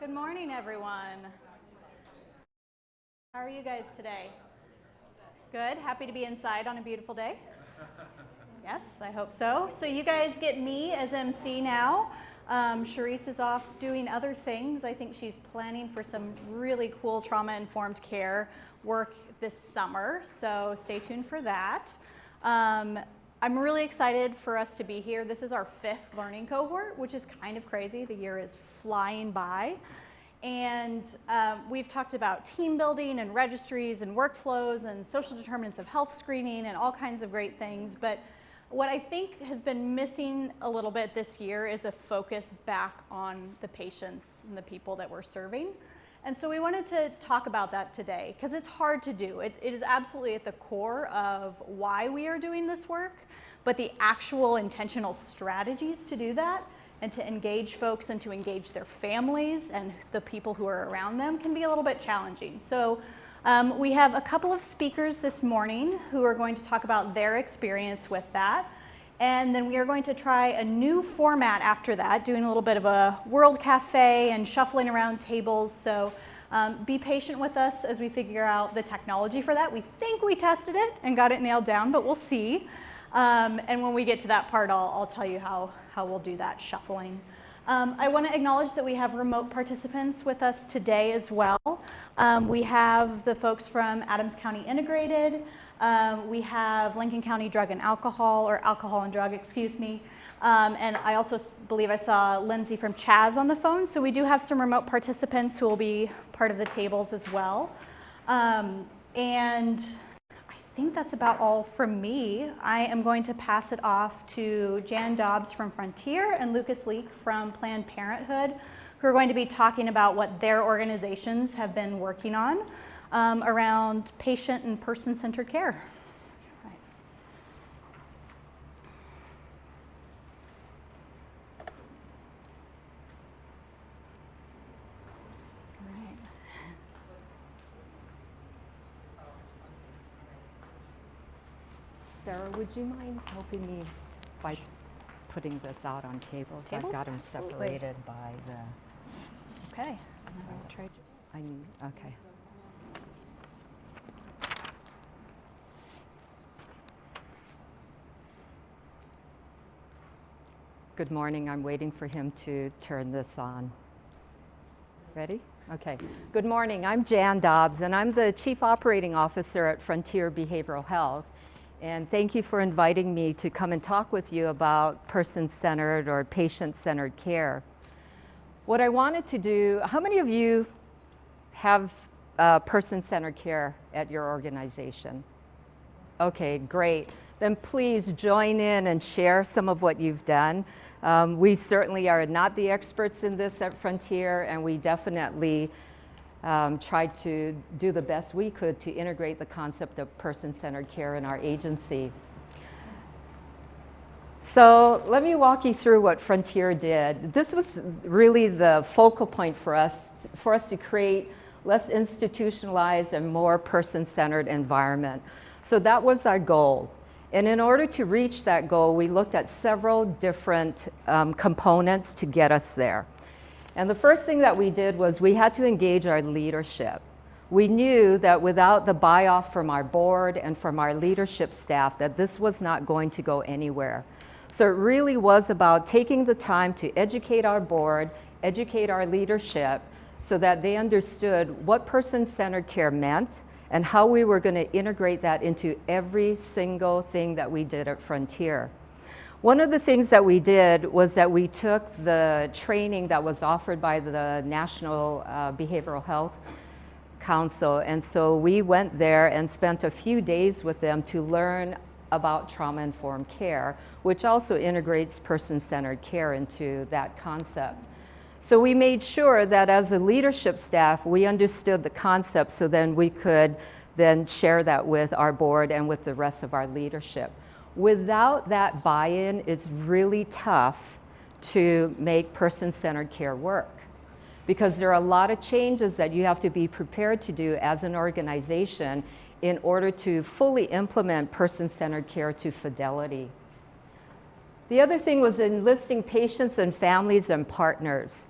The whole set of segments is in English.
Good morning, everyone. How are you guys today? Good. Happy to be inside on a beautiful day? Yes, I hope so. So you guys get me as MC now. Charisse is off doing other things. I think she's planning for some really cool trauma-informed care work this summer, so stay tuned for that. I'm really excited for us to be here. This is our 5th learning cohort, which is kind of crazy. The year is flying by. And we've talked about team building and registries and workflows and social determinants of health screening and all kinds of great things. But what I think has been missing a little bit this year is a focus back on the patients and the people that we're serving. And so we wanted to talk about that today because it's hard to do. It is absolutely at the core of why we are doing this work, but the actual intentional strategies to do that and to engage folks and to engage their families and the people who are around them can be a little bit challenging. So we have a couple of speakers this morning who are going to talk about their experience with that. And then we are going to try a new format after that, doing a little bit of a World Cafe and shuffling around tables. So be patient with us as we figure out the technology for that. We think we tested it and got it nailed down, but we'll see. And when we get to that part, I'll tell you how we'll do that shuffling. I want to acknowledge that we have remote participants with us today as well. We have the folks from Adams County Integrated. We have Lincoln County Drug and Alcohol, or Alcohol and Drug, excuse me. And I also believe I saw Lindsay from Chaz on the phone. So we do have some remote participants who will be part of the tables as well. And I think that's about all from me. I am going to pass it off to Jan Dobbs from Frontier and Lucas Leak from Planned Parenthood, who are going to be talking about what their organizations have been working on around patient and person-centered care. Right. Right. Sarah, would you mind helping me by putting this out on tables? I've got them separated by the... Okay. Try. I need, okay. Good morning. I'm waiting for him to turn this on. Ready? Okay. Good morning. I'm Jan Dobbs, and I'm the Chief Operating Officer at Frontier Behavioral Health. And thank you for inviting me to come and talk with you about person-centered or patient-centered care. What I wanted to do, how many of you have person-centered care at your organization? Okay, great. Then please join in and share some of what you've done. We certainly are not the experts in this at Frontier, and we definitely tried to do the best we could to integrate the concept of person-centered care in our agency. So let me walk you through what Frontier did. This was really the focal point for us to create less institutionalized and more person-centered environment. So that was our goal. And in order to reach that goal, we looked at several different components to get us there. And the first thing that we did was we had to engage our leadership. We knew that without the buy-off from our board and from our leadership staff, that this was not going to go anywhere. So it really was about taking the time to educate our board, educate our leadership, so that they understood what person-centered care meant and how we were going to integrate that into every single thing that we did at Frontier. One of the things that we did was that we took the training that was offered by the National Behavioral Health Council, and so we went there and spent a few days with them to learn about trauma-informed care, which also integrates person-centered care into that concept. So we made sure that as a leadership staff, we understood the concept so then we could then share that with our board and with the rest of our leadership. Without that buy-in, it's really tough to make person-centered care work because there are a lot of changes that you have to be prepared to do as an organization in order to fully implement person-centered care to fidelity. The other thing was enlisting patients and families and partners.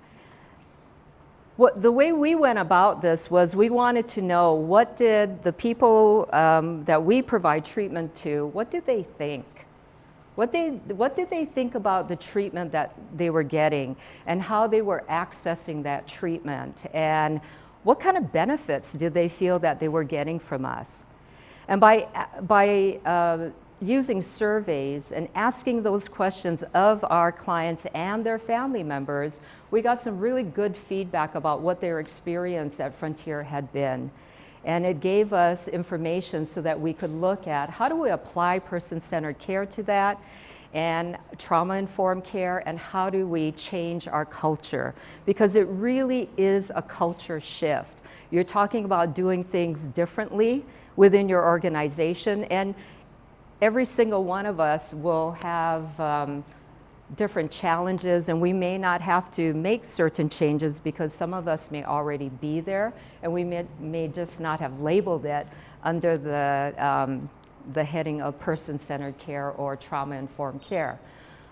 The way we went about this was we wanted to know, what did the people that we provide treatment to, what did they think? What did they think about the treatment that they were getting and how they were accessing that treatment? And what kind of benefits did they feel that they were getting from us? And by using surveys and asking those questions of our clients and their family members, we got some really good feedback about what their experience at Frontier had been. And it gave us information so that we could look at how do we apply person-centered care to that, and trauma-informed care, and how do we change our culture? Because it really is a culture shift. You're talking about doing things differently within your organization, and every single one of us will have different challenges, and we may not have to make certain changes because some of us may already be there, and we may just not have labeled it under the heading of person-centered care or trauma-informed care.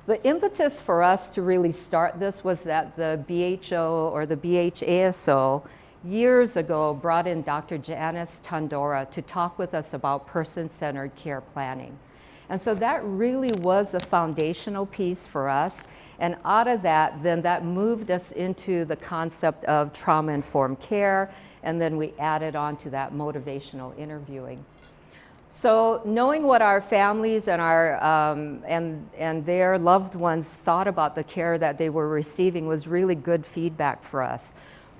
The impetus for us to really start this was that the BHO or the BHASO years ago brought in Dr. Janice Tandora to talk with us about person-centered care planning. And so that really was a foundational piece for us. And out of that, then that moved us into the concept of trauma-informed care, and then we added on to that motivational interviewing. So knowing what our families and our and their loved ones thought about the care that they were receiving was really good feedback for us.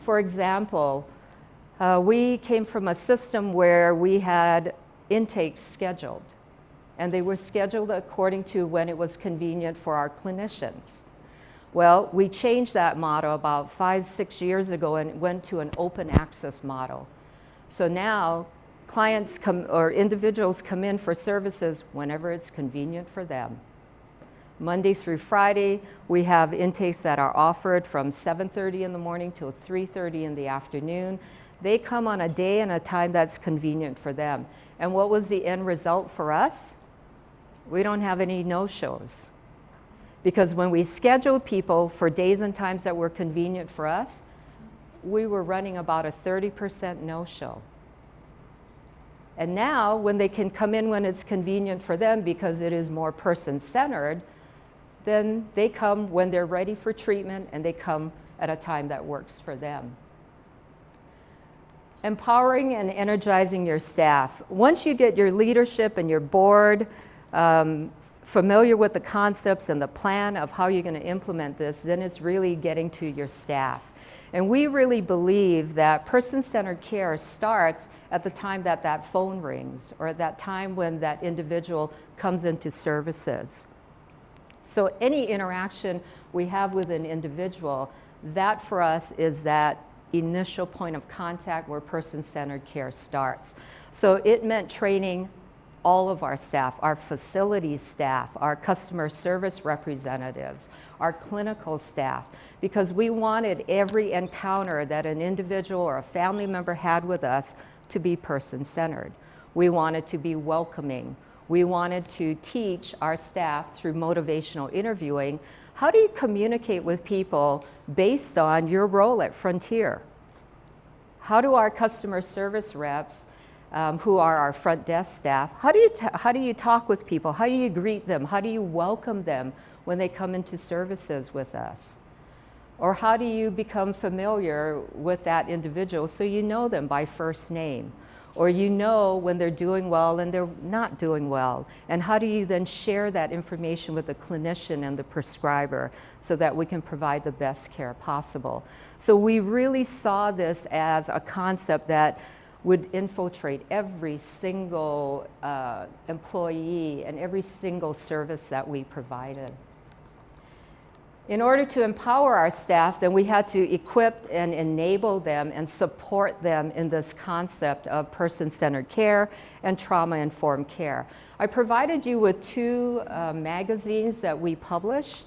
For example, we came from a system where we had intakes scheduled, and they were scheduled according to when it was convenient for our clinicians. Well, we changed that model about 5-6 years ago and went to an open access model. So now clients or individuals come in for services whenever it's convenient for them. Monday through Friday, we have intakes that are offered from 7:30 in the morning till 3:30 in the afternoon. They come on a day and a time that's convenient for them. And what was the end result for us? We don't have any no-shows. Because when we scheduled people for days and times that were convenient for us, we were running about a 30% no-show. And now, when they can come in when it's convenient for them because it is more person-centered, then they come when they're ready for treatment, and they come at a time that works for them. Empowering and energizing your staff. Once you get your leadership and your board familiar with the concepts and the plan of how you're going to implement this, then it's really getting to your staff. And we really believe that person-centered care starts at the time that that phone rings, or at that time when that individual comes into services. So any interaction we have with an individual, that for us is that initial point of contact where person-centered care starts. So it meant training all of our staff, our facility staff, our customer service representatives, our clinical staff, because we wanted every encounter that an individual or a family member had with us to be person-centered. We wanted to be welcoming. We wanted to teach our staff through motivational interviewing, how do you communicate with people based on your role at Frontier? How do our customer service reps, who are our front desk staff, how do you talk with people? How do you greet them? How do you welcome them when they come into services with us? Or how do you become familiar with that individual so you know them by first name? Or you know when they're doing well and they're not doing well. And how do you then share that information with the clinician and the prescriber so that we can provide the best care possible? So we really saw this as a concept that would infiltrate every single employee and every single service that we provided. In order to empower our staff, then we had to equip and enable them and support them in this concept of person-centered care and trauma-informed care. I provided you with two magazines that we publish,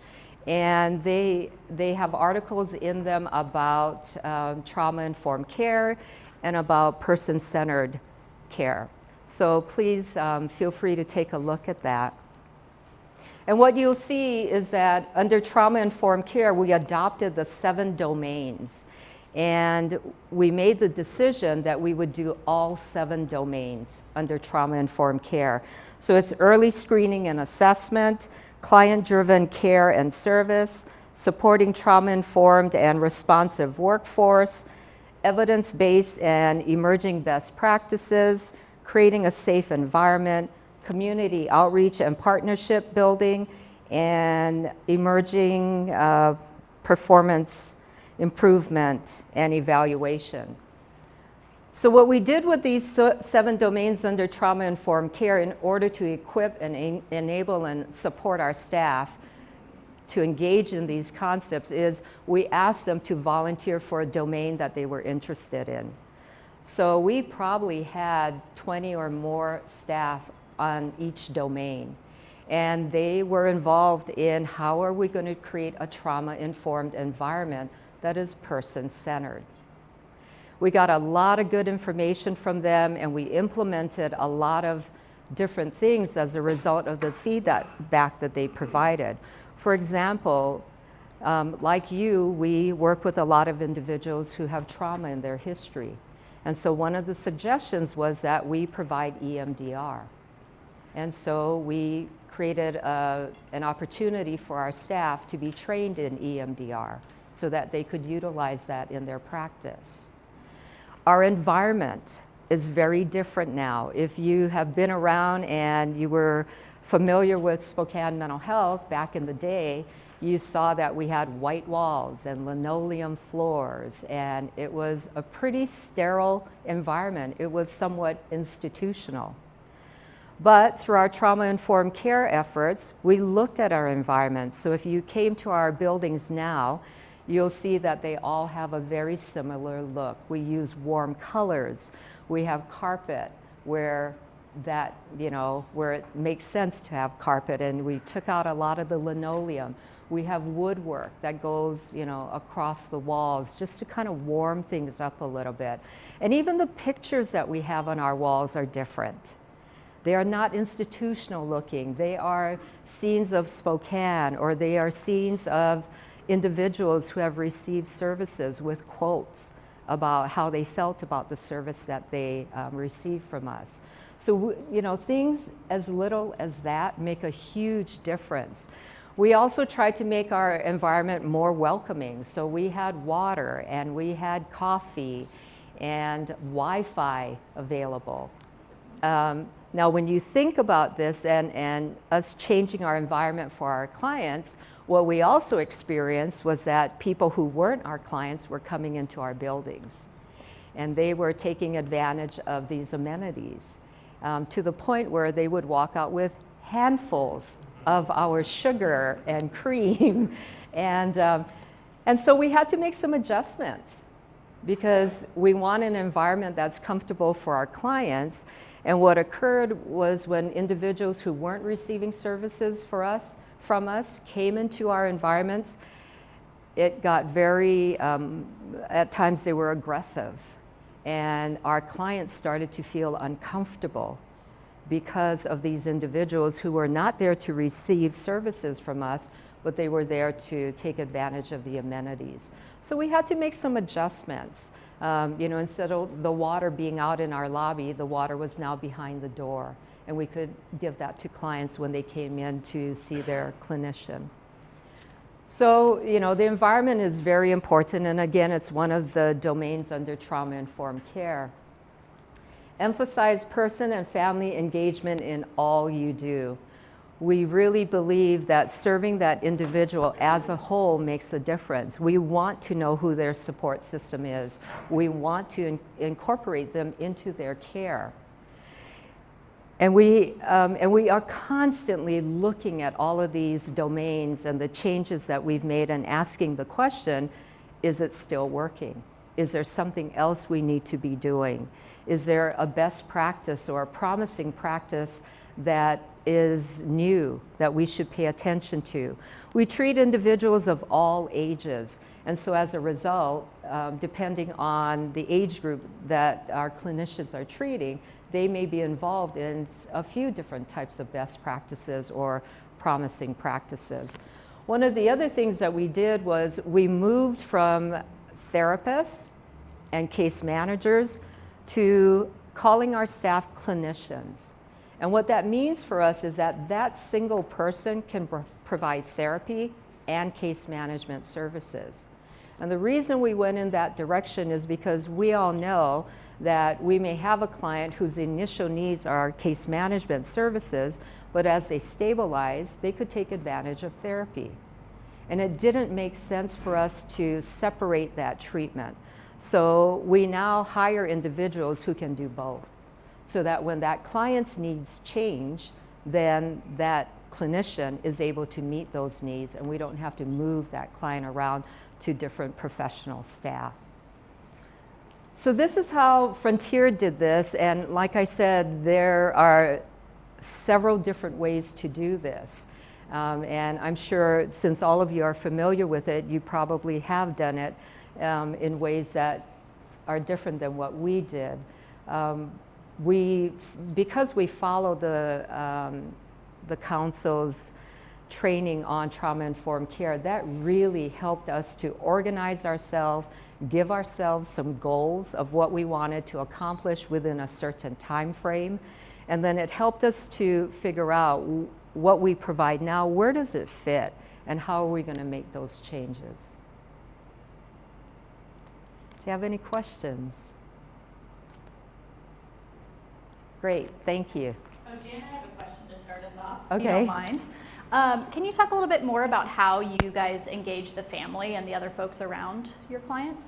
and they have articles in them about trauma-informed care and about person-centered care. So please feel free to take a look at that. And what you'll see is that under trauma-informed care, we adopted the 7 domains. And we made the decision that we would do all 7 domains under trauma-informed care. So it's early screening and assessment, client-driven care and service, supporting trauma-informed and responsive workforce, evidence-based and emerging best practices, creating a safe environment, community outreach and partnership building, and emerging performance improvement and evaluation. So what we did with these 7 domains under trauma-informed care in order to equip and enable and support our staff to engage in these concepts is we asked them to volunteer for a domain that they were interested in. So we probably had 20 or more staff on each domain. And they were involved in how are we going to create a trauma-informed environment that is person-centered. We got a lot of good information from them, and we implemented a lot of different things as a result of the feedback that they provided. For example, like you, we work with a lot of individuals who have trauma in their history. And so one of the suggestions was that we provide EMDR. And so we created an opportunity for our staff to be trained in EMDR so that they could utilize that in their practice. Our environment is very different now. If you have been around and you were familiar with Spokane Mental Health back in the day, you saw that we had white walls and linoleum floors, and it was a pretty sterile environment. It was somewhat institutional. But through our trauma-informed care efforts, we looked at our environment. So if you came to our buildings now, you'll see that they all have a very similar look. We use warm colors. We have carpet where where it makes sense to have carpet, and we took out a lot of the linoleum. We have woodwork that goes, across the walls just to kind of warm things up a little bit. And even the pictures that we have on our walls are different. They are not institutional looking. They are scenes of Spokane, or they are scenes of individuals who have received services with quotes about how they felt about the service that they received from us. So, things as little as that make a huge difference. We also tried to make our environment more welcoming. So we had water, and we had coffee and Wi-Fi available. Now, when you think about this and us changing our environment for our clients, what we also experienced was that people who weren't our clients were coming into our buildings, and they were taking advantage of these amenities to the point where they would walk out with handfuls of our sugar and cream. And so we had to make some adjustments because we want an environment that's comfortable for our clients. And what occurred was when individuals who weren't receiving services from us came into our environments, it got very, at times they were aggressive. And our clients started to feel uncomfortable because of these individuals who were not there to receive services from us, but they were there to take advantage of the amenities. So we had to make some adjustments. Instead of the water being out in our lobby, the water was now behind the door, and we could give that to clients when they came in to see their clinician. So, the environment is very important, and again, it's one of the domains under trauma-informed care. Emphasize person and family engagement in all you do. We really believe that serving that individual as a whole makes a difference. We want to know who their support system is. We want to incorporate them into their care. And we are constantly looking at all of these domains and the changes that we've made and asking the question, is it still working? Is there something else we need to be doing? Is there a best practice or a promising practice that is new that we should pay attention to? We treat individuals of all ages. And so as a result, depending on the age group that our clinicians are treating, they may be involved in a few different types of best practices or promising practices. One of the other things that we did was we moved from therapists and case managers to calling our staff clinicians. And what that means for us is that that single person can provide therapy and case management services. And the reason we went in that direction is because we all know that we may have a client whose initial needs are case management services, but as they stabilize, they could take advantage of therapy. And it didn't make sense for us to separate that treatment. So we now hire individuals who can do both, so that when that client's needs change, then that clinician is able to meet those needs, and we don't have to move that client around to different professional staff. So this is how Frontier did this, and like I said, there are several different ways to do this. And I'm sure since all of you are familiar with it, you probably have done it in ways that are different than what we did. Because we follow the council's training on trauma-informed care, that really helped us to organize ourselves, give ourselves some goals of what we wanted to accomplish within a certain time frame. And then it helped us to figure out what we provide now, where does it fit, and how are we going to make those changes? Do you have any questions? Great, thank you. Oh, Jan, I have a question to start us off, okay. If you don't mind. Can you talk a little bit more about how you guys engage the family and the other folks around your clients?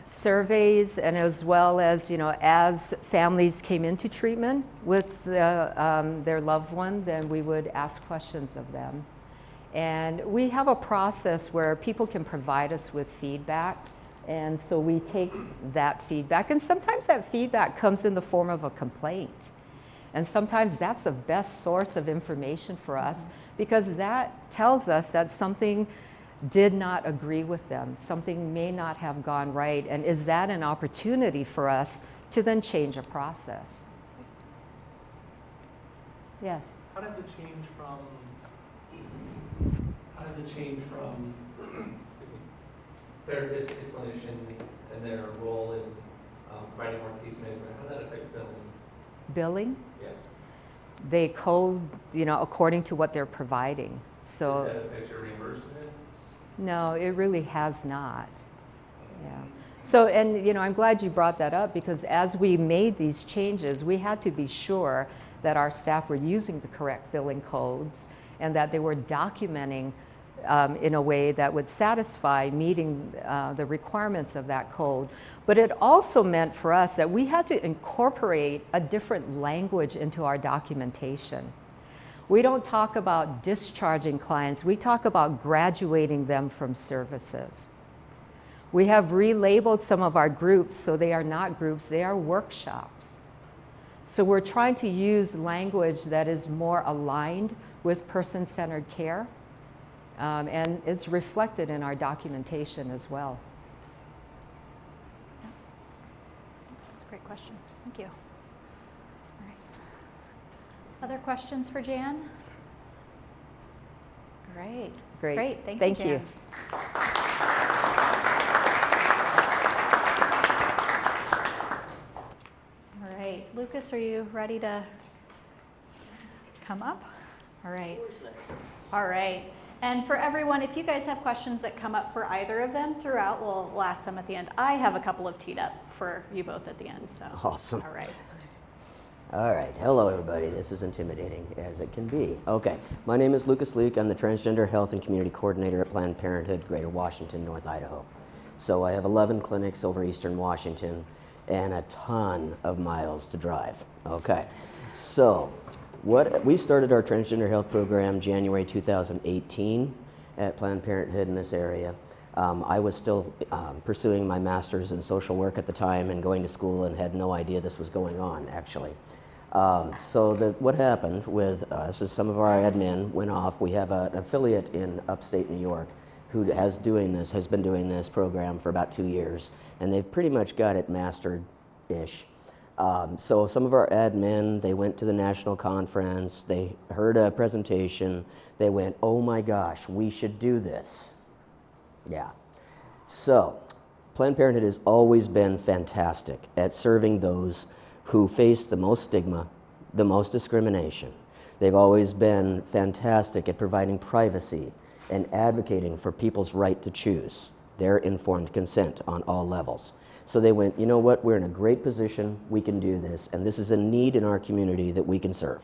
Surveys, and as well as, as families came into treatment with their loved one, then we would ask questions of them. And we have a process where people can provide us with feedback, and so we take that feedback, and sometimes that feedback comes in the form of a complaint. And sometimes that's the best source of information for us, because that tells us that something did not agree with them, something may not have gone right, and is that an opportunity for us to then change a process? Yes? How did it change from therapist to clinician and their role in providing more case management? How did that affect billing? Billing? Yes. They code, according to what they're providing. So. Did that affect your reimbursements? No, it really has not. Yeah. So, and I'm glad you brought that up, because as we made these changes, we had to be sure that our staff were using the correct billing codes and that they were documenting in a way that would satisfy meeting the requirements of that code. But it also meant for us that we had to incorporate a different language into our documentation. We don't talk about discharging clients, we talk about graduating them from services. We have relabeled some of our groups, so they are not groups, they are workshops. So we're trying to use language that is more aligned with person-centered care, and it's reflected in our documentation as well. That's a great question, thank you. Other questions for Jan? All right. Great. Thank you, Jan. All right. Lucas, are you ready to come up? All right. All right. And for everyone, if you guys have questions that come up for either of them throughout, we'll ask them at the end. I have a couple of teed up for you both at the end. So. Awesome. All right. All right, hello everybody. This is intimidating as it can be. Okay, my name is Lucas Luke. I'm the Transgender Health and Community Coordinator at Planned Parenthood, Greater Washington, North Idaho. So I have 11 clinics over Eastern Washington and a ton of miles to drive. Okay, so we started our transgender health program January 2018 at Planned Parenthood in this area. I was still pursuing my master's in social work at the time and going to school, and had no idea this was going on, actually. What happened with us is some of our admin went off. We have an affiliate in upstate New York who has been doing this program for about 2 years, and they've pretty much got it mastered-ish. So some of our admin, they went to the national conference, they heard a presentation, they went, oh my gosh, we should do this. Yeah. So, Planned Parenthood has always been fantastic at serving those who face the most stigma, the most discrimination. They've always been fantastic at providing privacy and advocating for people's right to choose their informed consent on all levels. So they went, you know what, we're in a great position, we can do this, and this is a need in our community that we can serve.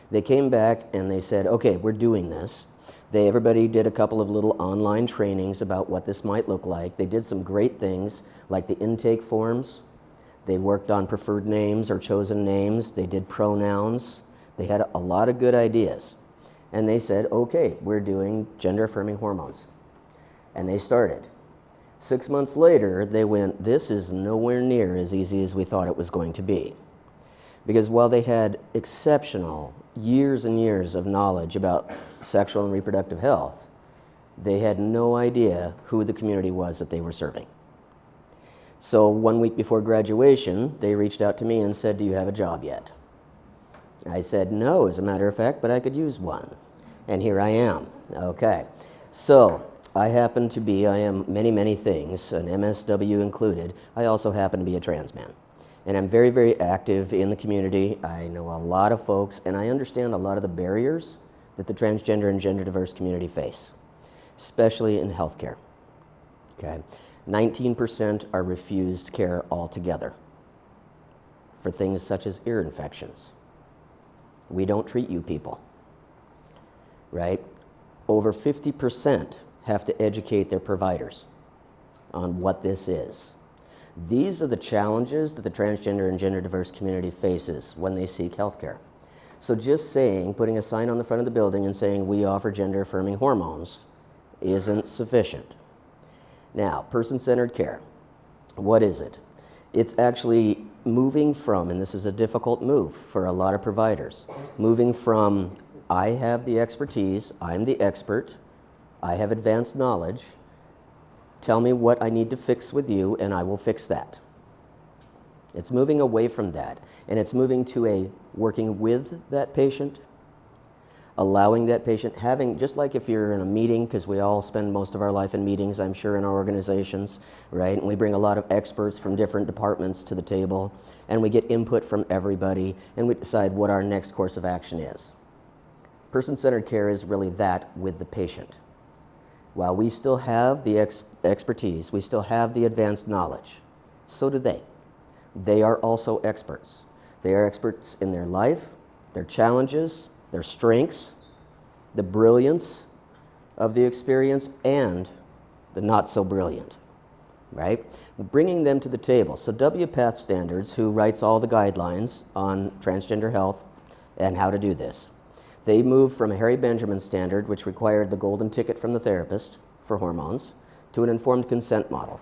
They came back and they said, okay, we're doing this. Everybody did a couple of little online trainings about what this might look like. They did some great things like the intake forms. They worked on preferred names or chosen names. They did pronouns. They had a lot of good ideas. And they said, okay, we're doing gender-affirming hormones. And they started. 6 months later, they went, this is nowhere near as easy as we thought it was going to be. Because while they had exceptional years and years of knowledge about sexual and reproductive health, they had no idea who the community was that they were serving. So 1 week before graduation, they reached out to me and said, do you have a job yet? I said, no, as a matter of fact, but I could use one. And here I am. Okay. So I am many, many things, an MSW included. I also happen to be a trans man. And I'm very, very active in the community. I know a lot of folks, and I understand a lot of the barriers that the transgender and gender diverse community face, especially in healthcare. Okay. 19% are refused care altogether for things such as ear infections. We don't treat you people, right? Over 50% have to educate their providers on what this is. These are the challenges that the transgender and gender diverse community faces when they seek health care. So just putting a sign on the front of the building and saying we offer gender affirming hormones isn't sufficient. Now, person-centered care, what is it? It's actually moving from, and this is a difficult move for a lot of providers, moving from I have the expertise, I'm the expert, I have advanced knowledge, tell me what I need to fix with you and I will fix that. It's moving away from that, and it's moving to a working with that patient, allowing that patient, just like if you're in a meeting, because we all spend most of our life in meetings, I'm sure, in our organizations, right? And we bring a lot of experts from different departments to the table, and we get input from everybody, and we decide what our next course of action is. Person-centered care is really that with the patient. While we still have the expertise, we still have the advanced knowledge, so do they. They are also experts. They are experts in their life, their challenges, their strengths, the brilliance of the experience, and the not so brilliant, right? Bringing them to the table. So WPATH Standards, who writes all the guidelines on transgender health and how to do this, they moved from a Harry Benjamin standard, which required the golden ticket from the therapist for hormones, to an informed consent model.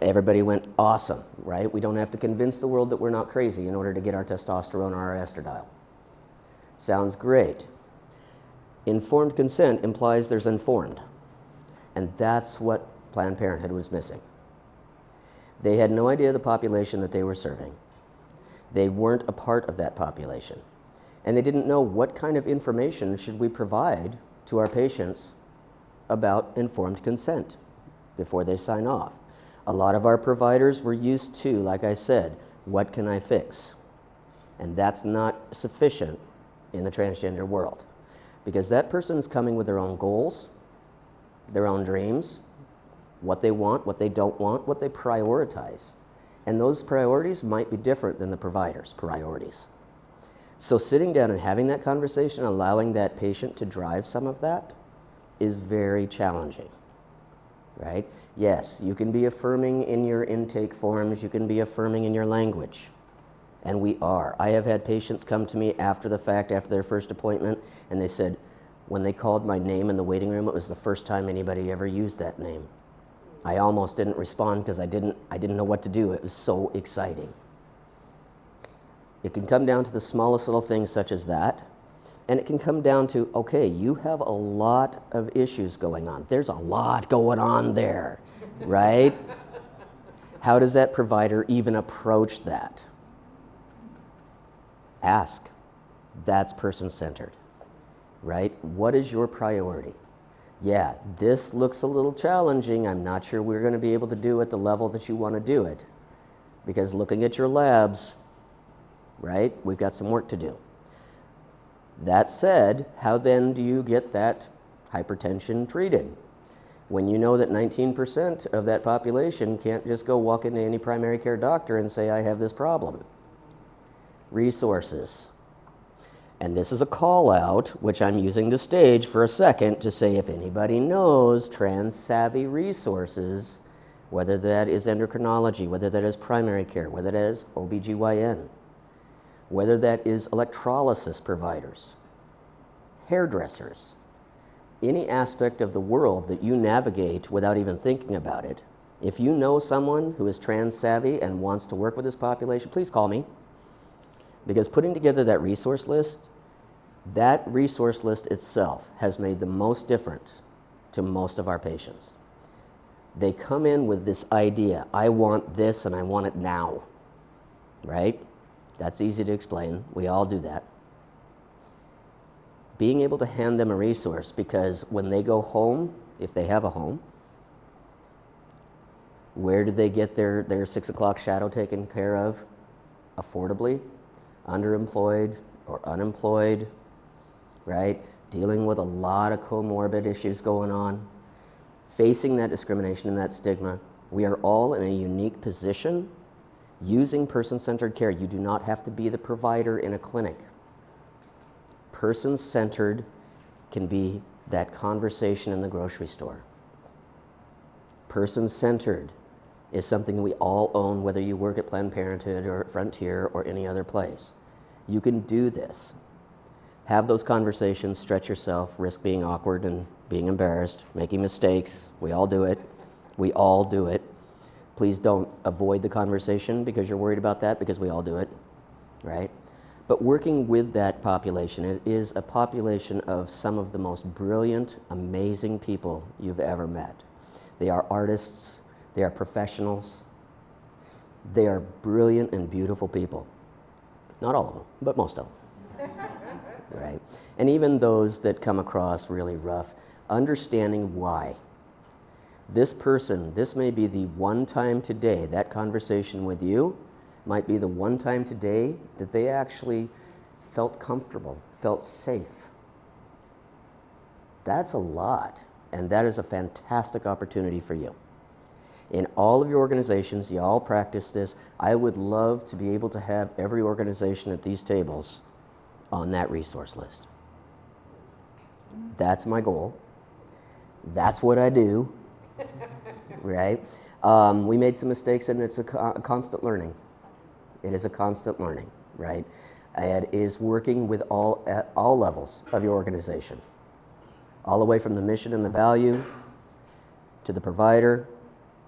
Everybody went, awesome, right? We don't have to convince the world that we're not crazy in order to get our testosterone or our estradiol. Sounds great. Informed consent implies there's informed. And that's what Planned Parenthood was missing. They had no idea the population that they were serving. They weren't a part of that population. And they didn't know what kind of information should we provide to our patients about informed consent before they sign off. A lot of our providers were used to, like I said, what can I fix? And that's not sufficient in the transgender world, because that person is coming with their own goals, their own dreams, what they want, what they don't want, what they prioritize. And those priorities might be different than the provider's priorities. So sitting down and having that conversation, allowing that patient to drive some of that, is very challenging, right? Yes, you can be affirming in your intake forms, you can be affirming in your language. And we are. I have had patients come to me after the fact, after their first appointment, and they said, when they called my name in the waiting room, it was the first time anybody ever used that name. I almost didn't respond because I didn't know what to do. It was so exciting. It can come down to the smallest little things such as that, and it can come down to, okay, you have a lot of issues going on. There's a lot going on there, right? How does that provider even approach that? Ask. That's person-centered, right? What is your priority? yeah, this looks a little challenging. I'm not sure we're going to be able to do at the level that you want to do it. Because looking at your labs, right, we've got some work to do. That said, how then do you get that hypertension treated? When you know that 19% of that population can't just go walk into any primary care doctor and say, I have this problem. Resources. And this is a call out, which I'm using the stage for a second to say if anybody knows trans-savvy resources, whether that is endocrinology, whether that is primary care, whether that is OBGYN, whether that is electrolysis providers, hairdressers, any aspect of the world that you navigate without even thinking about it. If you know someone who is trans-savvy and wants to work with this population, please call me. Because putting together that resource list itself has made the most difference to most of our patients. They come in with this idea, I want this and I want it now, right? That's easy to explain. We all do that. Being able to hand them a resource, because when they go home, if they have a home, where do they get their 6 o'clock shadow taken care of affordably? Underemployed or unemployed, right? Dealing with a lot of comorbid issues going on, facing that discrimination and that stigma. We are all in a unique position using person-centered care. You do not have to be the provider in a clinic. Person-centered can be that conversation in the grocery store. Person-centered is something we all own, whether you work at Planned Parenthood or at Frontier or any other place. You can do this. Have those conversations, stretch yourself, risk being awkward and being embarrassed, making mistakes. We all do it. We all do it. Please don't avoid the conversation because you're worried about that, because we all do it, right? But working with that population, it is a population of some of the most brilliant, amazing people you've ever met. They are artists, they are professionals, they are brilliant and beautiful people. Not all of them, but most of them, right? And even those that come across really rough, understanding why. This person, this may be the one time today, that conversation with you might be the one time today that they actually felt comfortable, felt safe. That's a lot, and that is a fantastic opportunity for you. In all of your organizations, you all practice this. I would love to be able to have every organization at these tables on that resource list. That's my goal. That's what I do, right? We made some mistakes, and it's a constant learning. It is a constant learning, right? It is working with at all levels of your organization, all the way from the mission and the value to the provider,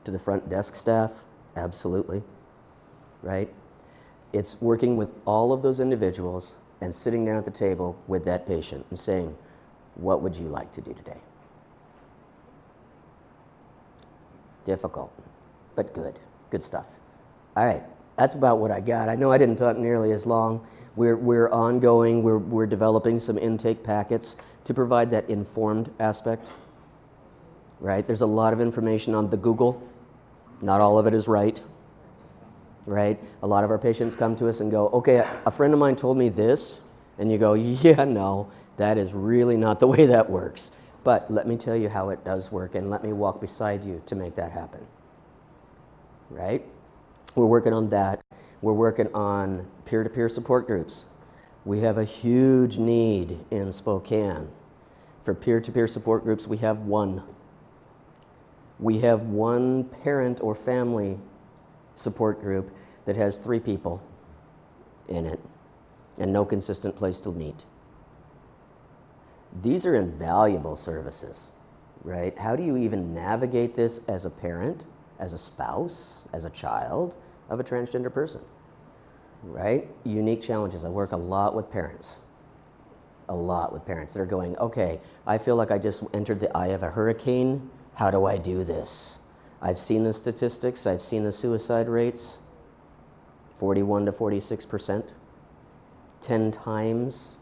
to the front desk staff, absolutely, right? It's working with all of those individuals and sitting down at the table with that patient and saying, what would you like to do today? Difficult, but good stuff. All right, that's about what I got. I know I didn't talk nearly as long. We're ongoing, we're developing some intake packets to provide that informed aspect, right? There's a lot of information on the Google. Not all of it is right? A lot of our patients come to us and go, okay, a friend of mine told me this, and you go, yeah, no, that is really not the way that works. But let me tell you how it does work, and let me walk beside you to make that happen, right? We're working on that. We're working on peer-to-peer support groups. We have a huge need in Spokane. For peer-to-peer support groups, we have one. We have one parent or family support group that has 3 people in it and no consistent place to meet. These are invaluable services, right? How do you even navigate this as a parent, as a spouse, as a child of a transgender person, right? Unique challenges. I work a lot with parents. They're going, okay, I feel like I just entered the eye of a hurricane. How do I do this? I've seen the statistics. I've seen the suicide rates, 41 to 46%, 10 times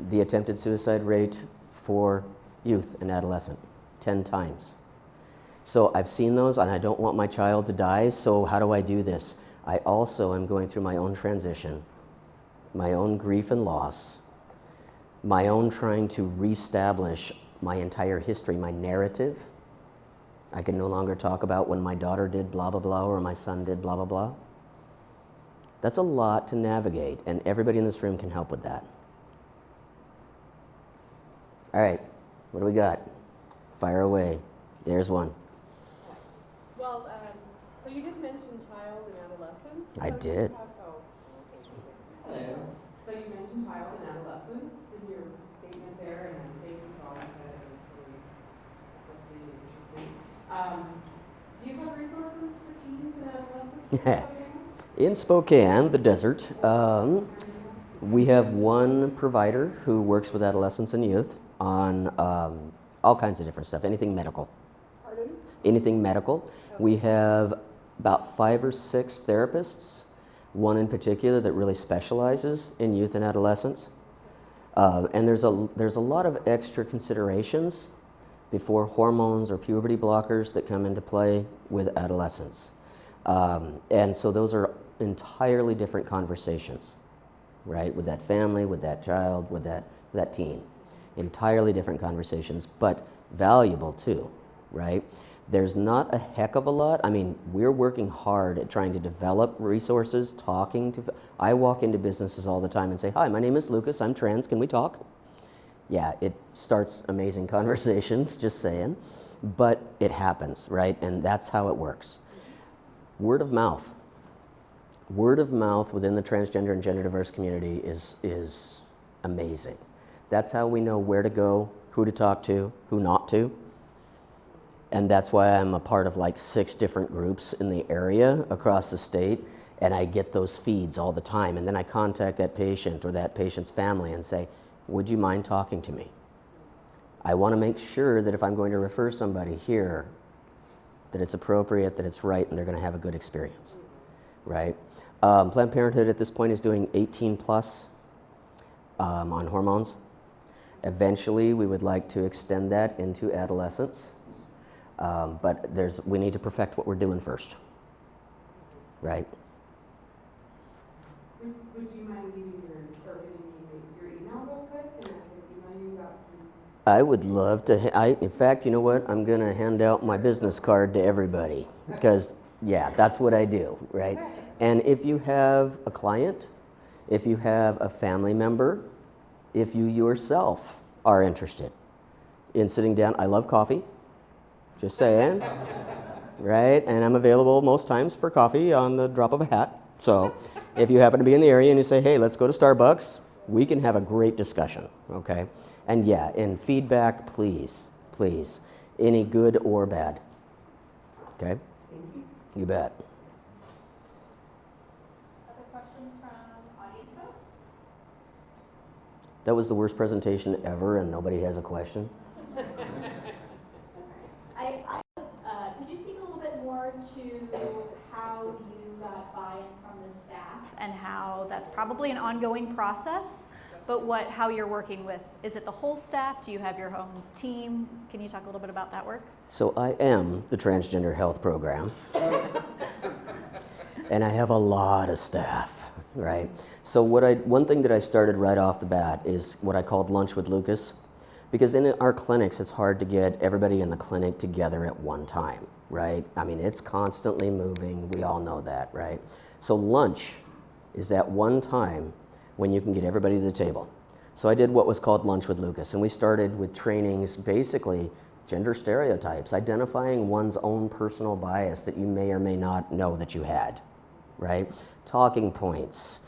the attempted suicide rate for youth and adolescent, 10 times. So I've seen those, and I don't want my child to die, so how do I do this? I also am going through my own transition, my own grief and loss, my own trying to reestablish my entire history, my narrative. I can no longer talk about when my daughter did blah, blah, blah, or my son did blah, blah, blah. That's a lot to navigate, and everybody in this room can help with that. All right, what do we got? Fire away. There's one. Well, so you did mention child and adolescence. I So did. Hello. So you mentioned child and adolescence in your statement there, and thank you for all that. It was really interesting. Do you have resources for teens and adolescents? In Spokane, the desert, we have one provider who works with adolescents and youth on all kinds of different stuff, anything medical. Pardon? Anything medical. We have about 5 or 6 therapists, one in particular that really specializes in youth and adolescents. And there's a lot of extra considerations before hormones or puberty blockers that come into play with adolescents. And so those are entirely different conversations, right? With that family, with that child, with that teen. Entirely different conversations, but valuable too, right? There's not a heck of a lot. I mean, we're working hard at trying to develop resources, I walk into businesses all the time and say, hi, my name is Lucas, I'm trans, can we talk? Yeah, it starts amazing conversations, just saying, but it happens, right? And that's how it works. Word of mouth. Word of mouth within the transgender and gender diverse community is amazing. That's how we know where to go, who to talk to, who not to. And that's why I'm a part of like 6 different groups in the area across the state, and I get those feeds all the time. And then I contact that patient or that patient's family and say, would you mind talking to me? I want to make sure that if I'm going to refer somebody here, that it's appropriate, that it's right, and they're going to have a good experience, right? Planned Parenthood at this point is doing 18 plus on hormones. Eventually, we would like to extend that into adolescence, but we need to perfect what we're doing first, right? Would you mind leaving your email real quick, and I can email you about some? I would love to. In fact, you know what? I'm going to hand out my business card to everybody because, yeah, that's what I do, right? And if you have a client, if you have a family member, if you yourself are interested in sitting down, I love coffee, just saying, right? And I'm available most times for coffee on the drop of a hat. So if you happen to be in the area and you say, hey, let's go to Starbucks, we can have a great discussion, okay? And yeah, and feedback, please, please, any good or bad, okay? You bet. Other questions from audience folks? That was the worst presentation ever, and nobody has a question. Could you speak a little bit more to how you got buy-in from the staff and how that's probably an ongoing process, but how you're working with, is it the whole staff? Do you have your own team? Can you talk a little bit about that work? So I am the transgender health program, and I have a lot of staff, right? So one thing that I started right off the bat is what I called Lunch with Lucas, because in our clinics, it's hard to get everybody in the clinic together at one time, right? I mean, it's constantly moving. We all know that, right? So lunch is that one time when you can get everybody to the table. So I did what was called Lunch with Lucas, and we started with trainings, basically gender stereotypes, identifying one's own personal bias that you may or may not know that you had, right? Talking points,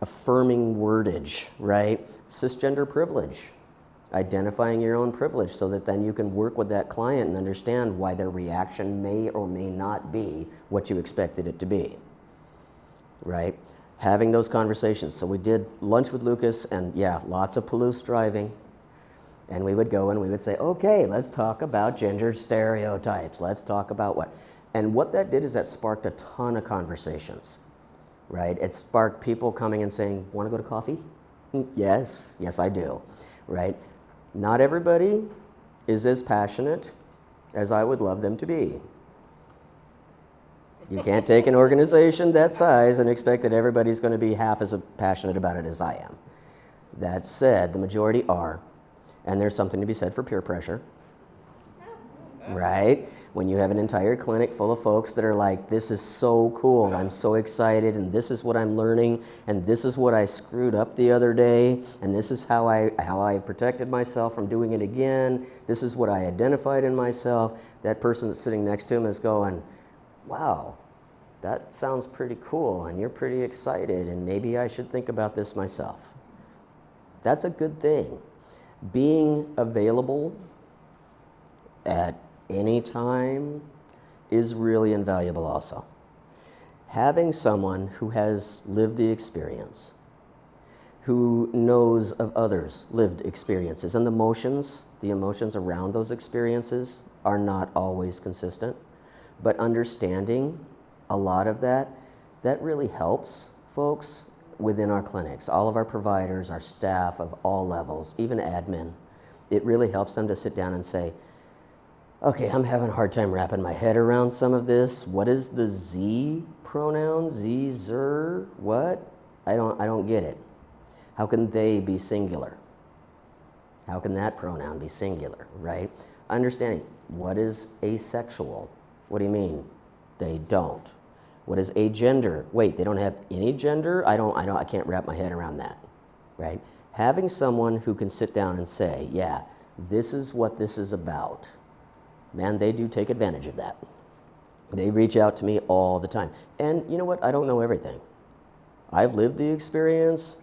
affirming wordage, right? Cisgender privilege, identifying your own privilege so that then you can work with that client and understand why their reaction may or may not be what you expected it to be, right? Having those conversations. So we did Lunch with Lucas, and yeah, lots of Palouse driving. And we would go and we would say, okay, let's talk about gender stereotypes. Let's talk about what. And what that did is that sparked a ton of conversations, right? It sparked people coming and saying, want to go to coffee? Yes, I do, right? Not everybody is as passionate as I would love them to be. You can't take an organization that size and expect that everybody's going to be half as passionate about it as I am. That said, the majority are, and there's something to be said for peer pressure, right? When you have an entire clinic full of folks that are like, this is so cool, I'm so excited, and this is what I'm learning, and this is what I screwed up the other day, and this is how I protected myself from doing it again, this is what I identified in myself. That person that's sitting next to him is going, wow, that sounds pretty cool, and you're pretty excited, and maybe I should think about this myself. That's a good thing. Being available at any time is really invaluable also. Having someone who has lived the experience, who knows of others' lived experiences, and the emotions around those experiences are not always consistent, but understanding a lot of that really helps folks within our clinics, all of our providers, our staff of all levels, even admin. It really helps them to sit down and say, okay, I'm having a hard time wrapping my head around some of this. What is the Z pronoun? Z, zer, what? I don't get it. How can they be singular? How can that pronoun be singular, right? Understanding, what is asexual? What do you mean? They don't. What is agender? Wait, they don't have any gender? I can't wrap my head around that, right? Having someone who can sit down and say, yeah, this is what this is about. Man, they do take advantage of that. They reach out to me all the time. And you know what? I don't know everything. I've lived the experience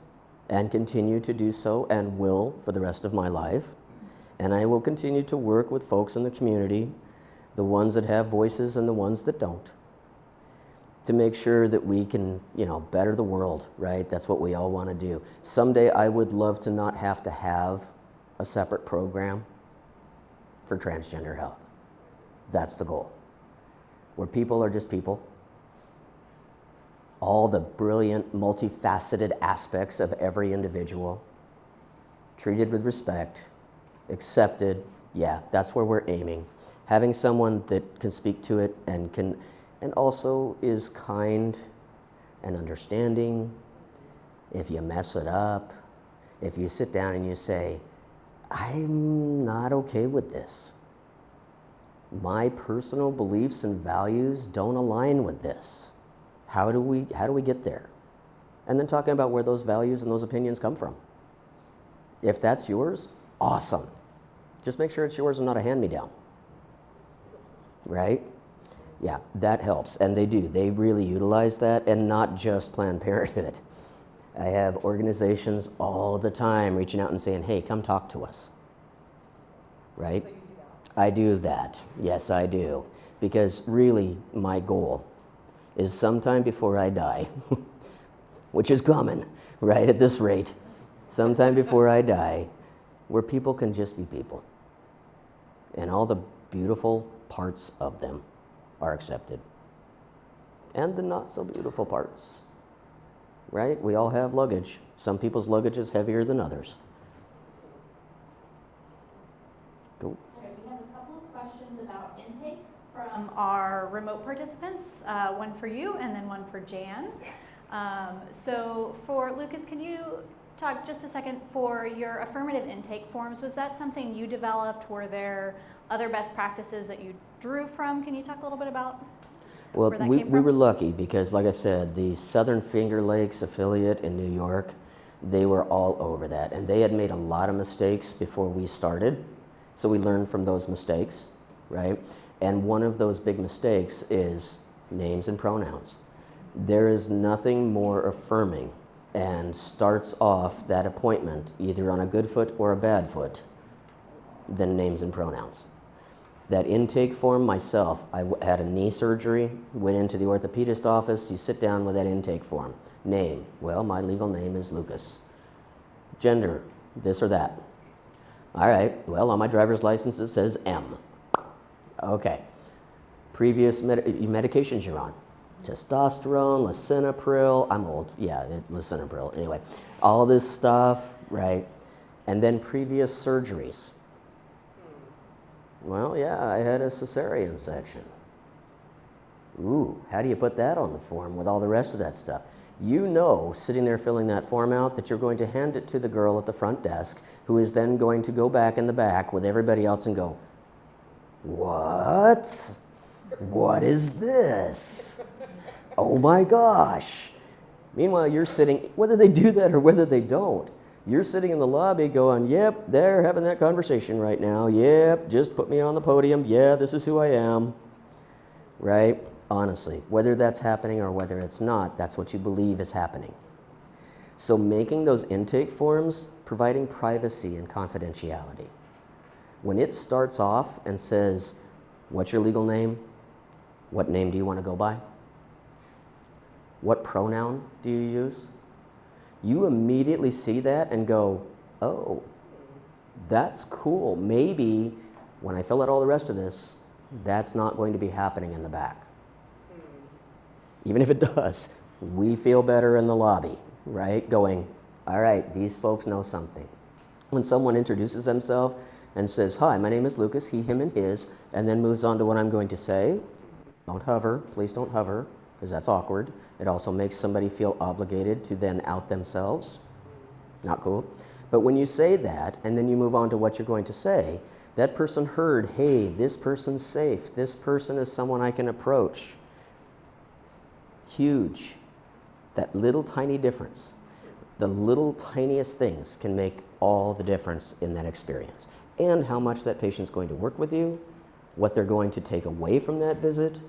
and continue to do so and will for the rest of my life. And I will continue to work with folks in the community, the ones that have voices and the ones that don't, to make sure that we can, better the world, right? That's what we all want to do. Someday I would love to not have to have a separate program for transgender health. That's the goal. Where people are just people. All the brilliant, multifaceted aspects of every individual, treated with respect, accepted. Yeah, that's where we're aiming. Having someone that can speak to it and also is kind and understanding. If you mess it up, if you sit down and you say, I'm not okay with this. My personal beliefs and values don't align with this. How do we get there? And then talking about where those values and those opinions come from. If that's yours, awesome. Just make sure it's yours and not a hand-me-down. Right? Yeah, that helps, and they do. They really utilize that, and not just Planned Parenthood. I have organizations all the time reaching out and saying, hey, come talk to us. Right? I do that. Yes, I do. Because really, my goal is sometime before I die, which is common, right, at this rate, sometime before I die, where people can just be people. And all the beautiful parts of them are accepted. And the not so beautiful parts, right? We all have luggage. Some people's luggage is heavier than others. Cool. Okay, we have a couple of questions about intake from our remote participants, one for you and then one for Jan. So for Lucas, can you talk just a second for your affirmative intake forms? Was that something you developed? Were there other best practices that you drew from? Can you talk a little bit about well, where that we came from? were lucky because, like I said, the Southern Finger Lakes affiliate in New York, they were all over that. And they had made a lot of mistakes before we started. So we learned from those mistakes, right? And one of those big mistakes is names and pronouns. There is nothing more affirming and starts off that appointment either on a good foot or a bad foot than names and pronouns. That intake form, myself, I had a knee surgery, went into the orthopedist office, you sit down with that intake form. Name, well, my legal name is Lucas. Gender, this or that. All right, well, on my driver's license it says M. Okay. Previous medications you're on. Testosterone, lisinopril, I'm old, yeah, lisinopril, anyway. All this stuff, right? And then previous surgeries. Well, yeah, I had a cesarean section. Ooh, how do you put that on the form with all the rest of that stuff? You know, sitting there filling that form out, that you're going to hand it to the girl at the front desk, who is then going to go back in the back with everybody else and go, what? What is this? Oh my gosh. Meanwhile, you're sitting, whether they do that or whether they don't, you're sitting in the lobby going, yep, they're having that conversation right now. Yep, just put me on the podium. Yeah, this is who I am. Right? Honestly, whether that's happening or whether it's not, that's what you believe is happening. So making those intake forms, providing privacy and confidentiality. When it starts off and says, what's your legal name? What name do you want to go by? What pronoun do you use? You immediately see that and go, oh, that's cool. Maybe when I fill out all the rest of this, that's not going to be happening in the back. Even if it does, we feel better in the lobby, right? Going, all right, these folks know something. When someone introduces themselves and says, hi, my name is Lucas, he, him, and his, and then moves on to what I'm going to say, don't hover, please don't hover, because that's awkward. It also makes somebody feel obligated to then out themselves. Not cool. But when you say that, and then you move on to what you're going to say, that person heard, hey, this person's safe. This person is someone I can approach. Huge. That little tiny difference. The little tiniest things can make all the difference in that experience. And how much that patient's going to work with you, what they're going to take away from that visit,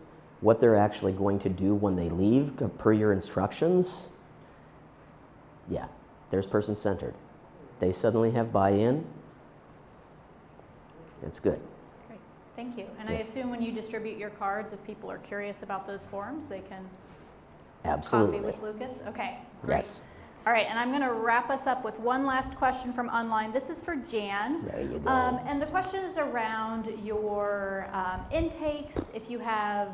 what they're actually going to do when they leave per your instructions. Yeah, there's person-centered. They suddenly have buy-in. It's good. Great, thank you. And Yeah. I assume when you distribute your cards, if people are curious about those forms, they can Absolutely. coffee with Lucas? Okay, great. Yes. All right, and I'm going to wrap us up with one last question from online. This is for Jan. There you go. And the question is around your intakes, if you have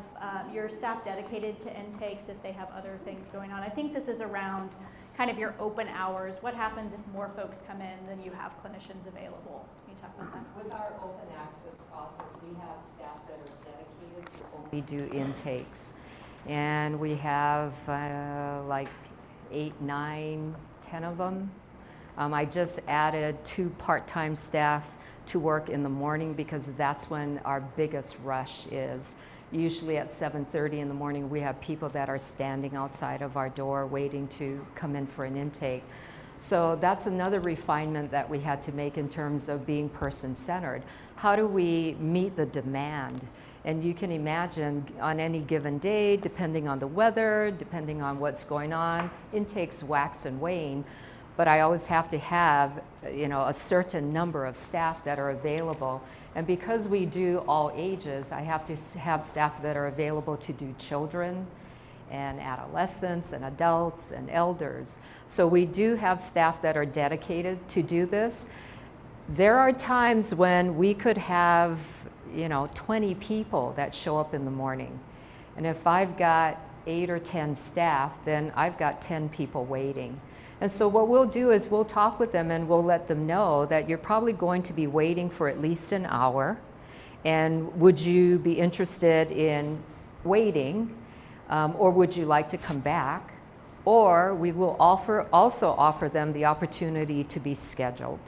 your staff dedicated to intakes, if they have other things going on. I think this is around kind of your open hours. What happens if more folks come in than you have clinicians available? Can you talk about that? With our open access process, we have staff that are dedicated to only do intakes. And we have like 8, 9, 10 of them. I just added 2 part-time staff to work in the morning because that's when our biggest rush is. Usually at 7:30 in the morning, we have people that are standing outside of our door waiting to come in for an intake. So that's another refinement that we had to make in terms of being person-centered. How do we meet the demand? And you can imagine on any given day, depending on the weather, depending on what's going on, intakes wax and wane. But I always have to have, a certain number of staff that are available. And because we do all ages, I have to have staff that are available to do children and adolescents and adults and elders. So we do have staff that are dedicated to do this. There are times when we could have 20 people that show up in the morning. And if I've got 8 or 10 staff, then I've got 10 people waiting. And so what we'll do is we'll talk with them and we'll let them know that you're probably going to be waiting for at least an hour. And would you be interested in waiting? Or would you like to come back? Or we will also offer them the opportunity to be scheduled.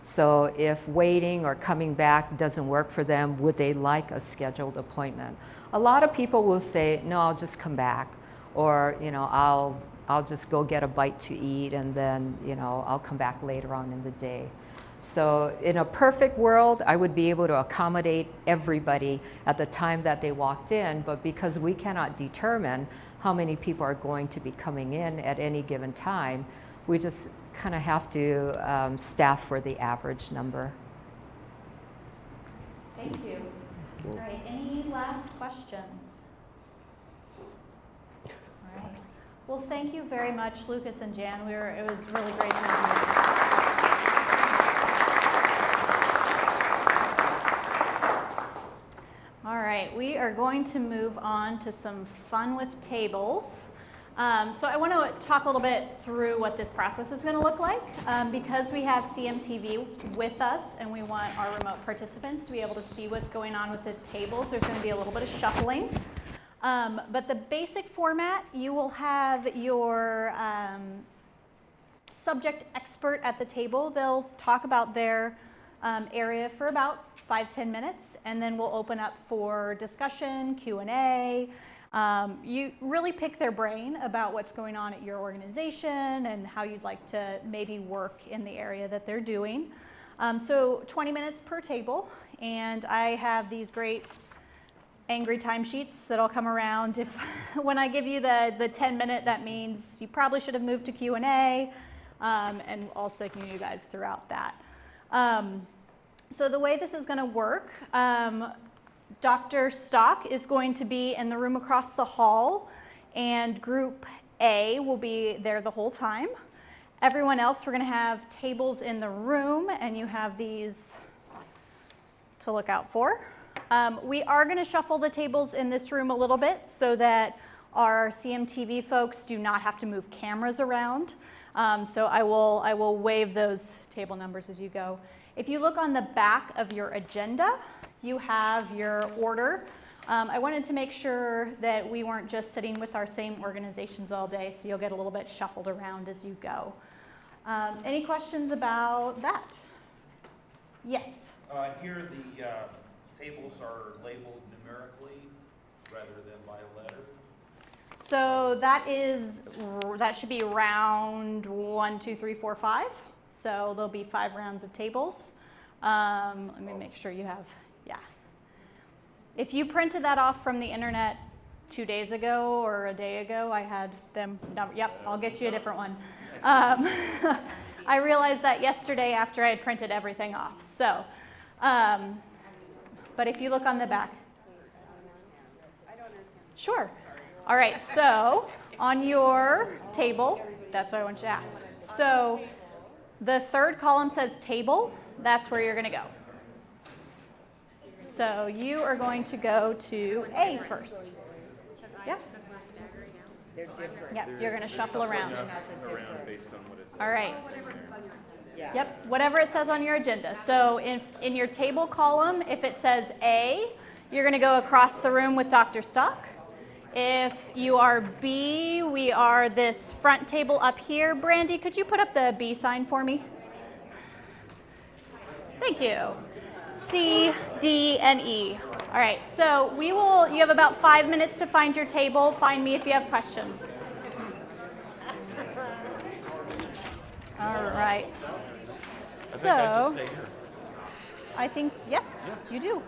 So if waiting or coming back doesn't work for them, would they like a scheduled appointment? A lot of people will say, no, I'll just come back. Or, I'll just go get a bite to eat and then, I'll come back later on in the day. So in a perfect world, I would be able to accommodate everybody at the time that they walked in, but because we cannot determine how many people are going to be coming in at any given time, we just kind of have to staff for the average number. Thank you. All right, any last questions? All right. Well, thank you very much, Lucas and Jan. It was really great to have you. All right, we are going to move on to some fun with tables. So I want to talk a little bit through what this process is going to look like. Because we have CMTV with us and we want our remote participants to be able to see what's going on with the tables, there's going to be a little bit of shuffling. But the basic format, you will have your subject expert at the table. They'll talk about their area for about 5-10 minutes, and then we'll open up for discussion, Q&A. You really pick their brain about what's going on at your organization and how you'd like to maybe work in the area that they're doing. So 20 minutes per table, and I have these great angry timesheets that'll come around. If when I give you the 10-minute, that means you probably should have moved to Q&A, and I'll signal you guys throughout that. So the way this is going to work, Dr. Stock is going to be in the room across the hall, and Group A will be there the whole time. Everyone else, we're going to have tables in the room, and you have these to look out for. We are going to shuffle the tables in this room a little bit so that our CMTV folks do not have to move cameras around. So I will wave those table numbers as you go. If you look on the back of your agenda, you have your order. I wanted to make sure that we weren't just sitting with our same organizations all day, so you'll get a little bit shuffled around as you go. Any questions about that? Yes? Here the tables are labeled numerically rather than by letter. So that should be round 1, 2, 3, 4, 5. So there'll be 5 rounds of tables. Let me make sure you have, yeah. If you printed that off from the internet 2 days ago or a day ago, I had them, yep, I'll get you a different one. I realized that yesterday after I had printed everything off. So, but if you look on the back. Sure. All right, so on your table, that's what I want you to ask. So the third column says table, that's where you're going to go. So you are going to go to A first. Yeah. Yep, you're going to shuffle around. All right. Yep, whatever it says on your agenda. So in your table column, if it says A, you're going to go across the room with Dr. Stock. If you are B, we are this front table up here. Brandy, could you put up the B sign for me? Thank you. C, D, and E. All right, so you have about 5 minutes to find your table. Find me if you have questions. All right. So, I think, yes, you do.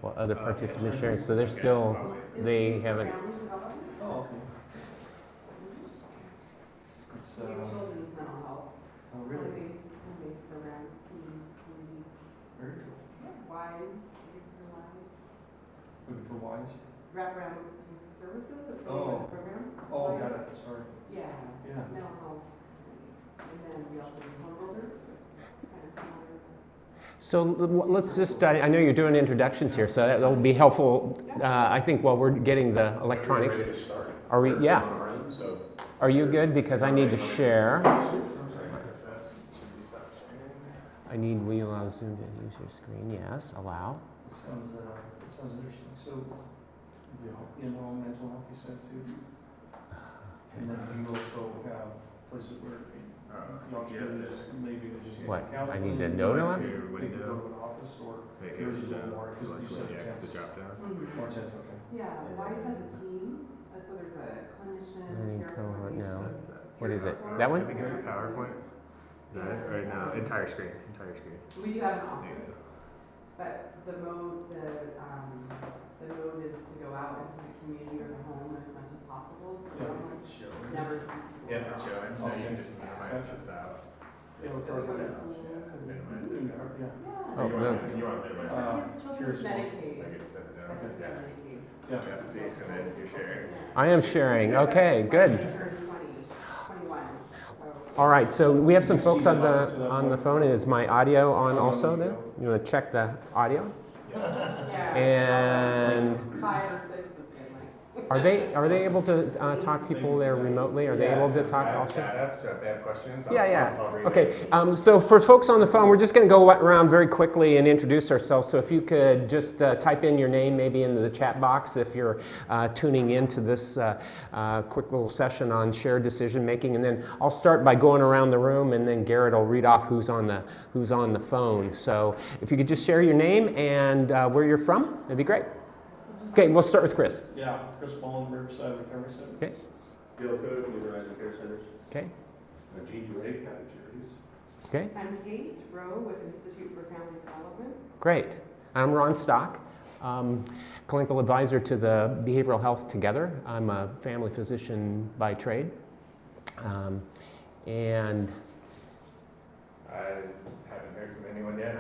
Well, other participants sharing, so they're still, they haven't, Oh, okay. It's, children's mental health. Oh, really? Home-based programs, community. Very cool. WISE, for WISE. Looking for wise? Wraparound intensive services, that's the name Oh. of the program. Oh, WISE. got it, sorry. Yeah, Yeah. mental health. And then we also do home builders, which is kind of similar. so let's just, I know you're doing introductions here, so that'll be helpful, I think, while we're getting the electronics. Ready to start. Are we, yeah. On our end, so. Are you good? Because I need to share. I need, will you allow Zoom to use your screen? Yes, allow. It sounds interesting. So, in-home mental health, you said too? And then you also have places where youngsters maybe they just What? take counseling. I need to and note so on? they Everybody go know? to an office or Hey, yours is a little yeah, more, because you said yeah, intense. the drop down. Mm-hmm. More intense, okay. Yeah, WISE has a team, so there's a clinician, Learning care cohort now. coordination. What is it? That one? I think it's a PowerPoint. Is that it? Right now, entire screen, entire screen. We do have an There you office, go. but the mode is to go out into the community or the home as much as possible, so Yeah. we almost never see people. Yeah, it's showing, so you can just minimize Gotcha. this out. Yeah, So we're we go to talking schools and. Minimize it. about, yeah. Yeah. Oh, You no. want, you want to minimize it. It's for here's children's one. Medicaid. I guess set it down. Second Yeah. Medicaid. Yeah. Yeah, see, it's gonna, you're sharing. I am sharing. Okay, good. They turned 21, so. All right, so we have some folks on the phone. Is my audio on also then? You want to check the audio? Yeah. And 5 or 6 is good, like. are they able to talk people there remotely? Are they able to talk also? Chat up, so if they have questions, Yeah, I'll yeah. read Okay, it. so for folks on the phone, we're just going to go around very quickly and introduce ourselves. So if you could just type in your name maybe into the chat box if you're tuning into this quick little session on shared decision making. And then I'll start by going around the room, and then Garrett will read off who's on the phone. So if you could just share your name and where you're from, that'd be great. Okay, we'll start with Chris. Yeah, Chris Mullen, Riverside Recovery Center. Okay. Bill Code, Organizing Care Centers. Okay. Gene Ray, County Charities. Okay. I'm Kate Rowe with Institute for Family Development. Great. I'm Ron Stock, clinical advisor to the Behavioral Health Together. I'm a family physician by trade. And I haven't heard from anyone yet.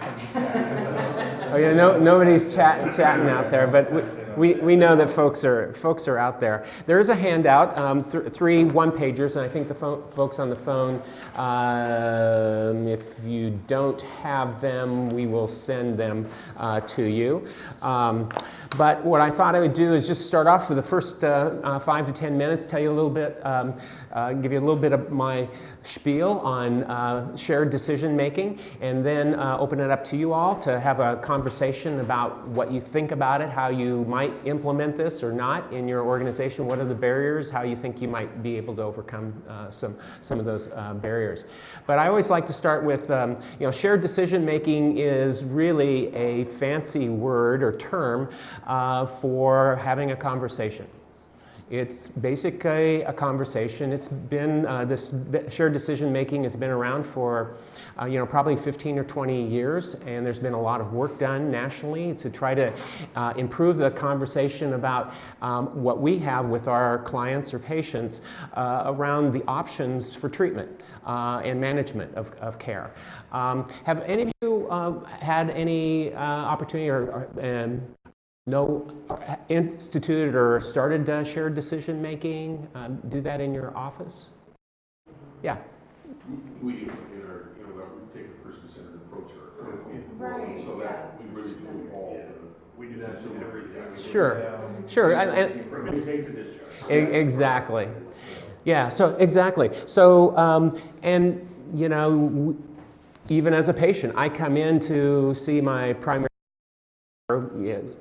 oh yeah, nobody's chatting out there, but we know that folks are out there. There is a handout, 3 one-pagers, and I think the folks on the phone, if you don't have them, we will send them to you. But what I thought I would do is just start off for the first 5 to 10 minutes, tell you a little bit, give you a little bit of my spiel on shared decision making, and then open it up to you all to have a conversation about what you think about it, how you might implement this or not in your organization, what are the barriers, how you think you might be able to overcome some of those barriers. But I always like to start with, shared decision making is really a fancy word or term for having a conversation. It's basically a conversation. It's been, this shared decision making has been around for, probably 15 or 20 years, and there's been a lot of work done nationally to try to improve the conversation about what we have with our clients or patients around the options for treatment and management of care. Have any of you had any opportunity or instituted or started shared decision making? Do that in your office? Yeah. We do, we take a person-centered approach to our clinical Right, world, so yeah. that we really do involve We do that in everything. Sure. Sure. From intake to discharge. Exactly. Yeah. So exactly. So even as a patient, I come in to see my primary. Or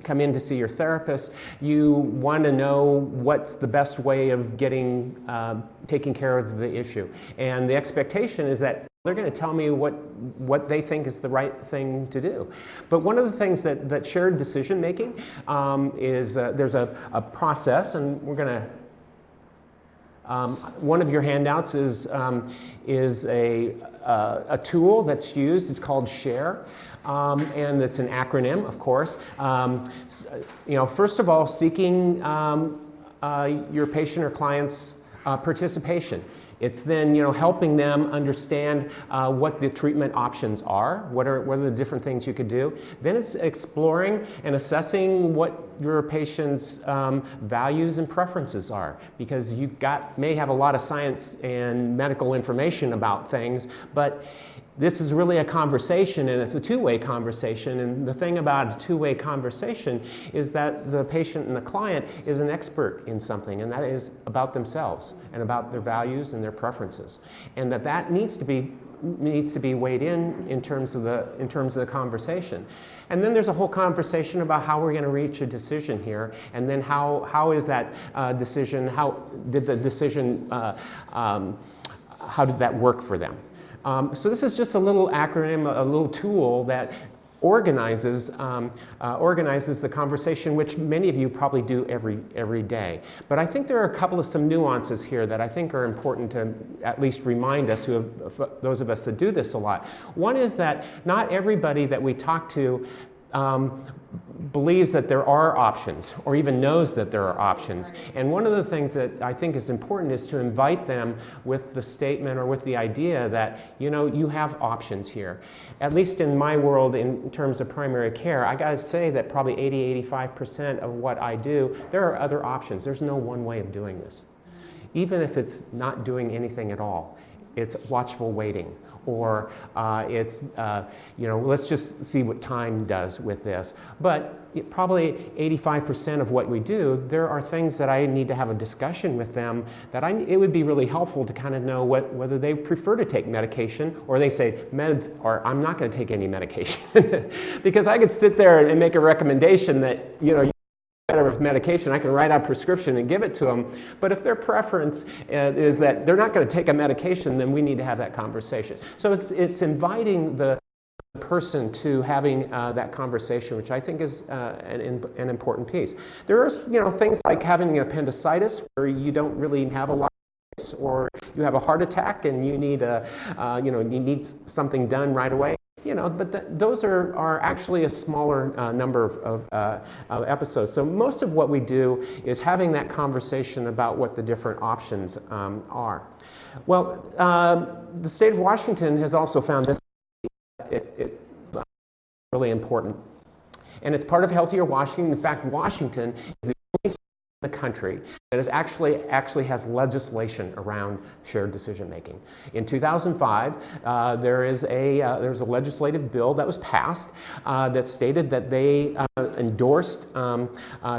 come in to see your therapist, you want to know what's the best way of taking care of the issue. And the expectation is that they're going to tell me what they think is the right thing to do. But one of the things that shared decision making is there's a process, and we're going One of your handouts is a tool that's used. It's called SHARE, and it's an acronym, of course. First of all, seeking your patient or client's participation. It's then, helping them understand what the treatment options are, what are the different things you could do. Then it's exploring and assessing what your patient's values and preferences are, because you may have a lot of science and medical information about things, but this is really a conversation, and it's a two-way conversation. And the thing about a two-way conversation is that the patient and the client is an expert in something, and that is about themselves and about their values and their preferences, and that needs to be weighed in terms of the conversation. And then there's a whole conversation about how we're going to reach a decision here, and then how is that decision? How did the decision? How did that work for them? So this is just a little acronym, a little tool that organizes the conversation, which many of you probably do every day. But I think there are some nuances here that I think are important to at least remind us, those of us that do this a lot. One is that not everybody that we talk to believes that there are options or even knows that there are options. And one of the things that I think is important is to invite them with the statement or with the idea that, you have options here. At least in my world, in terms of primary care, I gotta say that probably 80-85% of what I do, there are other options. There's no one way of doing this. Even if it's not doing anything at all, it's watchful waiting. Or let's just see what time does with this. But probably 85% of what we do, there are things that I need to have a discussion with them that it would be really helpful to kind of know whether they prefer to take medication, or they say meds, or I'm not going to take any medication. Because I could sit there and make a recommendation that, better with medication, I can write out a prescription and give it to them. But if their preference is that they're not going to take a medication, then we need to have that conversation. So it's inviting the person to having that conversation, which I think is an important piece. There are things like having appendicitis where you don't really have a lot of choice, or you have a heart attack and you need you need something done right away. But those are actually a smaller number of episodes. So most of what we do is having that conversation about what the different options are. Well, the state of Washington has also found this really important. And it's part of Healthier Washington. In fact, Washington is the only state in the country that is actually has legislation around shared decision making. In 2005, there's a legislative bill that was passed that stated that they endorsed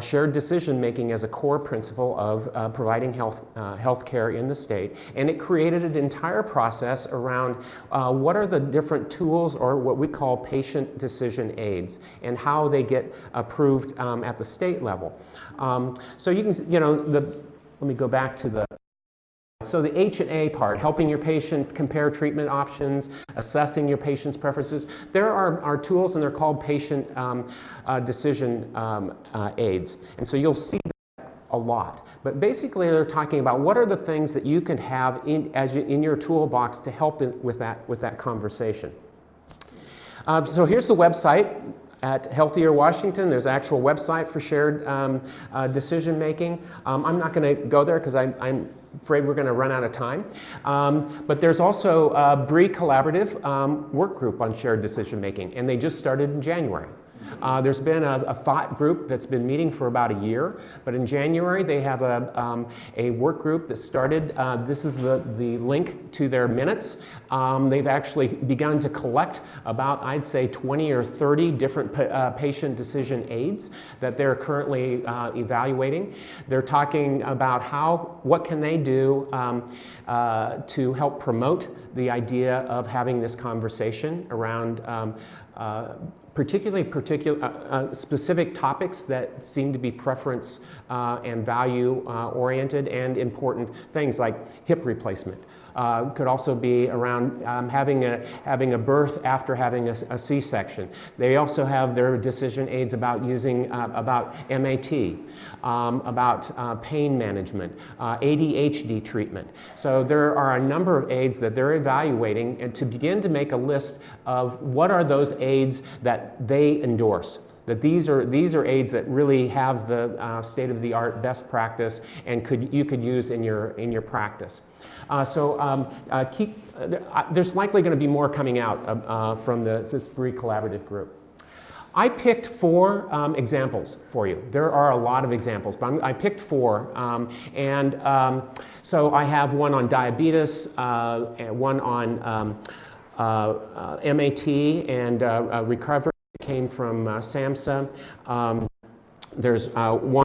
shared decision making as a core principle of providing health care in the state, and it created an entire process around what are the different tools, or what we call patient decision aids, and how they get approved at the state level. So you can, let me go back to so the H&A part, helping your patient compare treatment options, assessing your patient's preferences. There are tools, and they're called patient decision aids. And so you'll see that a lot. But basically, they're talking about what are the things that you can have in your toolbox to help with that conversation. So here's the website. At Healthier Washington, there's an actual website for shared decision making. I'm not going to go there because I'm afraid we're going to run out of time. But there's also a BRE collaborative work group on shared decision making, and they just started in January. There's been a thought group that's been meeting for about a year, but in January they have a work group that started. This is the link to their minutes. They've actually begun to collect about, I'd say, 20 or 30 different patient decision aids that they're currently evaluating. They're talking about what can they do to help promote the idea of having this conversation around particularly specific topics that seem to be preference and value-oriented and important things like hip replacement. Could also be around having a birth after having a C-section. They also have their decision aids about using about MAT, about pain management, ADHD treatment. So there are a number of aids that they're evaluating, and to begin to make a list of what are those aids that they endorse. That these are aids that really have the state-of-the-art best practice and you could use in your practice. There's likely going to be more coming out from this BRE collaborative group. I picked 4 examples for you. There are a lot of examples, but I picked 4. So I have one on diabetes, one on MAT and recovery. It came from SAMHSA. There's one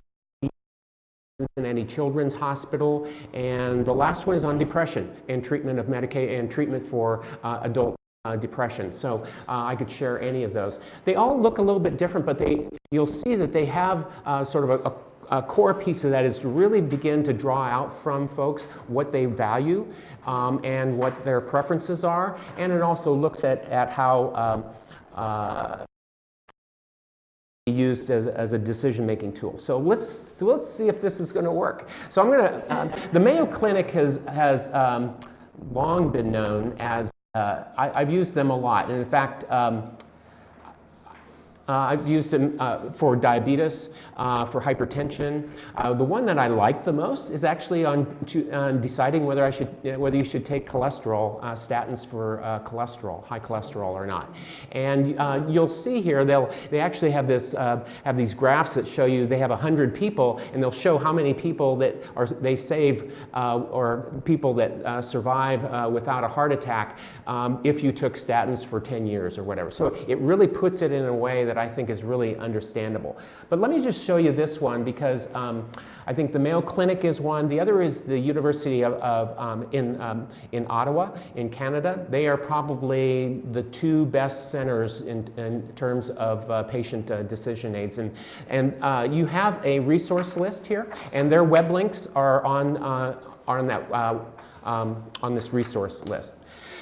Cincinnati Children's Hospital, and the last one is on depression and treatment of and treatment for adult depression. So I could share any of those. They all look a little bit different, but you'll see that they have sort of a core piece of that is to really begin to draw out from folks what they value and what their preferences are, and it also looks at how used as a decision-making tool. So let's see if this is going to work. So I'm going to. The Mayo Clinic has long been known as. I've used them a lot, and in fact, I've used them for diabetes, for hypertension. The one that I like the most is actually on deciding whether you should take cholesterol statins for cholesterol, high cholesterol or not. And you'll see here they actually have these graphs that show you they have 100 people, and they'll show how many people that they save or people that survive without a heart attack if you took statins for 10 years or whatever. So it really puts it in a way that I think is really understandable. But let me just show you this one because I think the Mayo Clinic is one. The other is the University in Ottawa in Canada. They are probably the 2 best centers in terms of patient decision aids. And you have a resource list here, and their web links are on this resource list.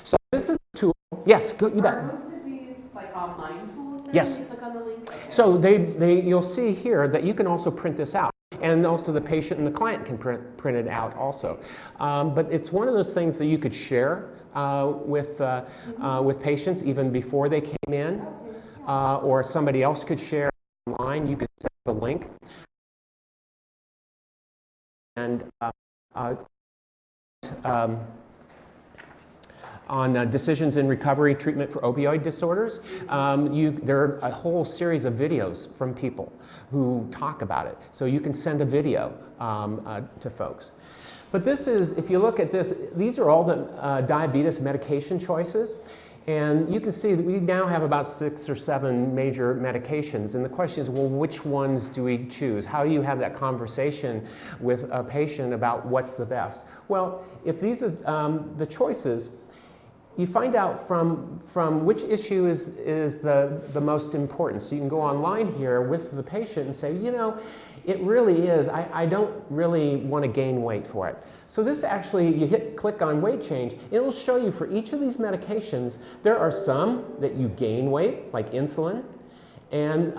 So this is a tool. Yes, you bet. Are most of these like online tools then? Yes. You click on the link? Okay. So you'll see here that you can also print this out. And also the patient and the client can print it out also. But it's one of those things that you could share with patients even before they came in. Or somebody else could share online. You could send the link. And on decisions in recovery treatment for opioid disorders, there are a whole series of videos from people who talk about it. So you can send a video to folks. But this is, if you look at this, these are all the diabetes medication choices. And you can see that we now have about 6 or 7 major medications. And the question is, well, which ones do we choose? How do you have that conversation with a patient about what's the best? Well, if these are the choices, you find out from which issue is the most important. So you can go online here with the patient and say, you know, it really is, I don't really want to gain weight for it. So this actually, you click on weight change, it will show you for each of these medications, there are some that you gain weight, like insulin, and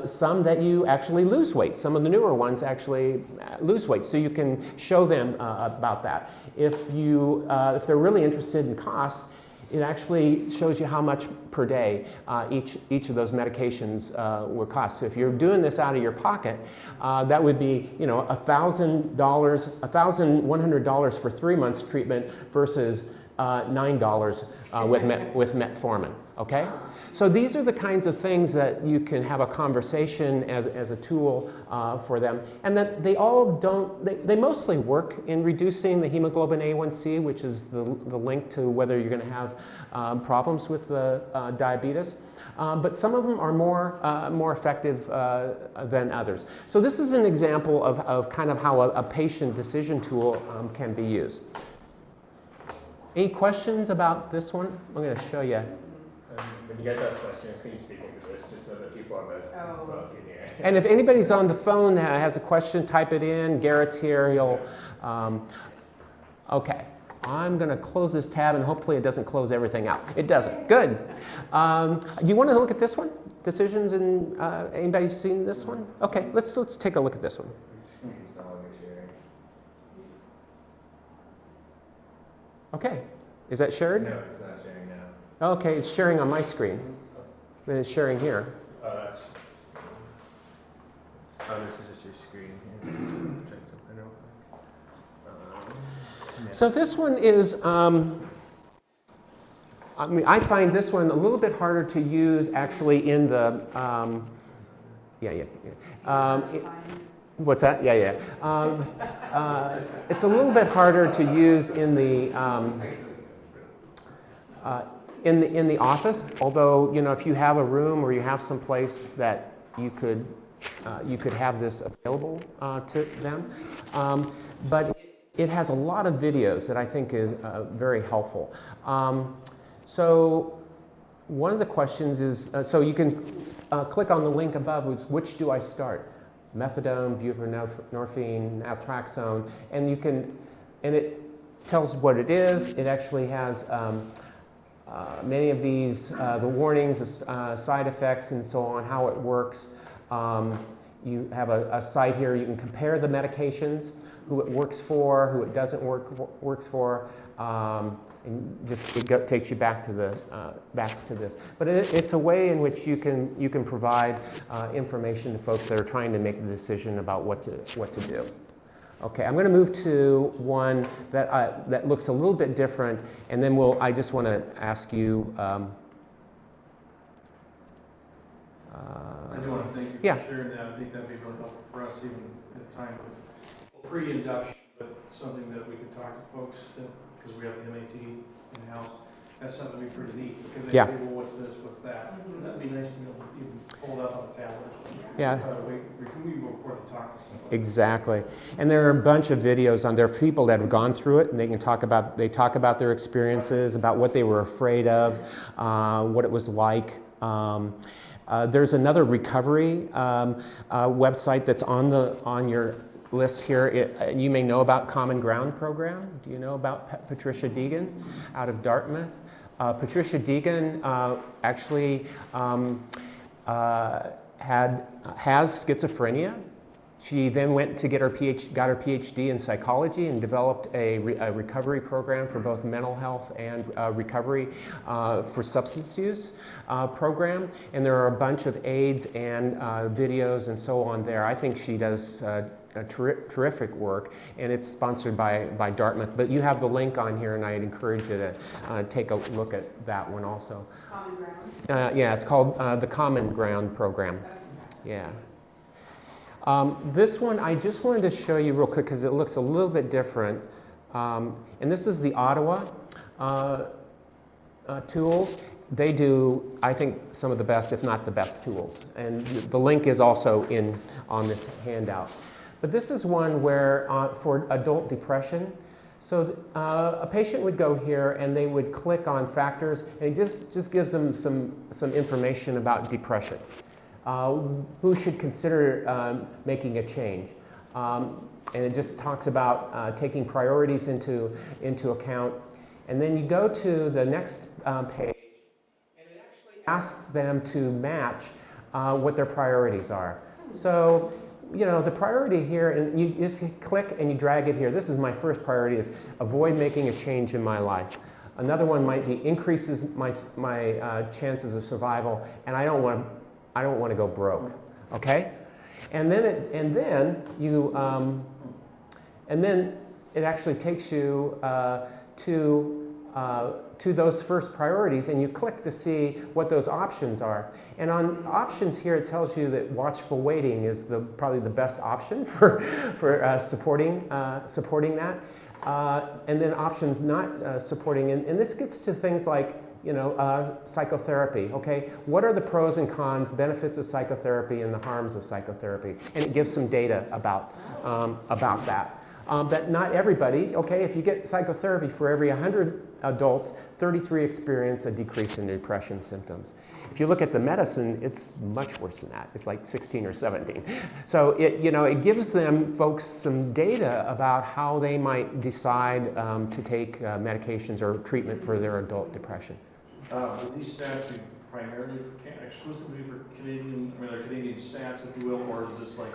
some that you actually lose weight. Some of the newer ones actually lose weight, so you can show them about that. If they're really interested in costs, it actually shows you how much per day each of those medications will cost. So if you're doing this out of your pocket, that would be, you know, $1,100 for 3 months treatment versus $9 with metformin. Okay? So these are the kinds of things that you can have a conversation as a tool for them, and that they all don't, they mostly work in reducing the hemoglobin A1C, which is the link to whether you're going to have problems with the diabetes. But some of them are more effective than others. So this is an example of kind of how a patient decision tool can be used. Any questions about this one? I'm going to show you. When you guys ask questions, can you speak into this, just so that people on the phone can hear? And if anybody's on the phone has a question, type it in. Garrett's here. He'll. Okay. I'm going to close this tab, and hopefully it doesn't close everything out. It doesn't. Good. You want to look at this one? Decisions and anybody seen this one? Okay. Let's take a look at this one. It's no longer sharing. Okay. Is that shared? No, it's not sharing now. Okay, it's sharing on my screen. And it's sharing here. Oh, this is just your screen here. Check something real quick. So this one is, I mean, I find this one a little bit harder to use actually in the, what's that? It's a little bit harder to use in the, in the office, although, you know, if you have a room or you have some place that you could have this available to them. But it has a lot of videos that I think is very helpful. So one of the questions is, so you can click on the link above, which do I start? Methadone, buprenorphine, naltrexone, and you can, and it tells what it is. It actually has many of these, the warnings, side effects, and so on, how it works. You have a site here. You can compare the medications, who it works for, who it doesn't works for, and just takes you back to the this. But it's a way in which you can provide information to folks that are trying to make the decision about what to do. Okay, I'm going to move to one that looks a little bit different, and then I just want to ask you. I do want to thank you for sharing that. I think that'd be really helpful for us, even at a time of pre-induction, but something that we could talk to folks, because we have the MAT in-house. That's something that'd be pretty neat, because they say, well, what's this, what's that? And that'd be nice to be able to even pull it up on a tablet or something. Yeah. We go forward to talk to someone. Exactly. And there are a bunch of videos on there for people that have gone through it, and they talk about their experiences, about what they were afraid of, what it was like. There's another recovery website that's on your list here. You may know about Common Ground program. Do you know about Patricia Deegan out of Dartmouth? Patricia Deegan actually has schizophrenia. She then went to got her PhD in psychology and developed a recovery program for both mental health and recovery for substance use program. And there are a bunch of aids and videos and so on there. I think she does terrific work, and it's sponsored by Dartmouth. But you have the link on here, and I'd encourage you to take a look at that one also. Common Ground? Yeah, it's called the Common Ground program. Yeah. This one I just wanted to show you real quick because it looks a little bit different. And this is the Ottawa tools. They do, I think, some of the best, if not the best tools. And the link is also on this handout. But this is one where for adult depression. So a patient would go here and they would click on factors, and it just gives them some information about depression. Who should consider making a change. And it just talks about taking priorities into account. And then you go to the next page, and it actually asks them to match what their priorities are. So, you know, the priority here, and you just click and you drag it here. This is my first priority, is avoid making a change in my life. Another one might be increases my chances of survival, and I don't want to go broke, okay? And then it actually takes you to those first priorities, and you click to see what those options are. And on options here, it tells you that watchful waiting is probably the best option for supporting that. And then options not supporting, and this gets to things like, you know, psychotherapy, okay? What are the pros and cons, benefits of psychotherapy and the harms of psychotherapy? And it gives some data about that. But not everybody, okay, if you get psychotherapy for every 100 adults, 33 experience a decrease in depression symptoms. If you look at the medicine, it's much worse than that. It's like 16 or 17. So it gives them folks some data about how they might decide to take medications or treatment for their adult depression. Will these stats be primarily exclusively for Canadian, they're Canadian stats, if you will, or is this like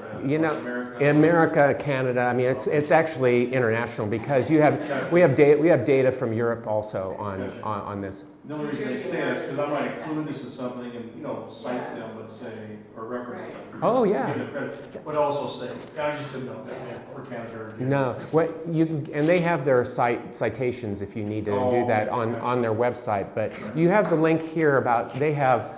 America, Canada? I mean, it's actually international because we have data from Europe also on this. The only reason they say this is because I might include this as something and cite them, let's say, or reference them. Oh yeah. Give them credit, but also say, I just didn't know that for Canada or No, and they have their citations if you need to do that on their website. But you have the link here about they have,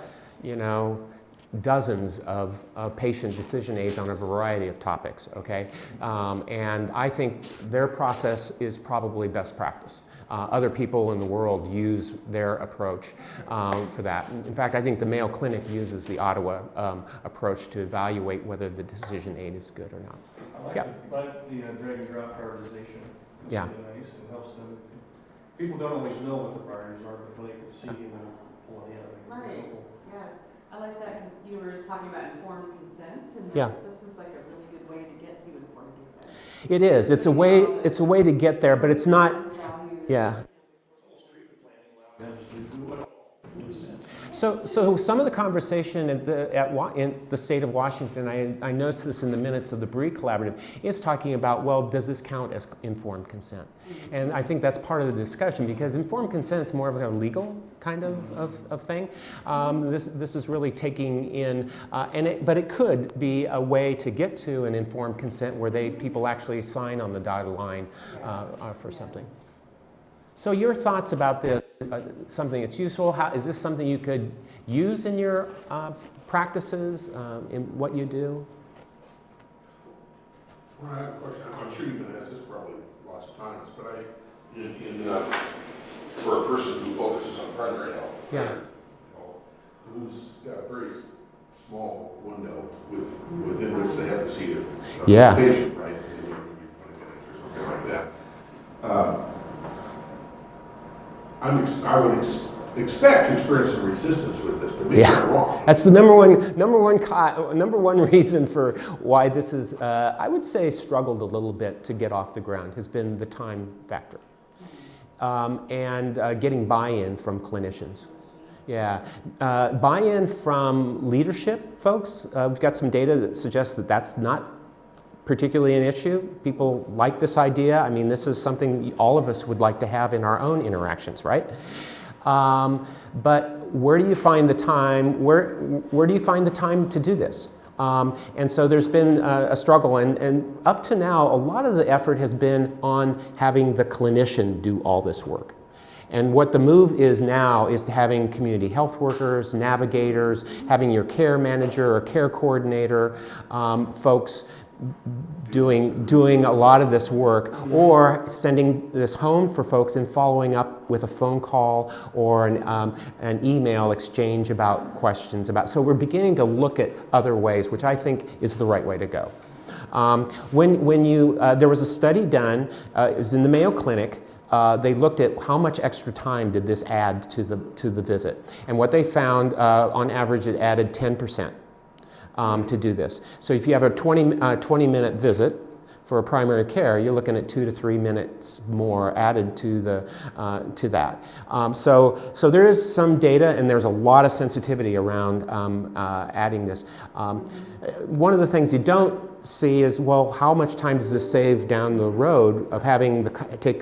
dozens of patient decision aids on a variety of topics. Okay, and I think their process is probably best practice. Other people in the world use their approach for that. In fact, I think the Mayo Clinic uses the Ottawa approach to evaluate whether the decision aid is good or not. I like the drag and drop prioritization. It's Yeah. really nice. It helps them. People don't always know what the priorities are, but when they can see and then pull it in, I think it's very Right. helpful. Yeah, I like that because you were just talking about informed consent, and Yeah. this is like a really good way to get to informed consent. It is. It's a way to get there, but it's not. Yeah. So some of the conversation in the state of Washington, I noticed this in the minutes of the BRE Collaborative, is talking about, well, does this count as informed consent? And I think that's part of the discussion because informed consent is more of a legal kind of thing. This is really taking in, but it could be a way to get to an informed consent where people actually sign on the dotted line for something. So your thoughts about this, something that's useful, is this something you could use in your practices, in what you do? Well, I have a question. I'm sure you've been asked this probably lots of times, but for a person who focuses on primary health, Yeah. who's got a very small window within which they have to see a patient, right? Maybe 20 minutes or something like that. I would expect to experience some resistance with this, but maybe I'm wrong. That's the number one reason for why this is, I would say, struggled a little bit to get off the ground has been the time factor and getting buy-in from clinicians. Yeah, buy-in from leadership folks. We've got some data that suggests that that's not particularly an issue. People like this idea. I mean, this is something all of us would like to have in our own interactions, right? But where do you find the time? Where do you find the time to do this? And so there's been a struggle, and up to now, a lot of the effort has been on having the clinician do all this work. And what the move is now is to having community health workers, navigators, having your care manager or care coordinator, folks doing a lot of this work, or sending this home for folks and following up with a phone call or an email exchange about questions about. So we're beginning to look at other ways, which I think is the right way to go. There was a study done, it was in the Mayo Clinic. They looked at how much extra time did this add to the visit, and what they found, on average, it added 10%. To do this. So if you have a 20-minute visit for a primary care, you're looking at 2 to 3 minutes more added to that. So there is some data, and there's a lot of sensitivity around adding this. One of the things you don't see is, well, how much time does this save down the road of having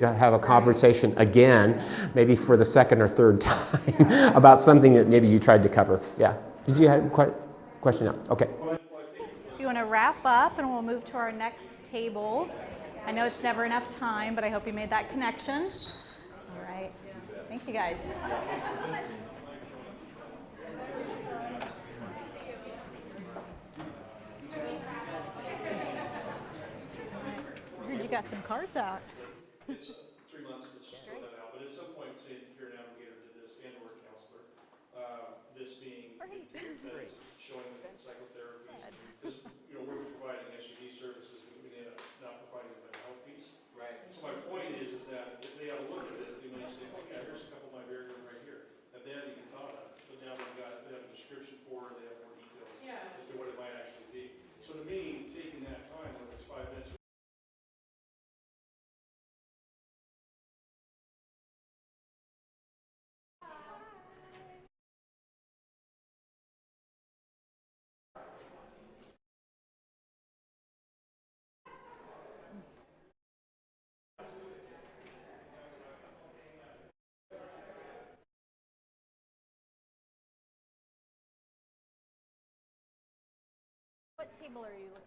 have a conversation again, maybe for the second or third time, about something that maybe you tried to cover? Yeah. Did you have question? No. Okay. If you want to wrap up, and we'll move to our next table. I know it's never enough time, but I hope you made that connection. All right. Thank you, guys. I heard you got some cards out. It's 3 months to sort that out, but at some point, say, if your navigator did this and/or a counselor, this being showing psychotherapy, because we're providing SUD services, but we end up not providing the mental health piece. What table are you looking at?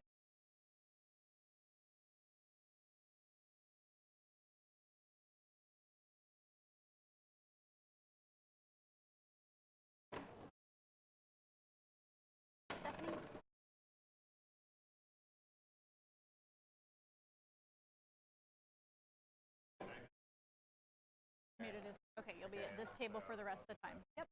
Stephanie? Muted is, okay, you'll be at this table for the rest of the time. Yep.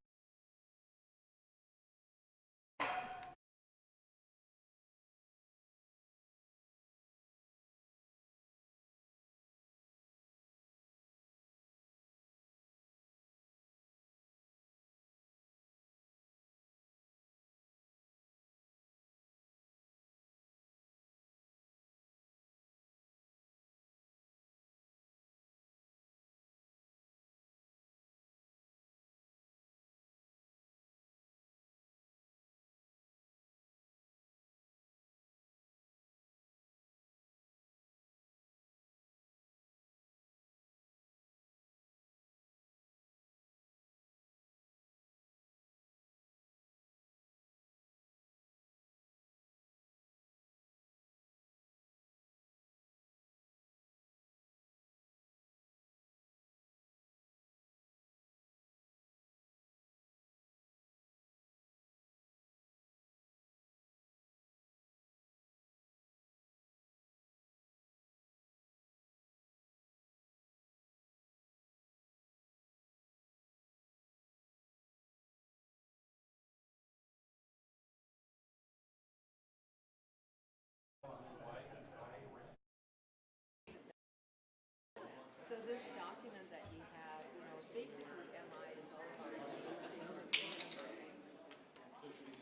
So this document that you have, basically MI is all about reducing or minimizing resistance.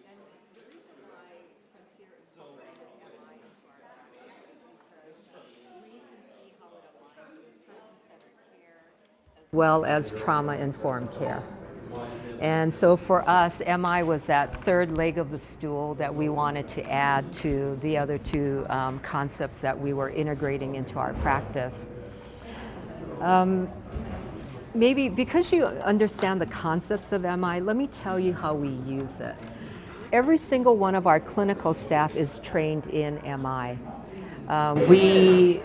And the reason why Frontier incorporated MI into our practice is because we can see how it aligns with person-centered care as well as trauma-informed care. And so for us, MI was that third leg of the stool that we wanted to add to the other two concepts that we were integrating into our practice. Maybe because you understand the concepts of MI, let me tell you how we use it. Every single one of our clinical staff is trained in MI. We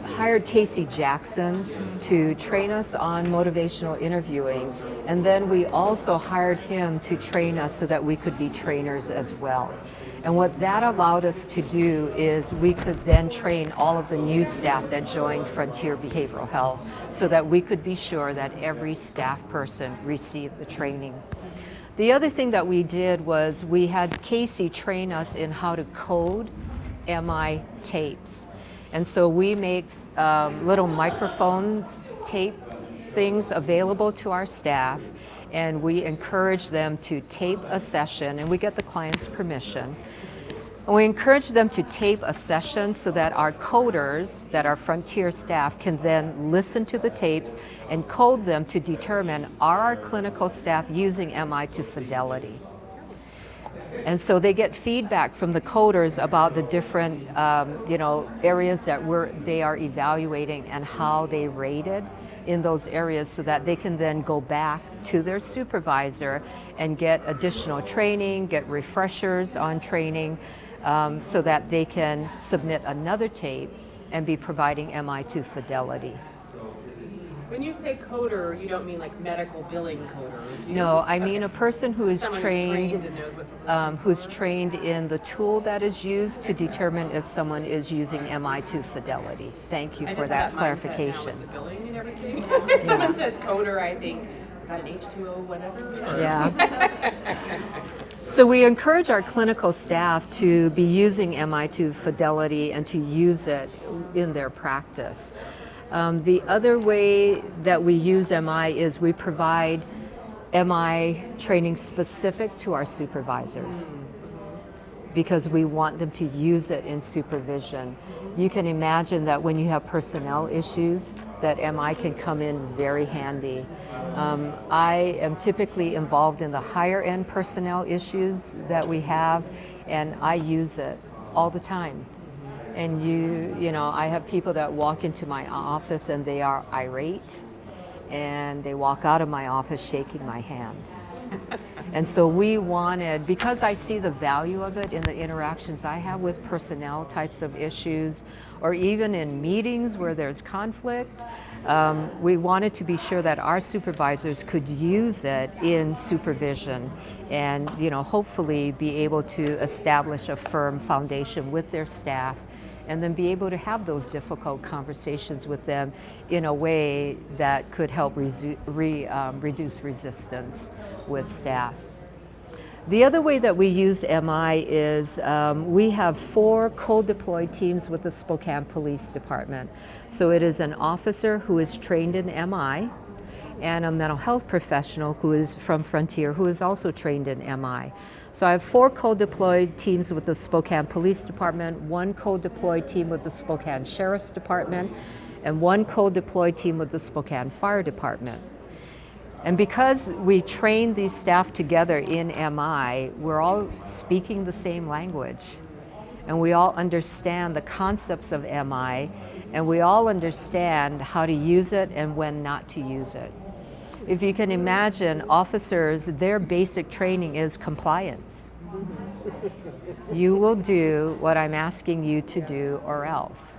hired Casey Jackson to train us on motivational interviewing, and then we also hired him to train us so that we could be trainers as well. And what that allowed us to do is we could then train all of the new staff that joined Frontier Behavioral Health so that we could be sure that every staff person received the training. The other thing that we did was we had Casey train us in how to code MI tapes. And so we make little microphone tape things available to our staff, and we encourage them to tape a session, and we get the client's permission. And we encourage them to tape a session so that our coders, that our Frontier staff, can then listen to the tapes and code them to determine, are our clinical staff using MI to fidelity? And so they get feedback from the coders about the different areas that they are evaluating and how they rated in those areas, so that they can then go back to their supervisor and get additional training, get refreshers on training, so that they can submit another tape and be providing MI to fidelity. When you say coder, you don't mean like medical billing coder? No, I mean a person who is Someone trained, and knows what to listen who's trained in the tool that is used to determine if someone is using MI to fidelity. Thank you I for just that have that mindset now clarification. with the billing and everything. Someone says coder, I think, is that an H2O whatever? Or- Yeah. So we encourage our clinical staff to be using MI to fidelity and to use it in their practice. The other way that we use MI is we provide MI training specific to our supervisors, because we want them to use it in supervision. You can imagine that when you have personnel issues, that MI can come in very handy. I am typically involved in the higher end personnel issues that we have, and I use it all the time. And I have people that walk into my office and they are irate, and they walk out of my office shaking my hand. And so we wanted, because I see the value of it in the interactions I have with personnel types of issues, or even in meetings where there's conflict, we wanted to be sure that our supervisors could use it in supervision and, you know, hopefully be able to establish a firm foundation with their staff and then be able to have those difficult conversations with them in a way that could help reduce resistance with staff. The other way that we use MI is we have 4 co-deployed teams with the Spokane Police Department. So it is an officer who is trained in MI and a mental health professional who is from Frontier who is also trained in MI. So I have 4 co-deployed teams with the Spokane Police Department, 1 co-deployed team with the Spokane Sheriff's Department, and 1 co-deployed team with the Spokane Fire Department. And because we train these staff together in MI, we're all speaking the same language. And we all understand the concepts of MI, and we all understand how to use it and when not to use it. If you can imagine, officers, their basic training is compliance. You will do what I'm asking you to do or else.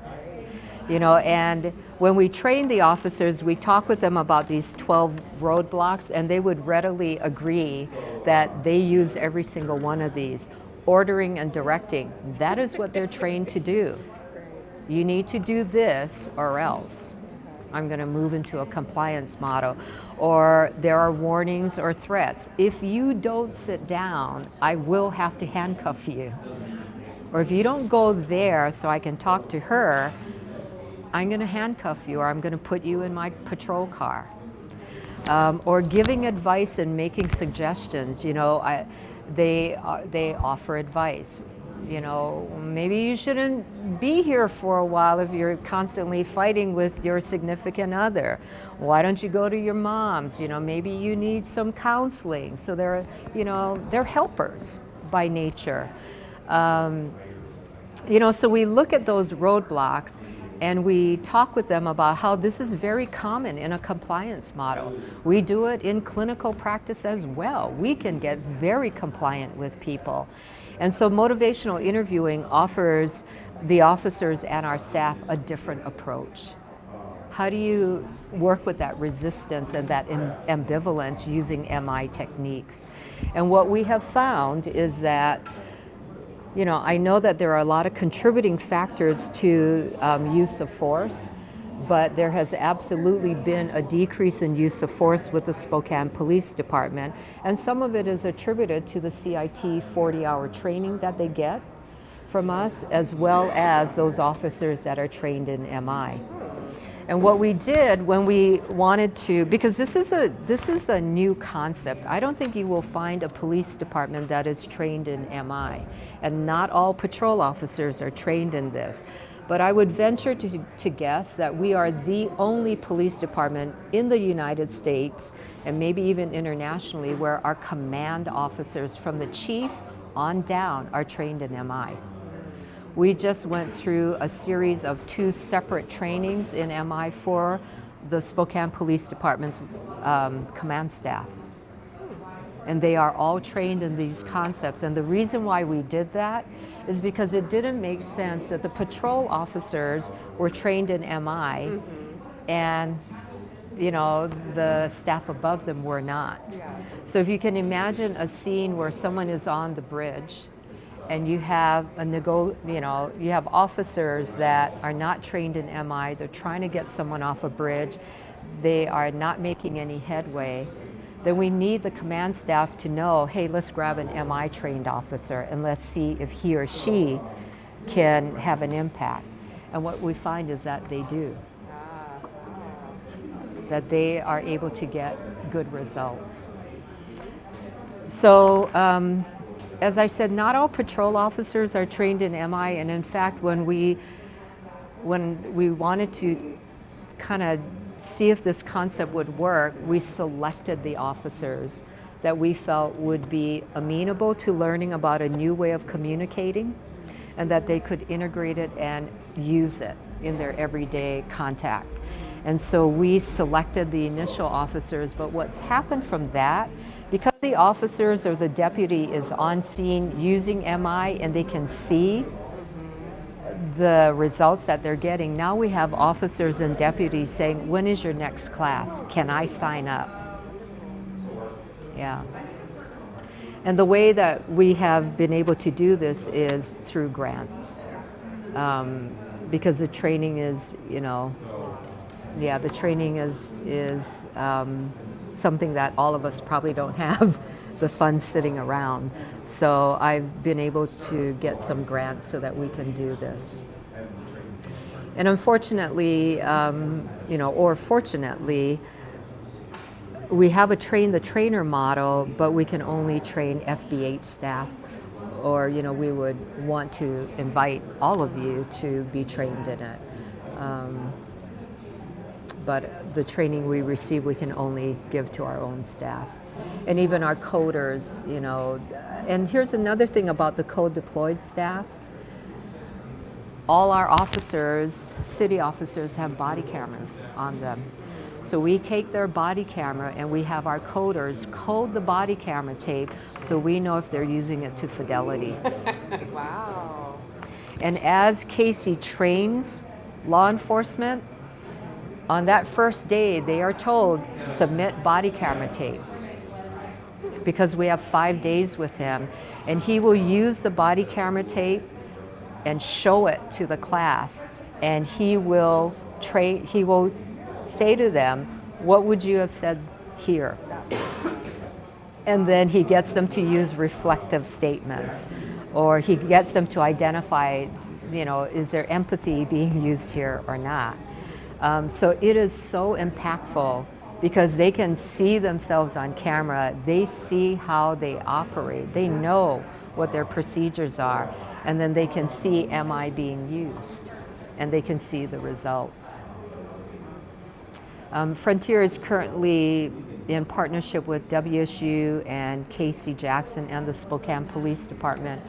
You know, and when we train the officers, we talk with them about these 12 roadblocks, and they would readily agree that they use every single one of these. Ordering and directing, that is what they're trained to do. You need to do this or else. I'm going to move into a compliance model. Or there are warnings or threats. If you don't sit down, I will have to handcuff you. Or if you don't go there so I can talk to her, I'm going to handcuff you, or I'm going to put you in my patrol car. Or giving advice and making suggestions. You know, they offer advice. You know, maybe you shouldn't be here for a while if you're constantly fighting with your significant other. Why don't you go to your mom's? You know, maybe you need some counseling. So they're, you know, they're helpers by nature. You know, so we look at those roadblocks and we talk with them about how this is very common in a compliance model. We do it in clinical practice as well. We can get very compliant with people. And so motivational interviewing offers the officers and our staff a different approach. How do you work with that resistance and that ambivalence using MI techniques? And what we have found is that, you know, I know that there are a lot of contributing factors to use of force, but there has absolutely been a decrease in use of force with the Spokane Police Department, and some of it is attributed to the CIT 40-hour training that they get from us, as well as those officers that are trained in MI. And what we did when we wanted to, because this is a new concept. I don't think you will find a police department that is trained in MI, and not all patrol officers are trained in this. But I would venture to guess that we are the only police department in the United States, and maybe even internationally, where our command officers from the chief on down are trained in MI. We just went through a series of 2 separate trainings in MI for the Spokane Police Department's command staff. And they are all trained in these concepts. And the reason why we did that is because it didn't make sense that the patrol officers were trained in MI and, you know, the staff above them were not. So if you can imagine a scene where someone is on the bridge and you have you have officers that are not trained in MI, they're trying to get someone off a bridge, they are not making any headway, then we need the command staff to know, hey, let's grab an MI trained officer and let's see if he or she can have an impact. And what we find is that they do. That they are able to get good results. So, as I said, not all patrol officers are trained in MI, and in fact, when we wanted to kind of see if this concept would work, we selected the officers that we felt would be amenable to learning about a new way of communicating, and that they could integrate it and use it in their everyday contact. And so we selected the initial officers, but what's happened from that, because the officers or the deputy is on scene using MI and they can see the results that they're getting, now we have officers and deputies saying, when is your next class? Can I sign up? Yeah. And the way that we have been able to do this is through grants. Because the training is, the training is something that all of us probably don't have the funds sitting around. So I've been able to get some grants so that we can do this. And unfortunately, or fortunately, we have a train the trainer model, but we can only train FBH staff, or we would want to invite all of you to be trained in it. But the training we receive, we can only give to our own staff. And even our coders, and here's another thing about the code deployed staff. All our officers, city officers, have body cameras on them. So we take their body camera and we have our coders code the body camera tape so we know if they're using it to fidelity. Wow. And as Casey trains law enforcement, on that first day they are told, submit body camera tapes. Because we have 5 days with him, and he will use the body camera tape and show it to the class, and he will say to them, what would you have said here? And then he gets them to use reflective statements, or he gets them to identify, is there empathy being used here or not? So it is so impactful because they can see themselves on camera, they see how they operate, they know what their procedures are, and then they can see MI being used, and they can see the results. Frontier is currently in partnership with WSU and Casey Jackson and the Spokane Police Department.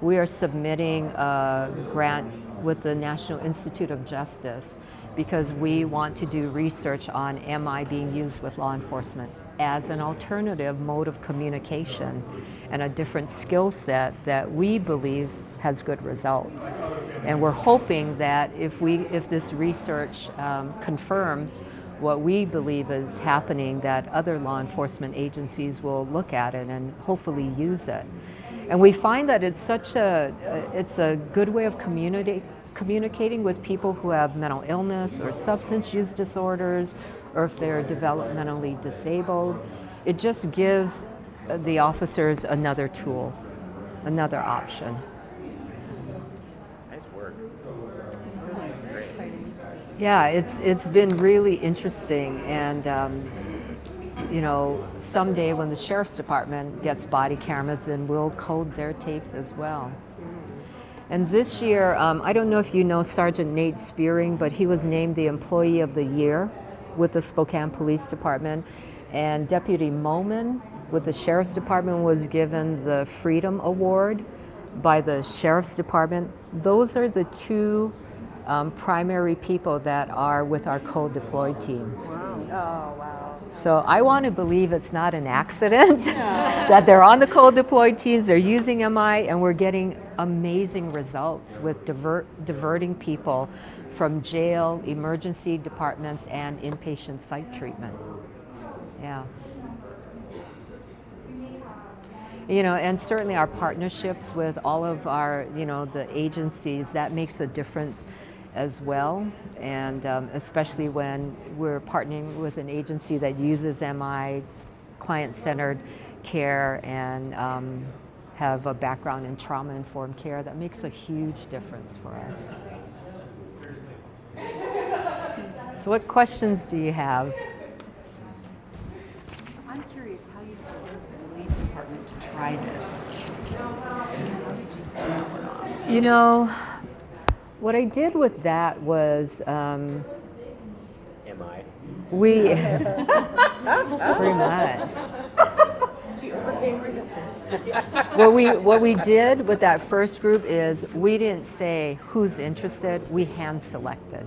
We are submitting a grant with the National Institute of Justice because we want to do research on MI being used with law enforcement as an alternative mode of communication and a different skill set that we believe has good results. And we're hoping that if this research confirms what we believe is happening, that other law enforcement agencies will look at it and hopefully use it. And we find that it's a good way of communicating with people who have mental illness or substance use disorders, or if they're developmentally disabled. It just gives the officers another tool, another option. Nice work. Yeah, it's been really interesting, and someday when the Sheriff's Department gets body cameras, then we'll code their tapes as well. And this year, I don't know if you know Sergeant Nate Spearing, but he was named the Employee of the Year with the Spokane Police Department, and Deputy Moman with the Sheriff's Department was given the Freedom Award by the Sheriff's Department. Those are the two primary people that are with our co-deployed teams. Wow. Oh, wow. So I want to believe it's not an accident that they're on the co-deployed teams, they're using MI, and we're getting amazing results with diverting people from jail, emergency departments, and inpatient psych treatment. Yeah. And certainly our partnerships with all of our, the agencies, that makes a difference as well, and especially when we're partnering with an agency that uses MI, client-centered care, and have a background in trauma-informed care, that makes a huge difference for us. So what questions do you have? I'm curious how you convinced the police department to try this. How did you pull it off? What I did with that was Am I? we pretty much. She overcame resistance. What we did with that first group is we didn't say who's interested, we hand selected.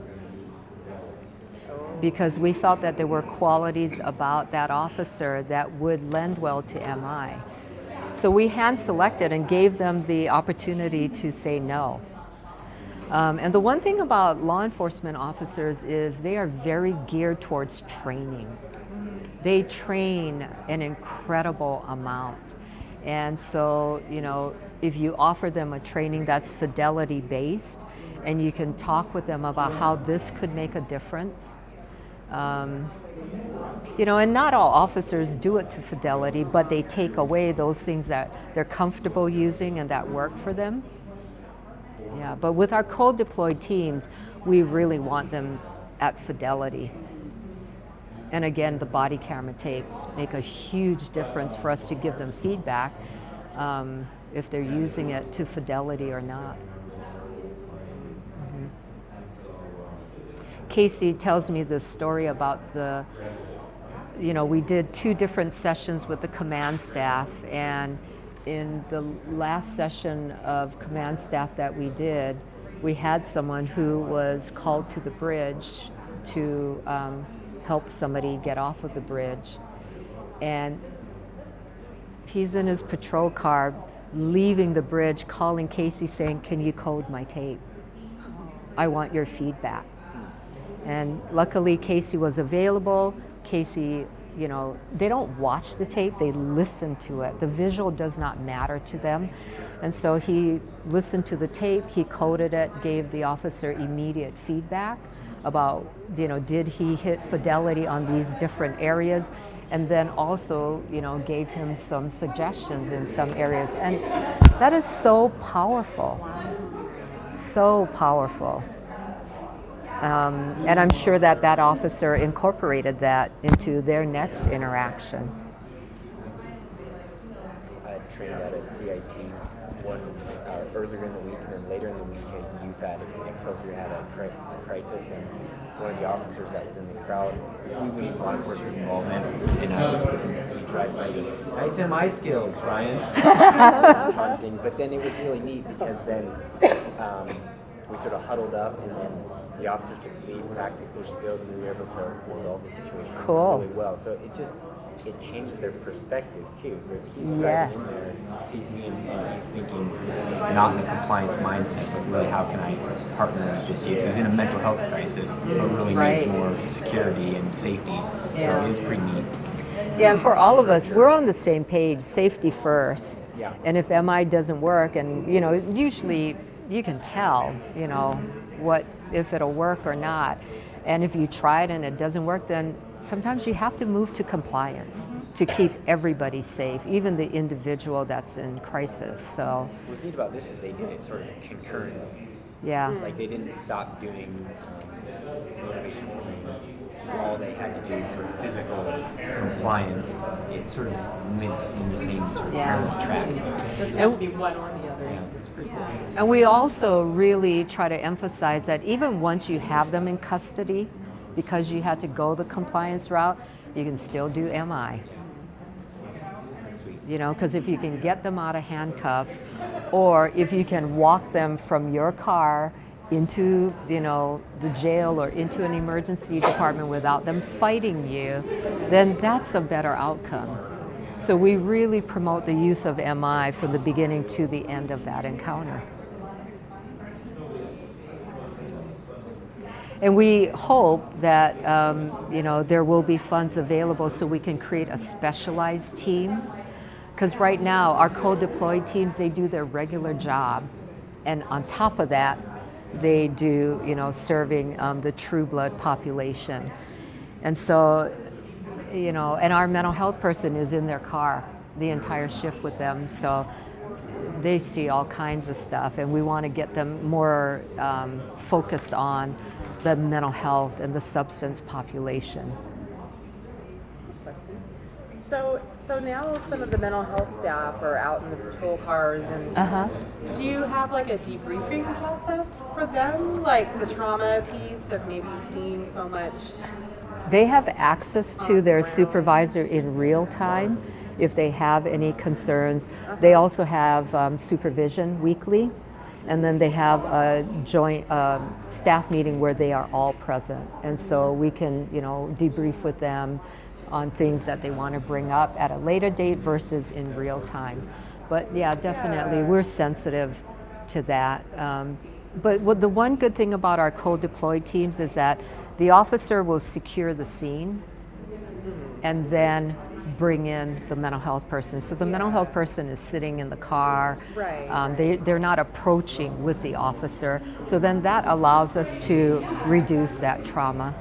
because we felt that there were qualities about that officer that would lend well to MI. So we hand selected and gave them the opportunity to say no. And the one thing about law enforcement officers is they are very geared towards training. They train an incredible amount. And so, you know, if you offer them a training that's fidelity based, and you can talk with them about how this could make a difference. You know, and not all officers do it to fidelity, but they take away those things that they're comfortable using and that work for them. Yeah, but with our co-deployed teams, we really want them at fidelity. And again, the body camera tapes make a huge difference for us to give them feedback if they're using it to fidelity or not. Casey tells me this story about you know, we did 2 different sessions with the command staff, and in the last session of command staff that we did, we had someone who was called to the bridge to help somebody get off of the bridge. And he's in his patrol car leaving the bridge, calling Casey saying, "Can you code my tape? I want your feedback." And luckily Casey was available. Casey, you know, they don't watch the tape, they listen to it. The visual does not matter to them. And so he listened to the tape, he coded it, gave the officer immediate feedback about, you know, did he hit fidelity on these different areas, and then also, you know, gave him some suggestions in some areas. And that is so powerful, so powerful. And I'm sure that that officer incorporated that into their next interaction. I trained at a CIT earlier in the week, and then later in the week, youth at Excelsior had a crisis, and one of the officers that was in the crowd, we need law enforcement involvement, and he drives by and goes, "Nice MI skills, Ryan." Taunting, but then it was really neat because then we sort of huddled up, and then the officers took leave, practiced their skills, and we were able to resolve the situation really well. So it changes their perspective too. So if he's driving in there, sees me, and he's thinking not in a compliance mindset, but really how can I partner with this youth who's in a mental health crisis, but really needs more security and safety. So it is pretty neat. Yeah, for all of us, we're on the same page, safety first. Yeah. And if MI doesn't work, and you know, usually you can tell, you know, if it'll work or not. And if you try it and it doesn't work, then sometimes you have to move to compliance to keep everybody safe, even the individual that's in crisis. So what's neat about this is they did it sort of concurrently. Yeah. Like they didn't stop doing motivation training while they had to do sort of physical compliance. It sort of went in the same sort of parallel track. It doesn't have to be one or the other. Yeah, it's pretty cool. And we also really try to emphasize that even once you have them in custody, because you had to go the compliance route, you can still do MI. You know, because if you can get them out of handcuffs, or if you can walk them from your car into, you know, the jail or into an emergency department without them fighting you, then that's a better outcome. So we really promote the use of MI from the beginning to the end of that encounter. And we hope that, you know, there will be funds available so we can create a specialized team. Because right now, our co-deployed teams, they do their regular job. And on top of that, they do, you know, serving the true blood population. And so, you know, and our mental health person is in their car the entire shift with them. So they see all kinds of stuff. And we want to get them more focused on the mental health and the substance population. So now some of the mental health staff are out in the patrol cars, and do you have like a debriefing process for them, like the trauma piece of maybe seeing so much? They have access to their supervisor in real time if they have any concerns. They also have supervision weekly. And then they have a joint staff meeting where they are all present. And so we can, debrief with them on things that they want to bring up at a later date versus in real time. But yeah, definitely, we're sensitive to that. But the one good thing about our co-deployed teams is that the officer will secure the scene and then bring in the mental health person. So the mental health person is sitting in the car. Right. They're not approaching with the officer. So then that allows us to reduce that trauma.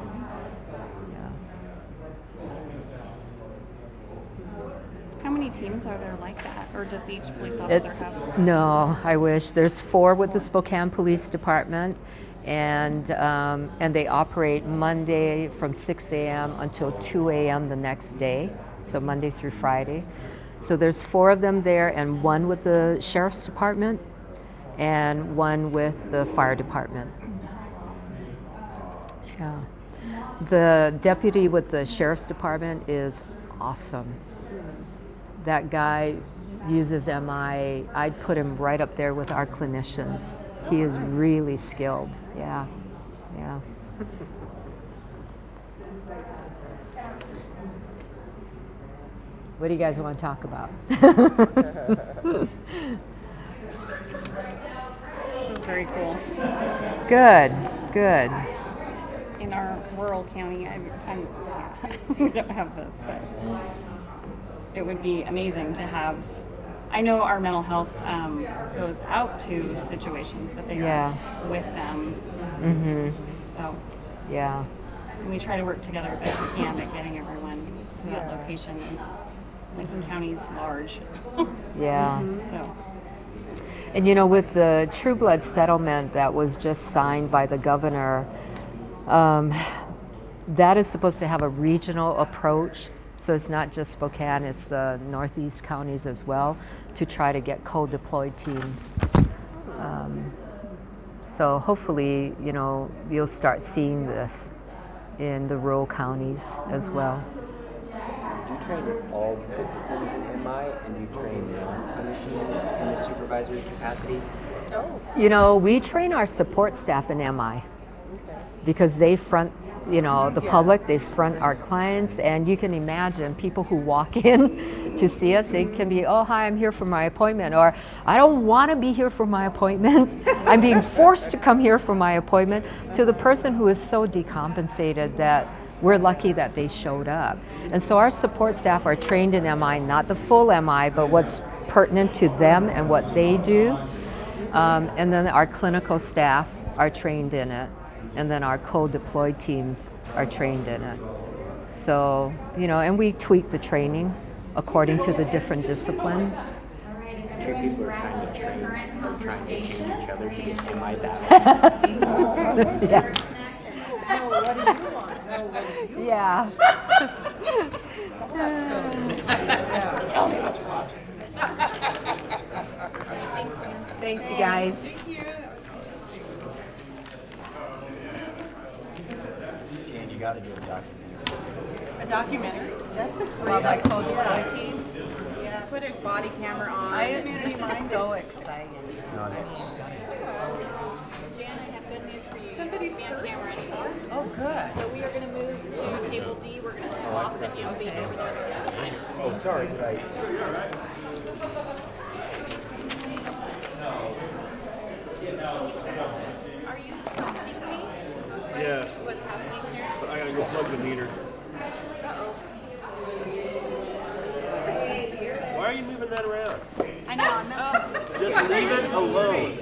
How many teams are there like that, or does each police officer have? No, I wish. There's 4 with the Spokane Police Department, and they operate Monday from 6 a.m. until 2 a.m. the next day, so Monday through Friday. So there's 4 of them there, and 1 with the Sheriff's Department, and 1 with the Fire Department. Yeah. The deputy with the Sheriff's Department is awesome. That guy uses MI. I'd put him right up there with our clinicians. He is really skilled. Yeah. What do you guys want to talk about? This is very cool. Good. In our rural county, we don't have this, but it would be amazing to have. I know our mental health goes out to situations, but they aren't with them. Mm-hmm. So yeah, we try to work together as best we can at getting everyone to that location. Lincoln County's large. Yeah. So. And with the True Blood settlement that was just signed by the governor, that is supposed to have a regional approach. So it's not just Spokane, it's the northeast counties as well, to try to get co-deployed teams. So hopefully, you'll start seeing this in the rural counties as well. Do you train all disciplines in MI, and do you train non-clinicians in a supervisory capacity? We train our support staff in MI because they front the public, they front our clients, and you can imagine people who walk in to see us, they can be, oh, hi, I'm here for my appointment, or I don't want to be here for my appointment. I'm being forced to come here for my appointment, to the person who is so decompensated that we're lucky that they showed up. And so our support staff are trained in MI, not the full MI, but what's pertinent to them and what they do. And then our clinical staff are trained in it. And then our co-deployed teams are trained in it. So, and we tweak the training according to the different disciplines. 2 people are trying to train, or trying to change each other to get MI battles. Yeah. What do you want? Yeah. Thanks, you guys. Jan, you got to do a documentary. A documentary? That's a great About my idea. co-deployed teams. Yeah. Put a body camera on. This is so exciting. No, Jan, I have good news for you. Somebody's on camera anymore. Oh, good. So we are going to move to table D. We're going to swap the him being over there. Oh, sorry, did I? Are you stalking me? Is this Yes. what's happening here? But I gotta go plug the meter. Uh-oh. Why are you moving that around? I know, I'm not. Just leave it alone.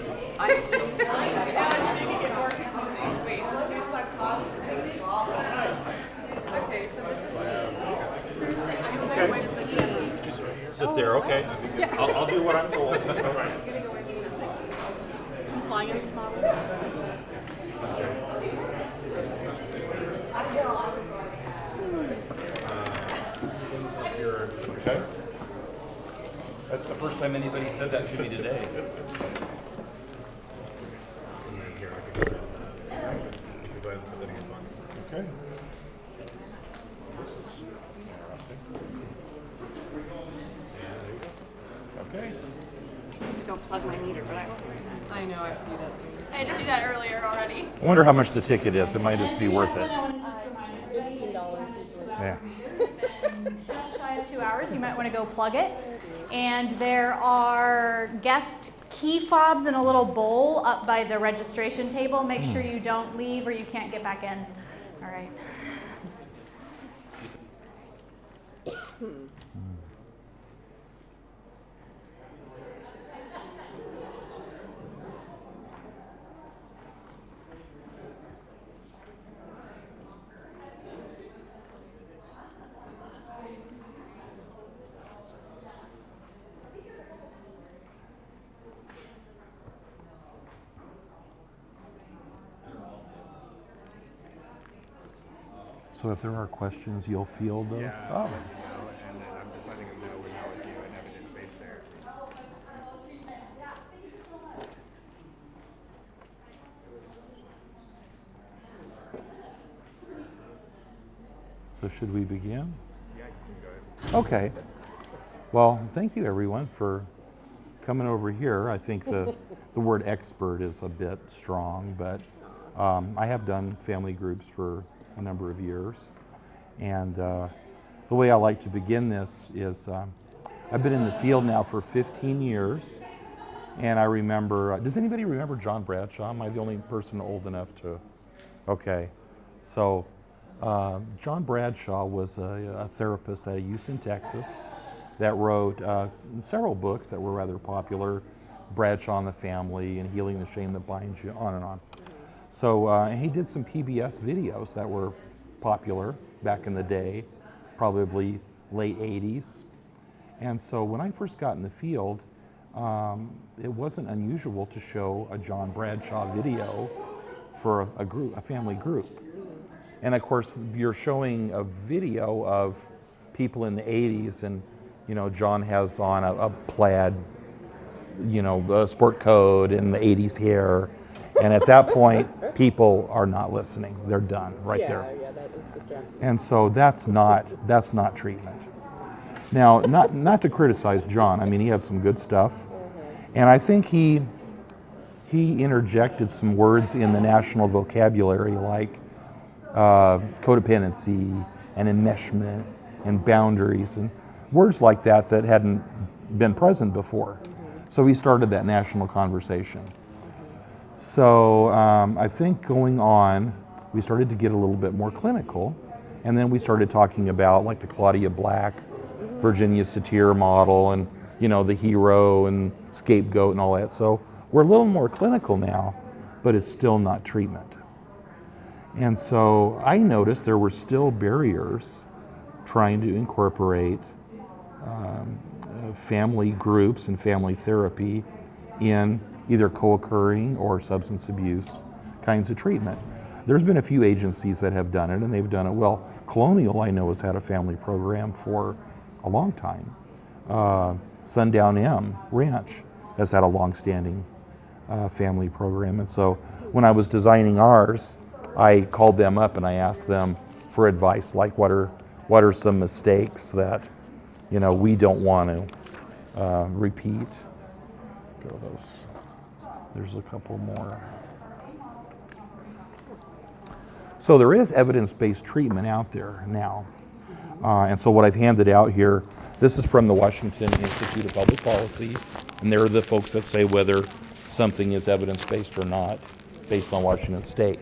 Sit there, okay. I'll do what I'm told. All right. Compliance model. Okay. That's the first time anybody said that to me today. Okay. This is interesting. Okay. go plug my meter, but I know, I have to do that. I had to do that earlier already. I wonder how much the ticket is. It might just be worth it. Yeah. Just shy of 2 hours, you might want to go plug it. And there are guest key fobs in a little bowl up by the registration table. Make sure you don't leave or you can't get back in. All right. So if there are questions, you'll field those? Yeah, Oh. and then I'm just letting them know we know with you and evidence base there. So should we begin? Yeah, you can go ahead. Okay. Well, thank you everyone for coming over here. I think the word expert is a bit strong, but I have done family groups for a number of years. And the way I like to begin this is I've been in the field now for 15 years. And I remember, does anybody remember John Bradshaw? Am I the only person old enough to? Okay. So John Bradshaw was a therapist out of Houston, Texas, that wrote several books that were rather popular. Bradshaw and the Family and Healing the Shame That Binds You, on and on. So he did some PBS videos that were popular back in the day, probably late 80s. And so when I first got in the field, it wasn't unusual to show a John Bradshaw video for a group, a family group. And of course, you're showing a video of people in the 80s, and you know, John has on a plaid, you know, a sport coat and the 80s hair. And at that point, people are not listening. They're done right there. Yeah, that is distracting. And so that's not treatment. Now, not to criticize John. I mean, he had some good stuff, and I think he interjected some words in the national vocabulary like codependency and enmeshment and boundaries and words like that that hadn't been present before. So he started that national conversation. So I think going on, we started to get a little bit more clinical, and then we started talking about like the Claudia Black, Virginia Satir model, and you know, the hero and scapegoat and all that. So we're a little more clinical now, but it's still not treatment. And so I noticed there were still barriers trying to incorporate family groups and family therapy in either co-occurring or substance abuse kinds of treatment. There's been a few agencies that have done it, and they've done it well. Colonial, I know, has had a family program for a long time. Sundown M Ranch has had a long-standing family program. And so when I was designing ours, I called them up and I asked them for advice, like what are some mistakes that, you know, we don't want to repeat. Go to those. There's a couple more. So there is evidence-based treatment out there now. And so what I've handed out here, this is from the Washington Institute of Public Policy, and they're the folks that say whether something is evidence-based or not, based on Washington State.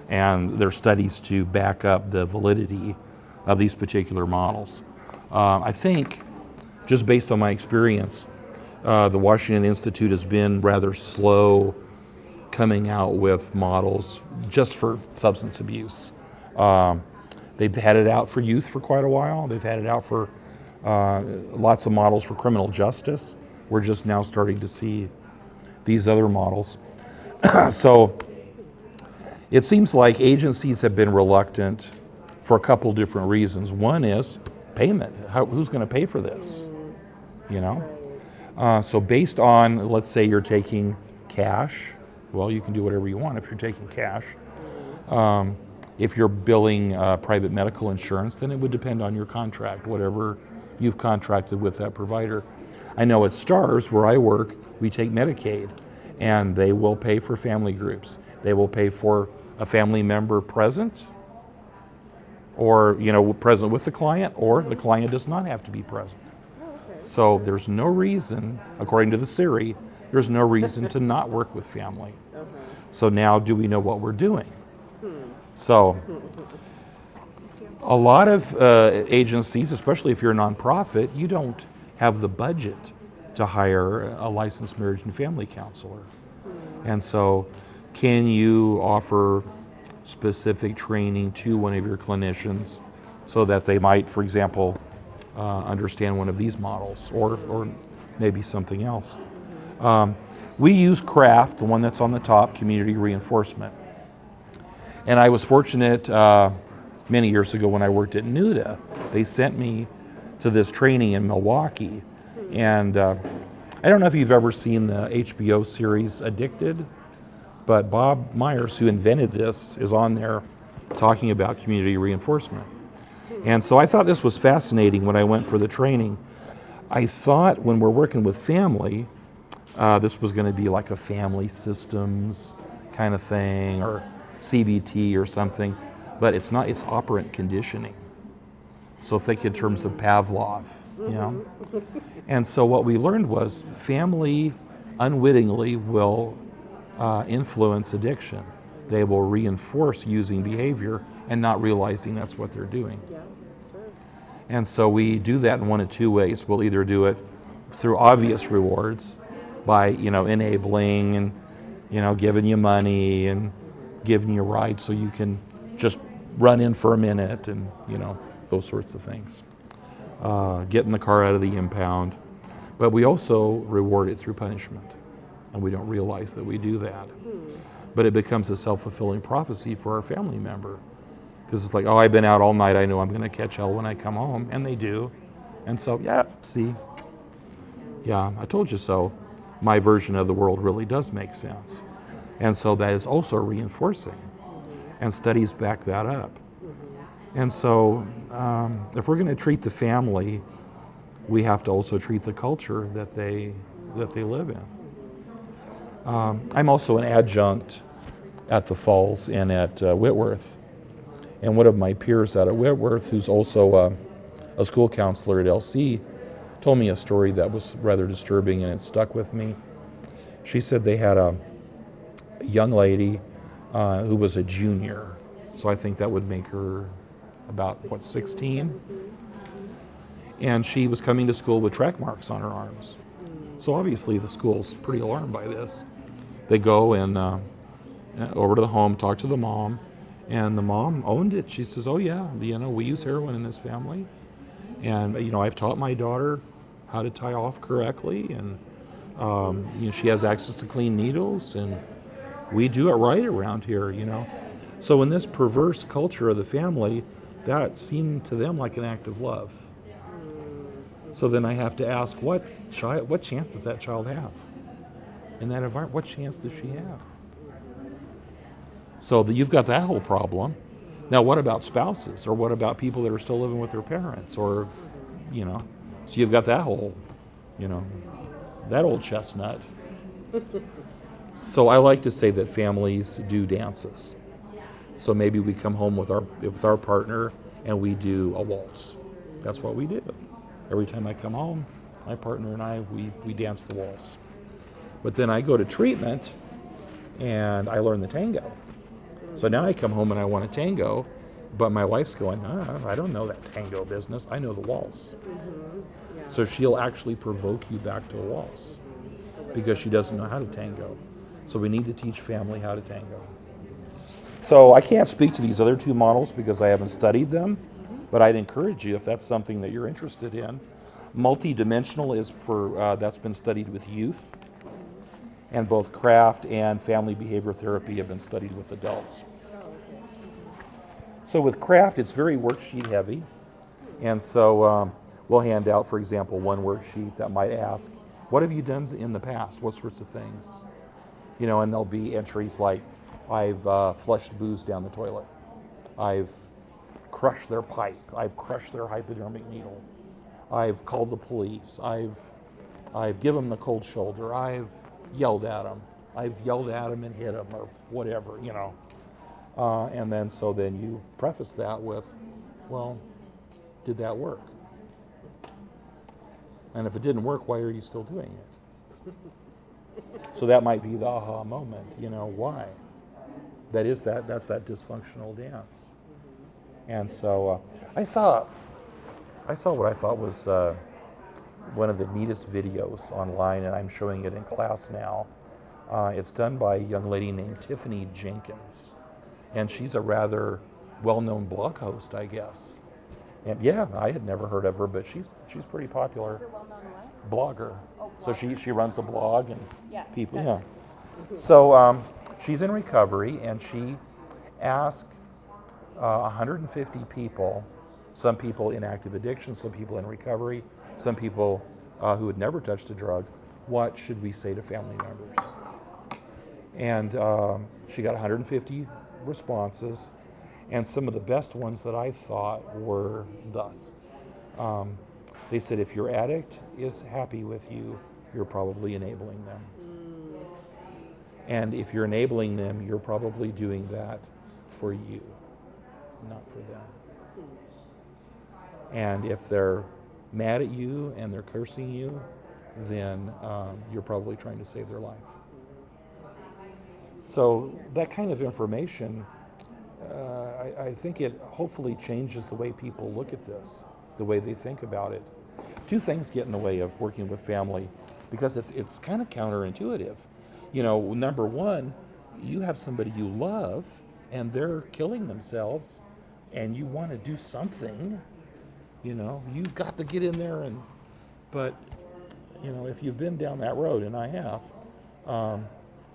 And their studies to back up the validity of these particular models. I think, just based on my experience, the Washington Institute has been rather slow coming out with models just for substance abuse. They've had it out for youth for quite a while. They've had it out for lots of models for criminal justice. We're just now starting to see these other models. So it seems like agencies have been reluctant for a couple different reasons. One is payment. Who's going to pay for this? You know? So based on, let's say you're taking cash, well, you can do whatever you want if you're taking cash. If you're billing private medical insurance, then it would depend on your contract, whatever you've contracted with that provider. I know at STARS, where I work, we take Medicaid, and they will pay for family groups. They will pay for a family member present, or present with the client, or the client does not have to be present. So there's no reason, according to the Siri, there's no reason to not work with family. So now, do we know what we're doing? So a lot of agencies, especially if you're a nonprofit, you don't have the budget to hire a licensed marriage and family counselor. And so can you offer specific training to one of your clinicians so that they might, for example, understand one of these models, or maybe something else. We use CRAFT, the one that's on the top, community reinforcement. And I was fortunate many years ago when I worked at NUDA, they sent me to this training in Milwaukee. And I don't know if you've ever seen the HBO series Addicted, but Bob Myers, who invented this, is on there talking about community reinforcement. And so I thought this was fascinating when I went for the training. I thought when we're working with family, this was going to be like a family systems kind of thing, or CBT or something, but it's not. It's operant conditioning. So think in terms of Pavlov, And so what we learned was family unwittingly will influence addiction. They will reinforce using behavior and not realizing that's what they're doing. And so we do that in one of two ways. We'll either do it through obvious rewards by, enabling and, giving you money and giving you rides so you can just run in for a minute and, those sorts of things. Getting the car out of the impound. But we also reward it through punishment. And we don't realize that we do that. But it becomes a self-fulfilling prophecy for our family member. Because it's like, oh, I've been out all night, I know I'm going to catch hell when I come home. And they do. And so, see, I told you so. My version of the world really does make sense. And so that is also reinforcing. And studies back that up. And so if we're going to treat the family, we have to also treat the culture that they live in. I'm also an adjunct at the Falls and at Whitworth. And one of my peers out at Whitworth, who's also a school counselor at LC, told me a story that was rather disturbing, and it stuck with me. She said they had a young lady who was a junior. So I think that would make her about, 16? And she was coming to school with track marks on her arms. So obviously the school's pretty alarmed by this. They go and over to the home, talk to the mom, and the mom owned it. She says, oh yeah, we use heroin in this family. And I've taught my daughter how to tie off correctly, and she has access to clean needles, and we do it right around here, So in this perverse culture of the family, that seemed to them like an act of love. So then I have to ask, what chance does that child have? In that environment, what chance does she have? So you've got that whole problem. Now what about spouses? Or what about people that are still living with their parents? Or, so you've got that whole, that old chestnut. So I like to say that families do dances. So maybe we come home with our partner and we do a waltz. That's what we do. Every time I come home, my partner and I, we dance the waltz. But then I go to treatment and I learn the tango. So now I come home and I want a tango, but my wife's going, I don't know that tango business. I know the waltz. So she'll actually provoke you back to the waltz because she doesn't know how to tango. So we need to teach family how to tango. So I can't speak to these other two models because I haven't studied them, but I'd encourage you, if that's something that you're interested in. Multidimensional is for, that's been studied with youth, and both CRAFT and family behavior therapy have been studied with adults. So with CRAFT, it's very worksheet heavy, and so we'll hand out, for example, one worksheet that might ask, what have you done in the past? What sorts of things? And there'll be entries like, I've flushed booze down the toilet. I've crushed their pipe. I've crushed their hypodermic needle. I've called the police. I've I've given them the cold shoulder. I've yelled at them. I've yelled at them and hit them or whatever, you know. And then so then you preface that with, well, did that work? And if it didn't work, why are you still doing it? So that might be the aha moment, you know, why? That's that dysfunctional dance. And so I saw what I thought was one of the neatest videos online, and I'm showing it in class now. It's done by a young lady named Tiffany Jenkins, and she's a rather well-known blog host, I guess. And yeah, I had never heard of her, but she's pretty popular. Is it well-known what? Blogger. Oh, So she runs a blog and Yeah, people, that's yeah. So she's in recovery, and she asked 150 people, some people in active addiction, some people in recovery, some people who had never touched a drug, what should we say to family members? And she got 150 responses, and some of the best ones that I thought were thus. They said, if your addict is happy with you, you're probably enabling them. And if you're enabling them, you're probably doing that for you, not for them. And if they're mad at you and they're cursing you, then you're probably trying to save their life. So that kind of information, I think it hopefully changes the way people look at this, the way they think about it. Two things get in the way of working with family, because it's kind of counterintuitive. You know, number one, you have somebody you love and they're killing themselves and you want to do something, you know, you've got to get in there but, you know, if you've been down that road, and I have,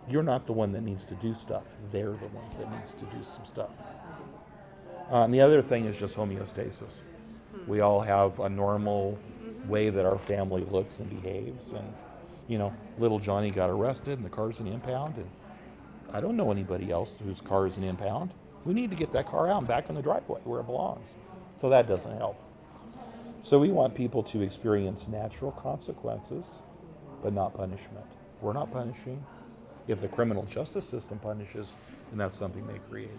you're not the one that needs to do stuff. They're the ones that needs to do some stuff. And the other thing is just homeostasis. We all have a normal way that our family looks and behaves, and you know, little Johnny got arrested and the car's an impound, and I don't know anybody else whose car is an impound. We need to get that car out and back in the driveway where it belongs. So that doesn't help. So we want people to experience natural consequences, but not punishment. We're not punishing. If the criminal justice system punishes, then that's something they created.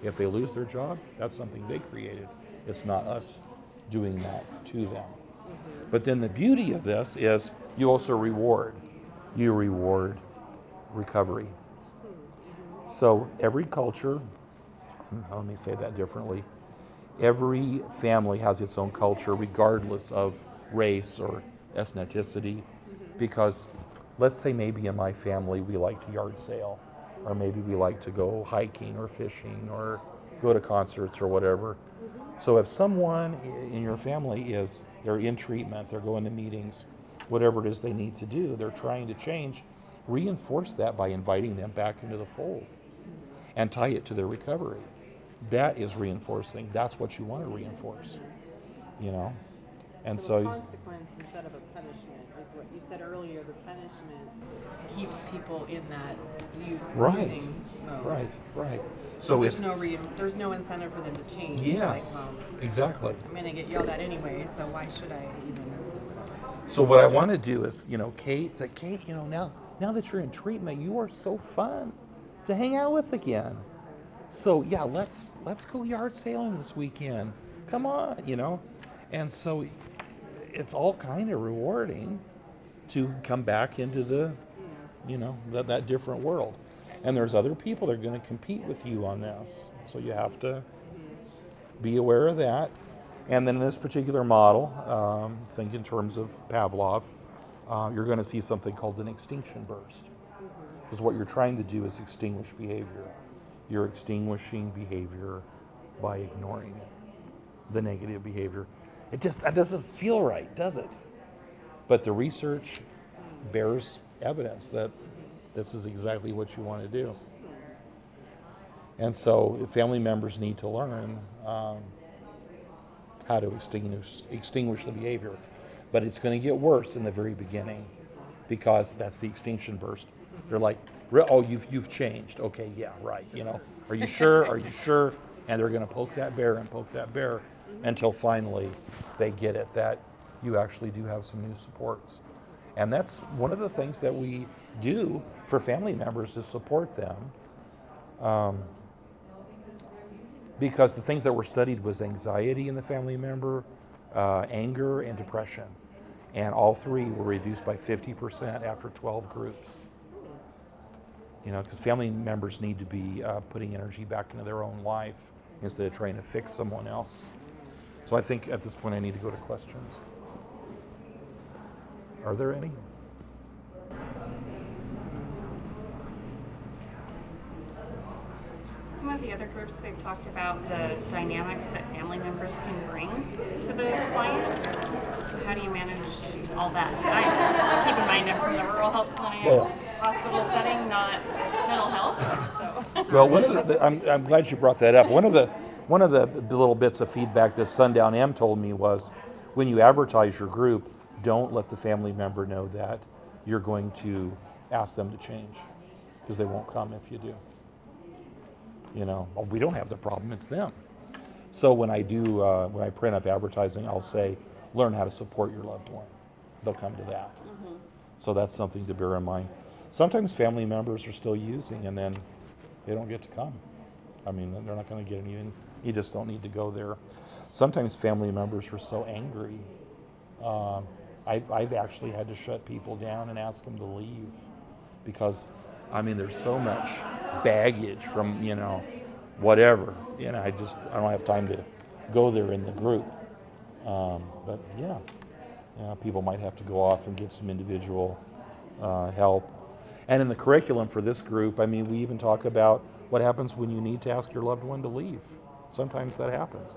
If they lose their job, that's something they created. It's not us doing that to them. But then the beauty of this is you also reward. You reward recovery. So every culture, let me say that differently, every family has its own culture regardless of race or ethnicity, because let's say maybe in my family we like to yard sale, or maybe we like to go hiking or fishing or go to concerts or whatever. So if someone in your family they're in treatment, they're going to meetings, whatever it is they need to do, they're trying to change, reinforce that by inviting them back into the fold and tie it to their recovery. That is reinforcing. That's what you want to reinforce, you know? And so a consequence instead of a punishment is what you said earlier. The punishment keeps people in that using mode. Right. So there's no incentive for them to change. Yes, like, well, exactly. I'm going to get yelled at anyway, so why should I even? So what I want to do is, you know, Kate said, Kate, you know, now that you're in treatment, you are so fun to hang out with again. So yeah, let's go yard sailing this weekend. Come on, you know. And so it's all kind of rewarding to come back into the, you know, that different world. And there's other people that are going to compete with you on this. So you have to be aware of that. And then in this particular model, think in terms of Pavlov, you're going to see something called an extinction burst. Because what you're trying to do is extinguish behavior. You're extinguishing behavior by ignoring it, the negative behavior. That doesn't feel right, does it? But the research bears evidence that this is exactly what you want to do. And so family members need to learn how to extinguish the behavior. But it's going to get worse in the very beginning, because that's the extinction burst. They're like, oh, you've changed. Okay, yeah, right. You know, are you sure? Are you sure? And they're going to poke that bear until finally they get it that you actually do have some new supports. And that's one of the things that we do for family members to support them. Because the things that were studied was anxiety in the family member, anger, and depression. And all three were reduced by 50% after 12 groups. You know, because family members need to be putting energy back into their own life instead of trying to fix someone else. So I think at this point I need to go to questions. Are there any? Some of the other groups, they've talked about the dynamics that family members can bring to the client. So how do you manage all that? I keep in mind I'm from the rural health clinic, hospital setting, not mental health. So. Well, one of I'm glad you brought that up. One of the little bits of feedback that Sundown M told me was, when you advertise your group, don't let the family member know that you're going to ask them to change, because they won't come if you do. You know, well, we don't have the problem, it's them. So when I print up advertising, I'll say, learn how to support your loved one. They'll come to that. Mm-hmm. So that's something to bear in mind. Sometimes family members are still using and then they don't get to come. I mean, they're not going to get anything. You just don't need to go there. Sometimes family members are so angry. I've actually had to shut people down and ask them to leave, because I mean, there's so much baggage from, you know, whatever. You know, I don't have time to go there in the group. But yeah, you know, people might have to go off and get some individual help. And in the curriculum for this group, I mean, we even talk about what happens when you need to ask your loved one to leave. Sometimes that happens.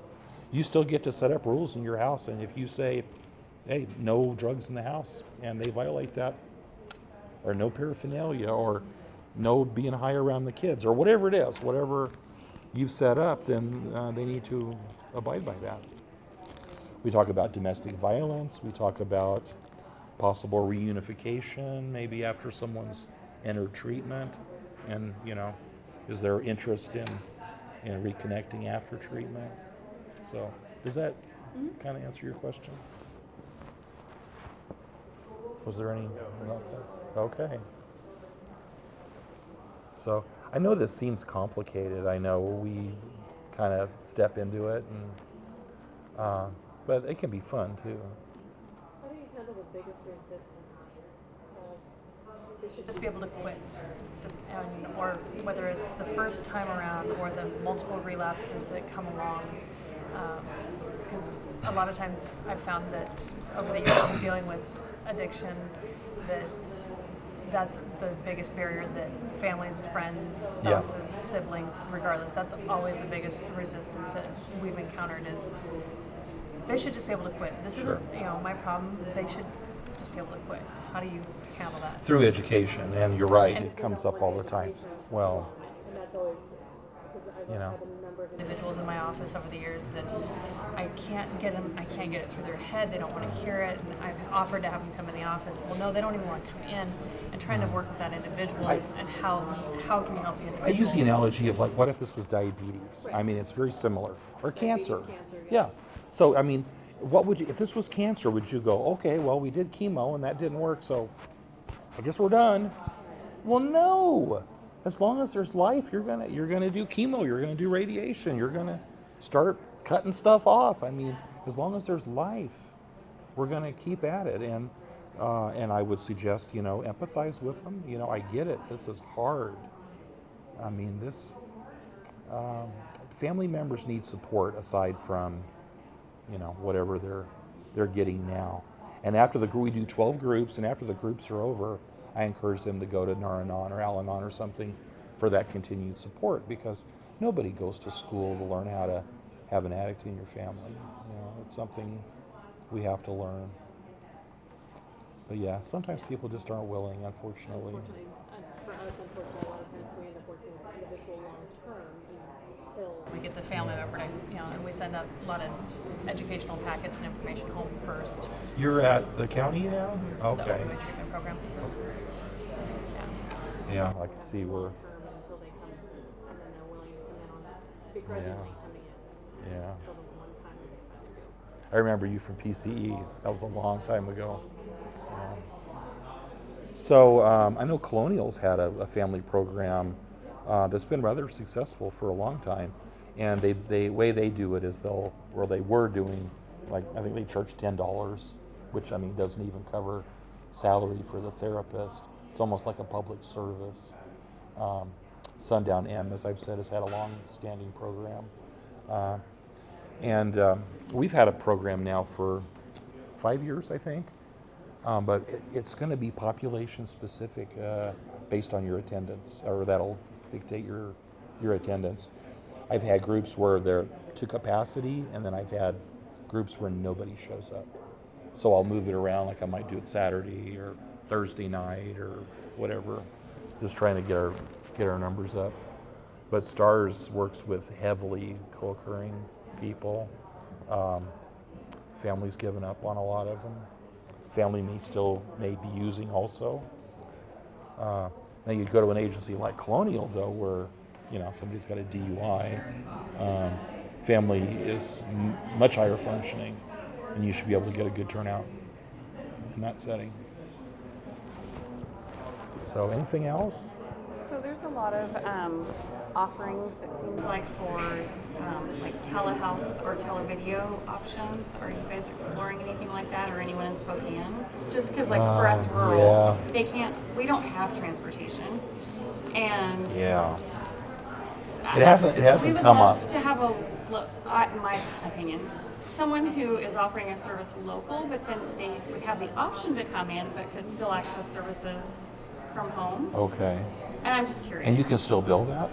You still get to set up rules in your house, and if you say, hey, no drugs in the house, and they violate that, or no paraphernalia, or no being high around the kids, or whatever it is, whatever you've set up, then they need to abide by that. We talk about domestic violence. We talk about possible reunification, maybe after someone's entered treatment, and you know, is there interest in reconnecting after treatment? So does that kind of answer your question? Was there any? Okay. So I know this seems complicated. I know we kind of step into it, and but it can be fun too. How do you handle the biggest resistance? They should just be able to quit, or whether it's the first time around or the multiple relapses that come along. Because a lot of times I've found that over the years of dealing with addiction, that's the biggest barrier that families, friends, spouses, siblings, regardless, that's always the biggest resistance that we've encountered is they should just be able to quit. This isn't, you know, my problem. They should just be able to quit. How do you handle that? Through education, and you're right, it comes up all the time. Well, and that's always, because I've you know, had a number of individuals in my office over the years that I can't get it through their head. They don't want to hear it, and I've offered to have them come in the office. Well, no, they don't even want to come in, and trying to work with that individual and how can you help the individual? I use the analogy of, like, what if this was diabetes? I mean, it's very similar. Or cancer. Yeah. So, I mean, what would you, if this was cancer, would you go, okay, well, we did chemo and that didn't work, so I guess we're done? Well, no. As long as there's life, you're gonna do chemo, you're gonna do radiation, you're gonna start cutting stuff off. I mean, as long as there's life, we're gonna keep at it. And I would suggest, you know, empathize with them. You know, I get it. This is hard. I mean, family members need support aside from, you know, whatever they're getting now. And after we do 12 groups, and after the groups are over, I encourage them to go to Nar-Anon or Al-Anon or something for that continued support, because nobody goes to school to learn how to have an addict in your family. You know, it's something we have to learn. But yeah, sometimes people just aren't willing, unfortunately. For us, unfortunately, a lot of times we end up working with individual long-term, still. We get the family member to, you know, and we send out a lot of educational packets and information home first. You're at the county now? Okay. The opioid treatment program. Yeah, I can see where. Until they come, and then they're willing to come in on that begrudgingly coming in. Yeah. Until the one time that they finally do. I remember you from PCE. That was a long time ago. So I know Colonial's had a family program that's been rather successful for a long time, and the way they do it is they were doing, like, I think they charge $10, which I mean doesn't even cover salary for the therapist. It's almost like a public service. Sundown M, as I've said, has had a long-standing program, and we've had a program now for 5 years, I think. But it's going to be population specific based on your attendance, or that'll dictate your attendance. I've had groups where they're to capacity, and then I've had groups where nobody shows up. So I'll move it around, like I might do it Saturday or Thursday night or whatever, just trying to get our numbers up. But STARS works with heavily co-occurring people. Families given up on a lot of them. Family may be using also. Now you go to an agency like Colonial though, where somebody's got a DUI. Family is much higher functioning, and you should be able to get a good turnout in that setting. So anything else? So there's a lot of offerings, it seems like, for like telehealth or televideo options. Are you guys exploring anything like that, or anyone in Spokane? Just because, like, for us rural, we don't have transportation, and it hasn't come up. We would love to have in my opinion, someone who is offering a service local, but then they would have the option to come in, but could still access services from home. Okay. And I'm just curious. And you can still bill that?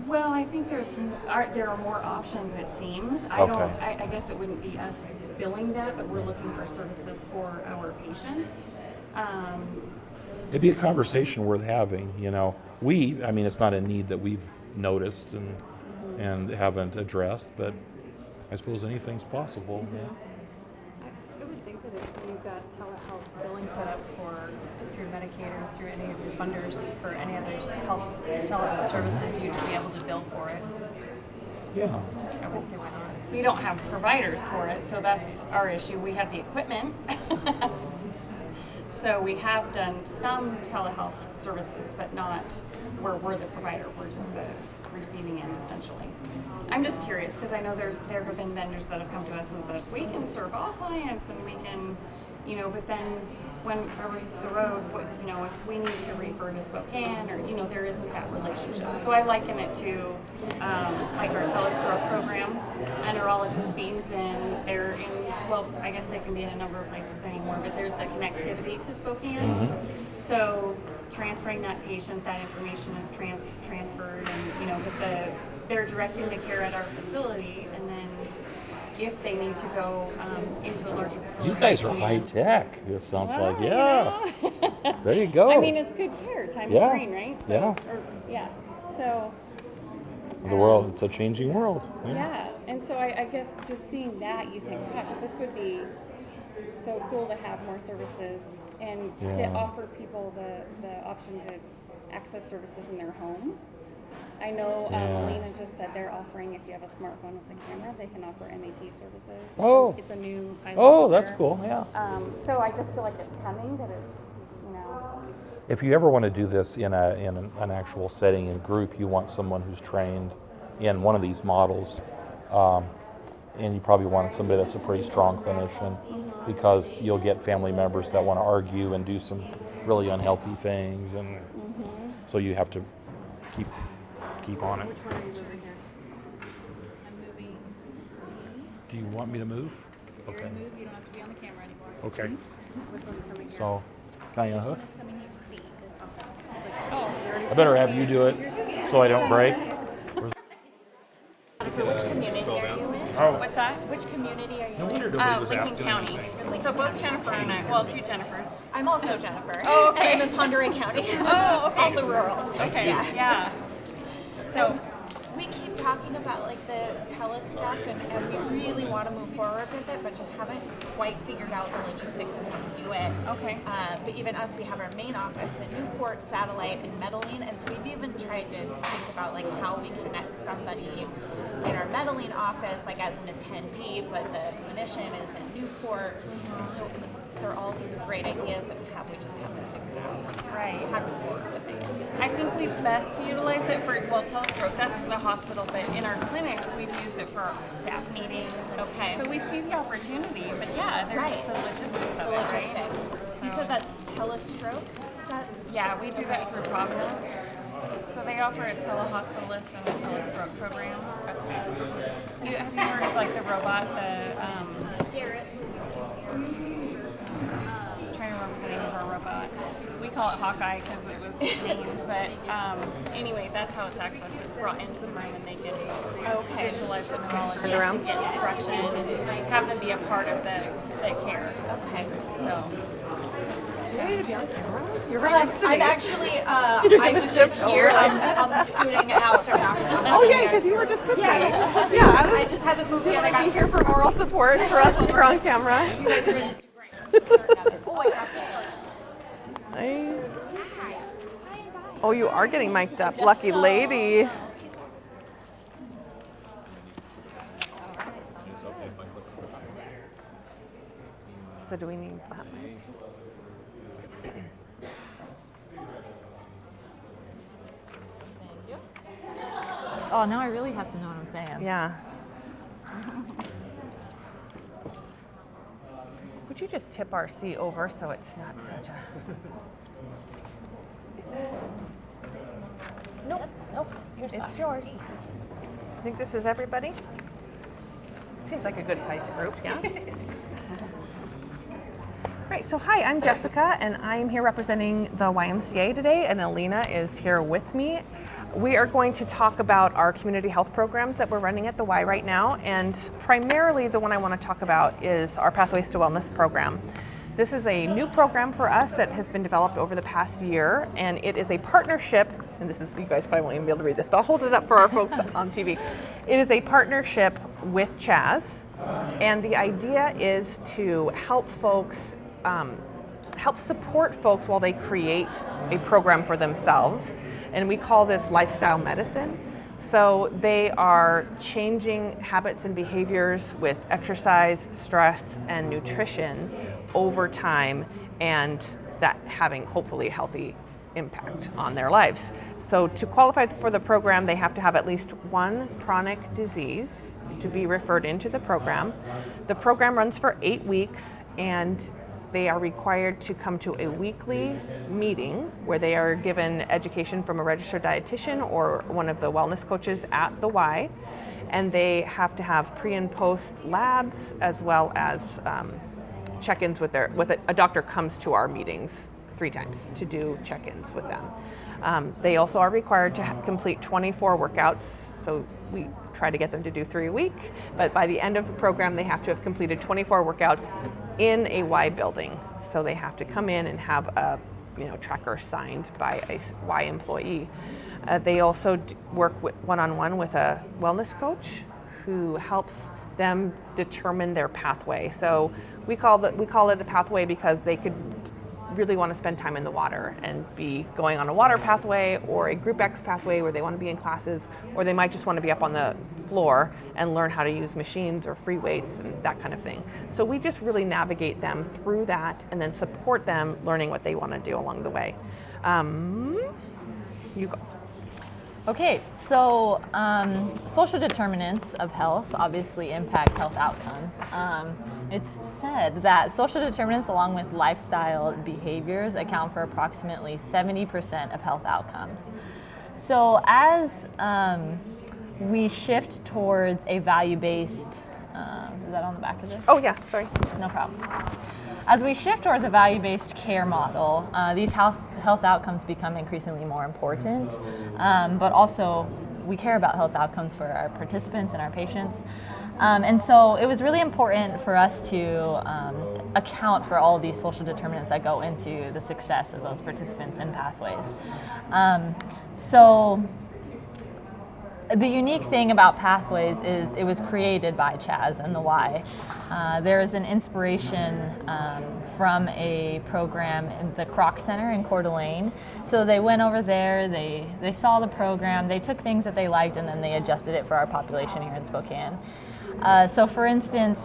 Well, I think there are more options, it seems. I guess it wouldn't be us billing that, but we're looking for services for our patients. It'd be a conversation worth having, I mean, it's not a need that we've noticed and haven't addressed, but I suppose anything's possible. Yeah. I would think that if you've got telehealth billing set up through Medicaid or through any of your funders for any other telehealth services, you'd be able to bill for it. Yeah. I wouldn't say why not. We don't have providers for it, so that's our issue. We have the equipment. So we have done some telehealth services, but not where we're the provider. We're just the receiving end, essentially. I'm just curious, because I know there have been vendors that have come to us and said, we can serve all clients and we can, but then when rubber hits the road, if we need to refer to Spokane, or, there isn't that relationship. So I liken it to like our telestroke program. A neurologist beams in, I guess they can be in a number of places anymore, but there's the connectivity to Spokane. Mm-hmm. So transferring that patient, that information is transferred, and but they're directing the care at our facility, and then if they need to go into a larger facility. You guys are high tech. It sounds like, yeah. There you go. I mean, it's good care. Time is green, right? So, So. The world, it's a changing world. Yeah, and so I guess just seeing that, you think, gosh, this would be so cool to have more services and to offer people the option to access services in their homes. I know Alina just said they're offering, if you have a smartphone with a camera, they can offer MAT services. Oh. It's a new pilot. Oh, that's cool, yeah. So I just feel like it's coming, but it's, If you ever want to do this in an actual setting and group, you want someone who's trained in one of these models, and you probably want somebody that's a pretty strong clinician, because you'll get family members that want to argue and do some really unhealthy things, and so you have to keep on it. Which one are you moving here? I'm moving D. Do you want me to move? You're going to move, you don't have to be on the camera anymore. Okay. Which one's coming here? So, can I unhook? This coming here, C. I better have you do it so I don't break. Which community are you in? Oh. What's that? Which community are you No in? wonder nobody was Lincoln asking County. anything. So both Jennifer and I, well, two Jennifers. I'm also Jennifer. Oh, okay. And I'm in Ponderay County. Oh, okay. Also rural. Okay, Yeah. So, we keep talking about like the tele stuff, and we really want to move forward with it, but just haven't quite figured out the logistics of how to do it. Okay. But even us, we have our main office in Newport, Satellite, and Medellin, and so we've even tried to think about like how we connect somebody in our Medellin office, like as an attendee, but the clinician is in Newport. And so they're all these great ideas that we just haven't figured out how to work with it. I think we best utilize it for, telestroke, that's the hospital, but in our clinics, we've used it for our staff meetings. But we see the opportunity, but yeah, there's the logistics of it, right? You said that's telestroke? Yeah, we do that through Providence. So they offer a telehospitalist and a telestroke program. Have you heard of like the robot, Garrett. I'm trying to remember the name of our robot. We call it Hawkeye because it was named, but anyway, that's how it's accessed. It's brought into the room and they can visualize the neurologist and get instruction and have them be a part of the care. Okay. So. You're right next to me. I'm actually, I was just here. I'm scooting out. Oh yeah, because you were just with me. Yeah, I just haven't moved yet. I got here for moral support for us when we're on camera. You guys are going to do great. Oh, you are getting mic'd up. Lucky lady. So do we need that mic? Oh, now I really have to know what I'm saying. Yeah. Would you just tip our seat over so it's not such a... Nope. It's yours. I think this is everybody. Seems like a good sized group, yeah? Great, so hi, I'm Jessica and I'm here representing the YMCA today, and Alina is here with me. We are going to talk about our community health programs that we're running at the Y right now, and primarily the one I want to talk about is our Pathways to Wellness program. This is a new program for us that has been developed over the past year, and it is a partnership, and this is, you guys probably won't even be able to read this, but I'll hold it up for our folks on TV. It is a partnership with Chaz, and the idea is to help folks, help support folks while they create a program for themselves. And we call this lifestyle medicine. So they are changing habits and behaviors with exercise, stress, and nutrition over time, and that having hopefully a healthy impact on their lives. So to qualify for the program, they have to have at least one chronic disease to be referred into the program. The program runs for 8 weeks, and they are required to come to a weekly meeting where they are given education from a registered dietitian or one of the wellness coaches at the Y, and they have to have pre and post labs as well as check-ins with a doctor comes to our meetings 3 times to do check-ins with them. They also are required to complete 24 workouts, so we try to get them to do 3 a week, but by the end of the program they have to have completed 24 workouts in a Y building. So they have to come in and have a tracker signed by a Y employee. They also work one-on-one with a wellness coach who helps them determine their pathway. So we call it a pathway because they could really want to spend time in the water and be going on a water pathway or a group X pathway where they want to be in classes, or they might just want to be up on the floor and learn how to use machines or free weights and that kind of thing. So we just really navigate them through that and then support them learning what they want to do along the way. You go. Okay, so social determinants of health obviously impact health outcomes. It's said that social determinants along with lifestyle behaviors account for approximately 70% of health outcomes. So as we shift towards a value-based, is that on the back of this? Oh yeah, sorry. No problem. As we shift towards a value-based care model, these health outcomes become increasingly more important, but also we care about health outcomes for our participants and our patients. And so it was really important for us to account for all of these social determinants that go into the success of those participants and pathways. So the unique thing about Pathways is it was created by Chaz and the Y. There is an inspiration from a program in the Kroc Center in Coeur d'Alene. So they went over there, they saw the program, they took things that they liked, and then they adjusted it for our population here in Spokane. So for instance,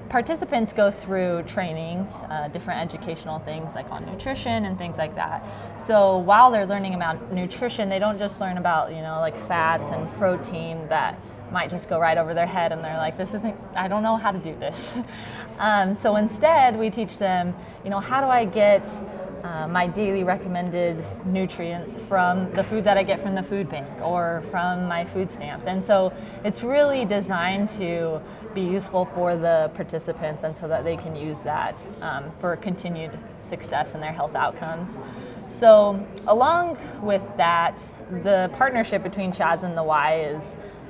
participants go through trainings, different educational things like on nutrition and things like that. So while they're learning about nutrition, they don't just learn about, like fats and protein that might just go right over their head and they're like, I don't know how to do this. So instead we teach them, how do I get my daily recommended nutrients from the food that I get from the food bank or from my food stamps. And so it's really designed to be useful for the participants and so that they can use that for continued success in their health outcomes. So along with that, the partnership between CHAZ and the Y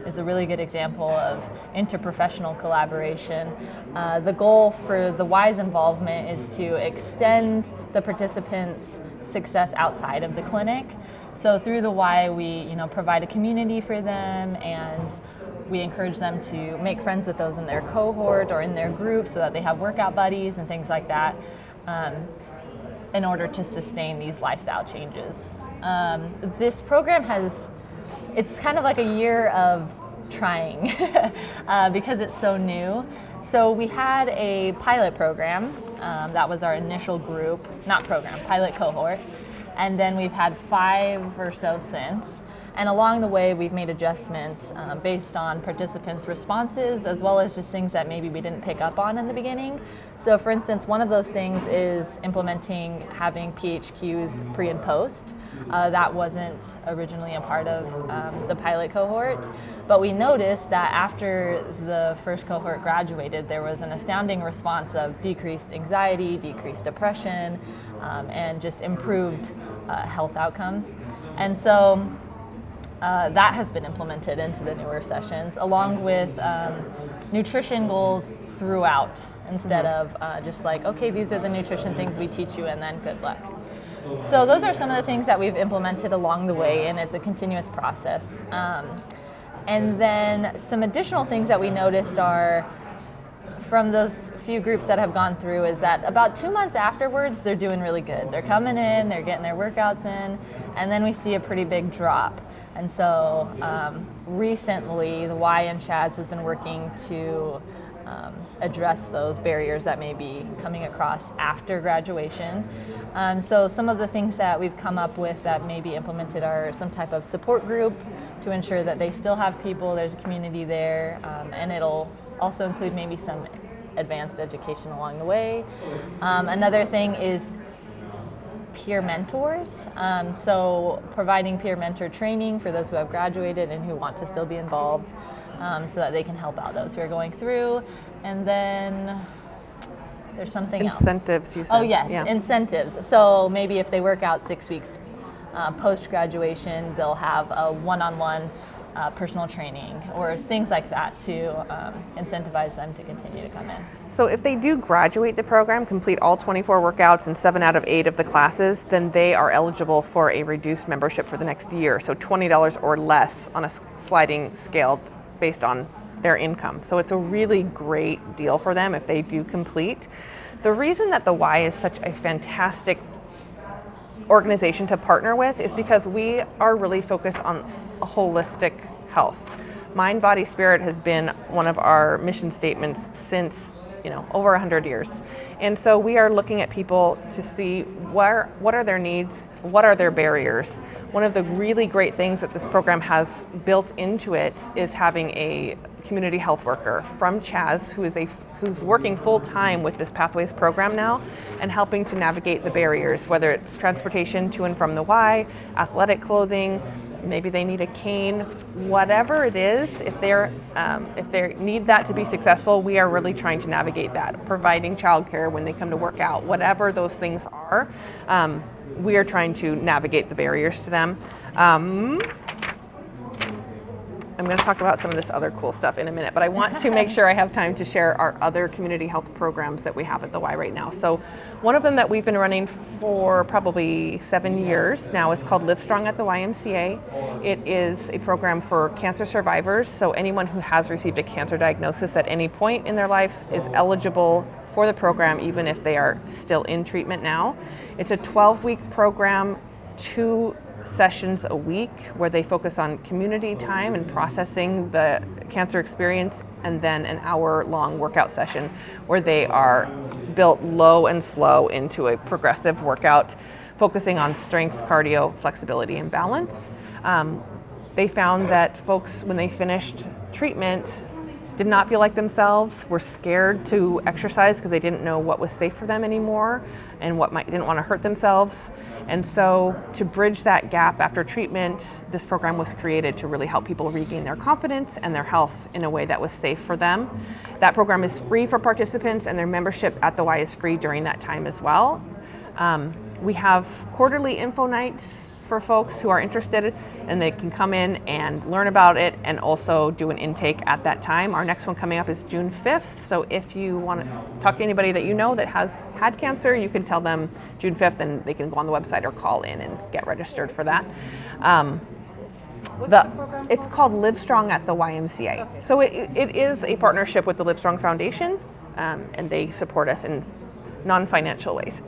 is a really good example of interprofessional collaboration. The goal for the Y's involvement is to extend the participants' success outside of the clinic. So through the Y, we provide a community for them, and we encourage them to make friends with those in their cohort or in their group so that they have workout buddies and things like that in order to sustain these lifestyle changes. This program it's kind of like a year of trying because it's so new. So we had a pilot program, that was our initial group, pilot cohort, and then we've had 5 or so since. And along the way, we've made adjustments based on participants' responses, as well as just things that maybe we didn't pick up on in the beginning. So for instance, one of those things is implementing having PHQs pre and post. That wasn't originally a part of the pilot cohort, but we noticed that after the first cohort graduated, there was an astounding response of decreased anxiety, decreased depression, and just improved health outcomes. And so that has been implemented into the newer sessions, along with nutrition goals throughout, instead of just like, okay, these are the nutrition things we teach you and then good luck. So those are some of the things that we've implemented along the way, and it's a continuous process. And then some additional things that we noticed are from those few groups that have gone through is that about 2 months afterwards, they're doing really good. They're coming in, they're getting their workouts in, and then we see a pretty big drop. And so recently, the Y and CHAZ has been working to address those barriers that may be coming across after graduation. So some of the things that we've come up with that may be implemented are some type of support group to ensure that they still have people, there's a community there, and it'll also include maybe some advanced education along the way. Another thing is peer mentors. So providing peer mentor training for those who have graduated and who want to still be involved, so that they can help out those who are going through. And then there's something else. Incentives, you said. Oh yes, yeah. Incentives. So maybe if they work out 6 weeks post-graduation, they'll have a one-on-one personal training or things like that to incentivize them to continue to come in. So if they do graduate the program, complete all 24 workouts and 7 out of 8 of the classes, then they are eligible for a reduced membership for the next year. So $20 or less on a sliding scale based on their income. So it's a really great deal for them if they do complete. The reason that the Y is such a fantastic organization to partner with is because we are really focused on a holistic health. Mind, body, spirit has been one of our mission statements since over 100 years. And so we are looking at people to see what are their needs, what are their barriers. One of the really great things that this program has built into it is having a community health worker from CHAZ who's working full-time with this Pathways program now and helping to navigate the barriers, whether it's transportation to and from the Y, athletic clothing, maybe they need a cane, whatever it is, if they need that to be successful, we are really trying to navigate that, providing childcare when they come to work out, whatever those things are, we are trying to navigate the barriers to them. I'm going to talk about some of this other cool stuff in a minute, but I want to make sure I have time to share our other community health programs that we have at the Y right now. So one of them that we've been running for probably 7 years now is called Live Strong at the YMCA. It is a program for cancer survivors, so anyone who has received a cancer diagnosis at any point in their life is eligible for the program, even if they are still in treatment now. It's a 12-week program, 2 sessions a week where they focus on community time and processing the cancer experience, and then an hour-long workout session where they are built low and slow into a progressive workout, focusing on strength, cardio, flexibility, and balance. They found that folks, when they finished treatment, did not feel like themselves, were scared to exercise because they didn't know what was safe for them anymore and what didn't want to hurt themselves. And so to bridge that gap after treatment, this program was created to really help people regain their confidence and their health in a way that was safe for them. That program is free for participants, and their membership at the Y is free during that time as well. We have quarterly info nights for folks who are interested, and they can come in and learn about it and also do an intake at that time. Our next one coming up is June 5th, so if you want to talk to anybody that you know that has had cancer, you can tell them June 5th and they can go on the website or call in and get registered for that. It's called Live Strong at the YMCA. Okay. So it is a partnership with the Live Strong Foundation, and they support us in non-financial ways.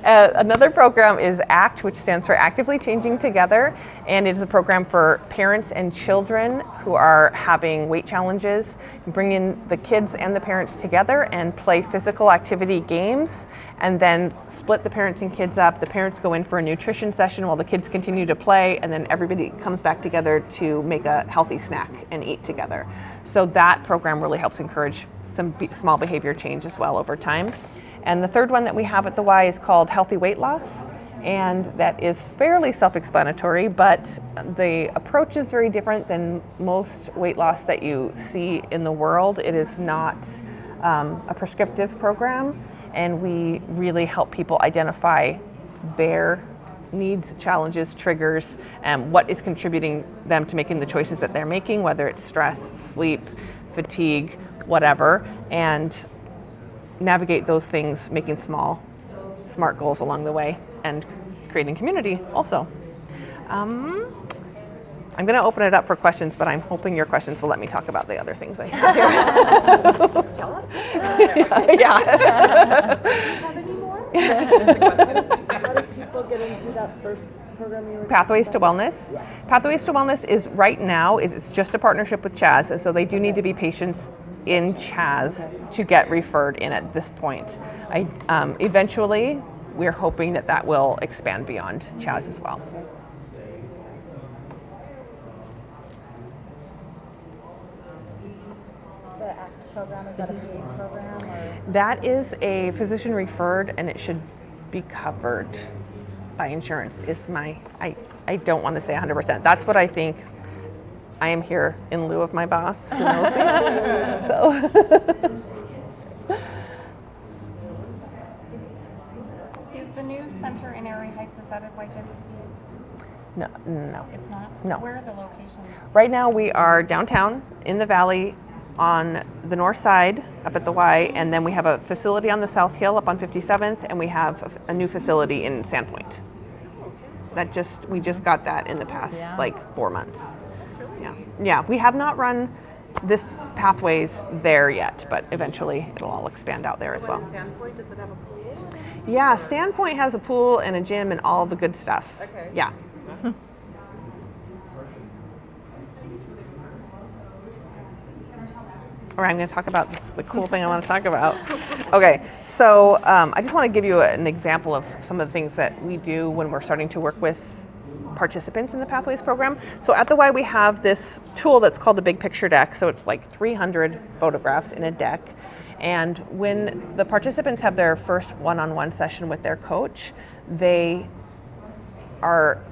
Another program is ACT, which stands for Actively Changing Together, and it is a program for parents and children who are having weight challenges. Bring in the kids and the parents together and play physical activity games, and then split the parents and kids up. The parents go in for a nutrition session while the kids continue to play, and then everybody comes back together to make a healthy snack and eat together. So that program really helps encourage some small behavior change as well over time. And the third one that we have at the Y is called Healthy Weight Loss, and that is fairly self-explanatory, but the approach is very different than most weight loss that you see in the world. It is not a prescriptive program, and we really help people identify their needs, challenges, triggers, and what is contributing them to making the choices that they're making, whether it's stress, sleep, fatigue, whatever, and navigate those things, making smart goals along the way, and creating community also. I'm going to open it up for questions, but I'm hoping your questions will let me talk about the other things I have here. Tell us. Yeah. Do you have any more? How do people get into that first program you were Pathways to Wellness. Yeah. Pathways to Wellness is right now, it's just a partnership with Chaz, and so they do need to be patients in Chaz to get referred in at this point. Eventually, we're hoping that will expand beyond Chaz as well. The ACT program, is that a paid program? Or? That is a physician referred, and it should be covered by insurance. I don't want to say 100%. That's what I think. I am here in lieu of my boss, who knows things. So. Is the new center in Erie Heights, is that at YWCA? No. It's not? No. Where are the locations? Right now we are downtown in the valley on the north side up at the Y, and then we have a facility on the South Hill up on 57th, and we have a new facility in Sandpoint. We just got that in the past 4 months. Yeah, we have not run this Pathways there yet, but eventually it'll all expand out there as well. Sandpoint, does it have a pool? Yeah, Sandpoint has a pool and a gym and all the good stuff. Okay. Yeah. Or I'm going to talk about the cool thing I want to talk about. Okay, so I just want to give you an example of some of the things that we do when we're starting to work with participants in the Pathways program. So at the Y we have this tool that's called a big picture deck. So it's like 300 photographs in a deck. And when the participants have their first one-on-one session with their coach, they are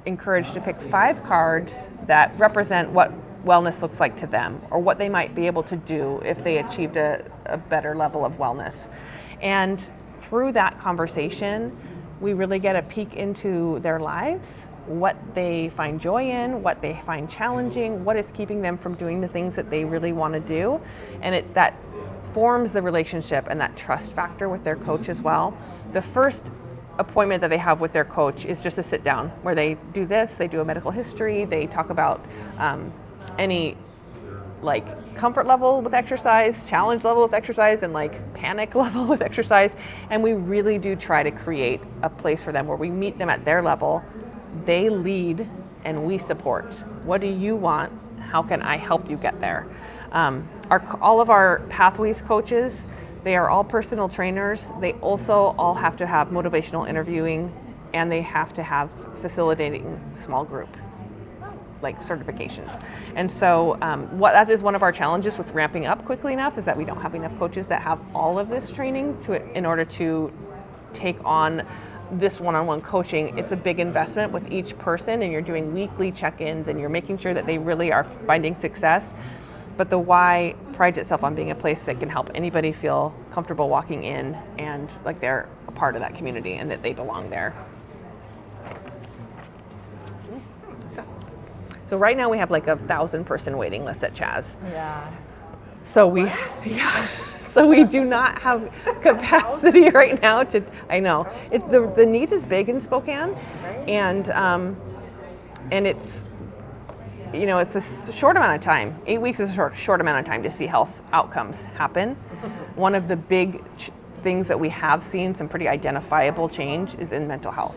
encouraged to pick 5 cards that represent what wellness looks like to them, or what they might be able to do if they achieved a better level of wellness. And through that conversation, we really get a peek into their lives, what they find joy in, what they find challenging, what is keeping them from doing the things that they really want to do. And that forms the relationship and that trust factor with their coach as well. The first appointment that they have with their coach is just a sit down where they do this, they do a medical history, they talk about any like comfort level with exercise, challenge level with exercise, and like panic level with exercise. And we really do try to create a place for them where we meet them at their level, they lead, and we support. What do you want? How can I help you get there? All of our Pathways coaches, they are all personal trainers. They also all have to have motivational interviewing, and they have to have facilitating small group, like certifications. And so that is one of our challenges with ramping up quickly enough, is that we don't have enough coaches that have all of this training in order to take on this one-on-one coaching. It's a big investment with each person, and you're doing weekly check-ins, and you're making sure that they really are finding success. But the Y prides itself on being a place that can help anybody feel comfortable walking in and like they're a part of that community and that they belong there. So right now we have like a 1,000-person waiting list at Chaz. Yeah. So so we do not have capacity right now to. I know the need is big in Spokane, and it's, you know, it's a short amount of time. 8 weeks is a short amount of time to see health outcomes happen. One of the big things that we have seen some pretty identifiable change is in mental health.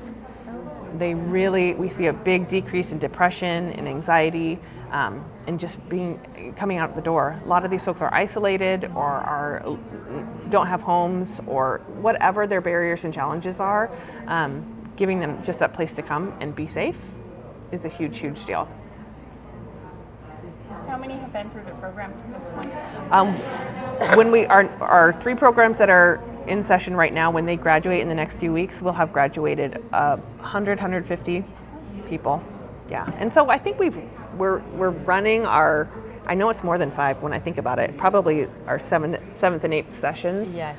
We see a big decrease in depression and anxiety, and just coming out the door. A lot of these folks are isolated or don't have homes, or whatever their barriers and challenges are. Giving them just that place to come and be safe is a huge, huge deal. How many have been through the program to this point? When our 3 programs that are in session right now, when they graduate in the next few weeks, we'll have graduated 150 people. Yeah, and so I think we're running our, I know it's more than 5 when I think about it, probably our 7th and 8th sessions. Yeah.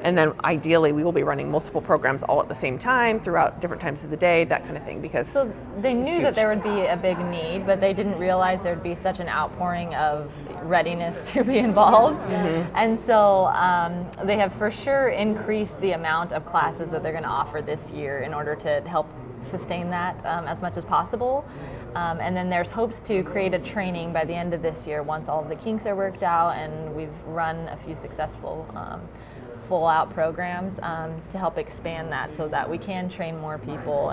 And then ideally we will be running multiple programs all at the same time throughout different times of the day, that kind of thing, because so they knew that there would be a big need, but they didn't realize there'd be such an outpouring of readiness to be involved. Mm-hmm. And so they have for sure increased the amount of classes that they're going to offer this year in order to help sustain that as much as possible. And then there's hopes to create a training by the end of this year once all of the kinks are worked out and we've run a few successful full-out programs to help expand that so that we can train more people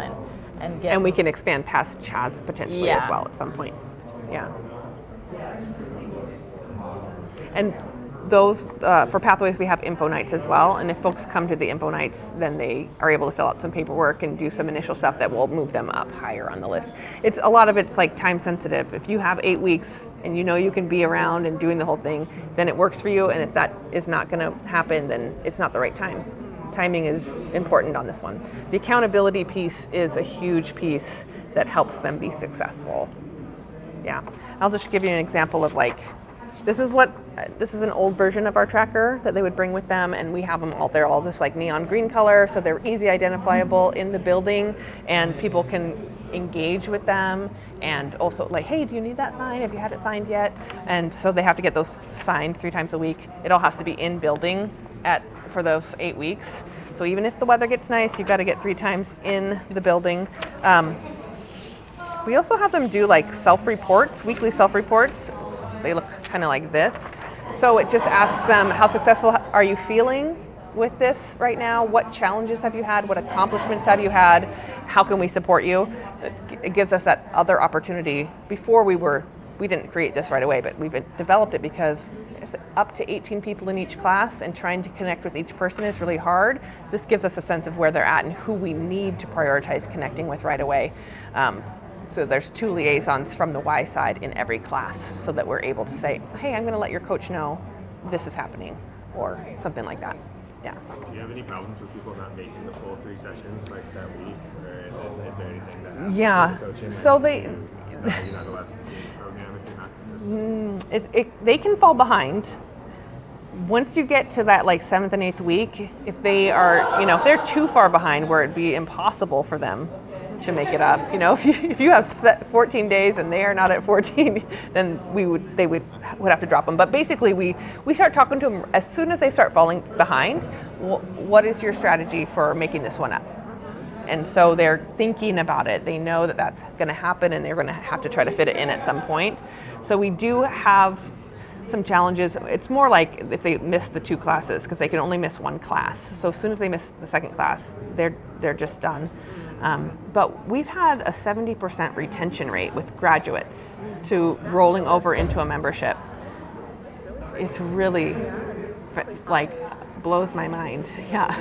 and get... And we can expand past Chaz potentially as well at some point. Yeah. And those, for Pathways, we have info nights as well. And if folks come to the info nights, then they are able to fill out some paperwork and do some initial stuff that will move them up higher on the list. A lot of it's like time sensitive. If you have 8 weeks and you know you can be around and doing the whole thing, then it works for you. And if that is not going to happen, then it's not the right time. Timing is important on this one. The accountability piece is a huge piece that helps them be successful. Yeah. I'll just give you an example of this is an old version of our tracker that they would bring with them, and we have them they're all this like neon green color, so they're easy identifiable in the building, and people can engage with them, and also like, hey, do you need that sign? Have you had it signed yet? And so they have to get those signed 3 times a week. It all has to be in building for those 8 weeks. So even if the weather gets nice, you've got to get 3 times in the building. We also have them do like self-reports, weekly self-reports. They look kind of like this. So it just asks them, how successful are you feeling with this right now? What challenges have you had? What accomplishments have you had? How can we support you? It gives us that other opportunity. Before we didn't create this right away, but we've developed it because it's up to 18 people in each class, and trying to connect with each person is really hard. This gives us a sense of where they're at and who we need to prioritize connecting with right away. So there's 2 liaisons from the Y side in every class, so that we're able to say, hey, I'm going to let your coach know this is happening, or something like that. Yeah. Do you have any problems with people not making the full 3 sessions like that week, or is there anything that happens Yeah. with the coaching? So you're not allowed to continue the program if you're not consistent? They can fall behind. Once you get to that like 7th and 8th week, if if they're too far behind where it'd be impossible for them to make it up, if you have 14 days and they are not at 14, then they would have to drop them. But basically, we start talking to them as soon as they start falling behind. What is your strategy for making this one up? And so they're thinking about it. They know that that's going to happen and they're going to have to try to fit it in at some point. So we do have some challenges. It's more like if they miss the 2 classes, because they can only miss 1 class. So as soon as they miss the 2nd class, they're just done. But we've had a 70% retention rate with graduates to rolling over into a membership. It's really like blows my mind. Yeah.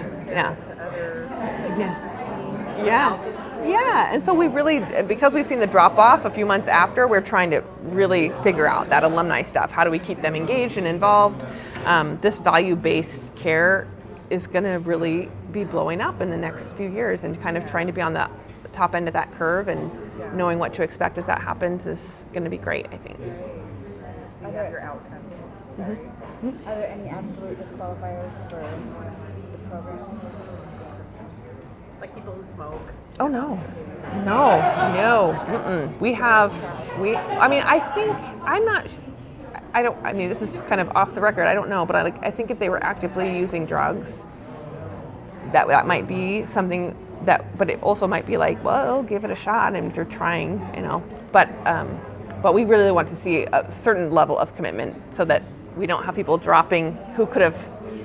And so we really, because we've seen the drop off a few months after, we're trying to really figure out that alumni stuff. How do we keep them engaged and involved? This value-based care is going to really be blowing up in the next few years, and kind of trying to be on the top end of that curve and knowing what to expect as that happens is going to be great, I think. Are there your outcomes? Are there any absolute disqualifiers for the program? Like people who smoke? Oh, no. I mean, this is kind of off the record, I don't know, but I think if they were actively using drugs, that might be something but it also might be like, well, give it a shot, and if you're trying, but we really want to see a certain level of commitment so that we don't have people dropping who could have,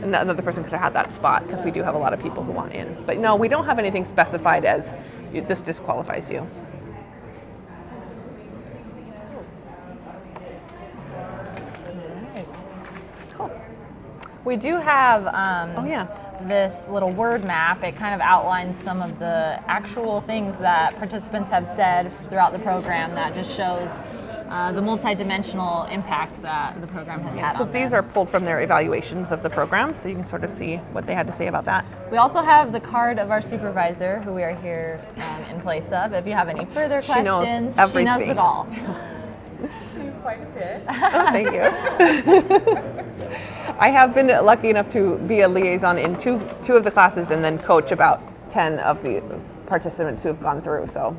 another person could have had that spot, because we do have a lot of people who want in. But no, we don't have anything specified as this disqualifies you. We do have this little word map. It kind of outlines some of the actual things that participants have said throughout the program that just shows the multidimensional impact that the program has had So on these them. are pulled from their evaluations of the program, so you can sort of see what they had to say about that. We also have the card of our supervisor, who we are here in place of. If you have any further She knows questions, everything. she knows it all. Quite a bit. Oh, thank you. I have been lucky enough to be a liaison in two of the classes, and then coach about 10 of the participants who have gone through. So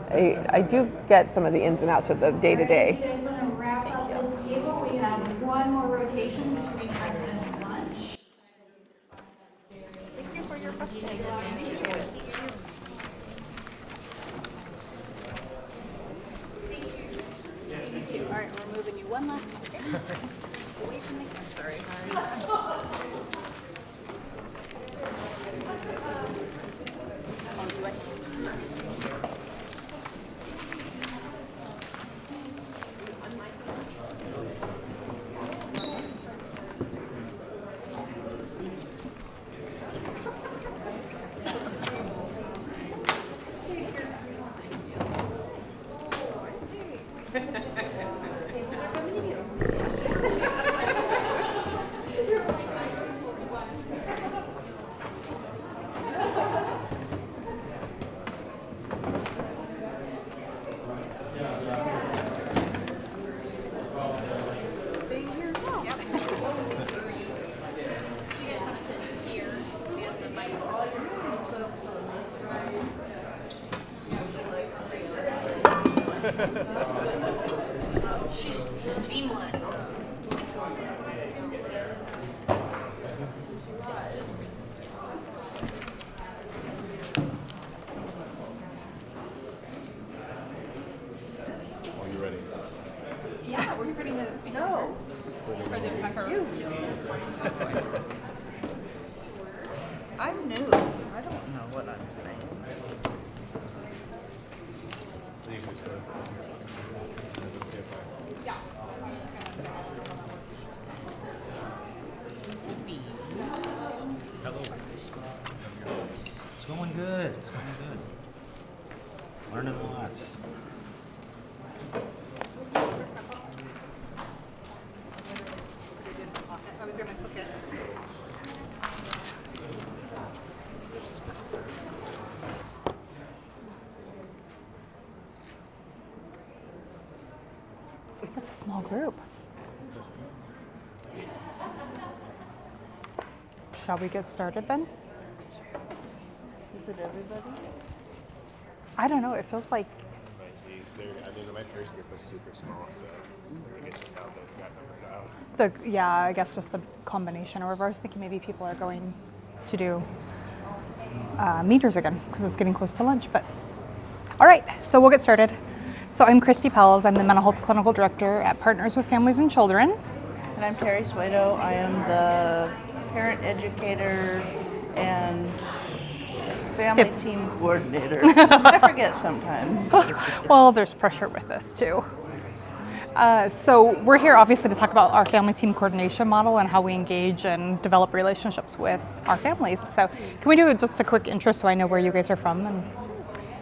I do get some of the ins and outs of the day-to-day. You guys want to wrap up this table? We have one more rotation between president and lunch. Thank you for your question. Thank you. All right, we're moving you one last time. Away from the camera. She's seamless. Are you ready? Yeah, we're ready to speak. No. I'm new. I don't know what I'm saying. Yeah. Hello. It's going good. It's going good. Learning lots. I was gonna cook it. It's a small group. Shall we get started then? Is it everybody? I don't know. It feels like I mean, my first group was super small, so I think it's just how they got numbers out. I guess just the combination. Or I was thinking maybe people are going to do meters again because it's getting close to lunch. But all right, so we'll get started. So I'm Christy Pells. I'm the Mental Health Clinical Director at Partners with Families and Children. And I'm Terry Suedo. I am the parent educator and family team coordinator. I forget sometimes. Well, there's pressure with this too. So we're here obviously to talk about our family team coordination model and how we engage and develop relationships with our families. So can we do just a quick intro so I know where you guys are from? And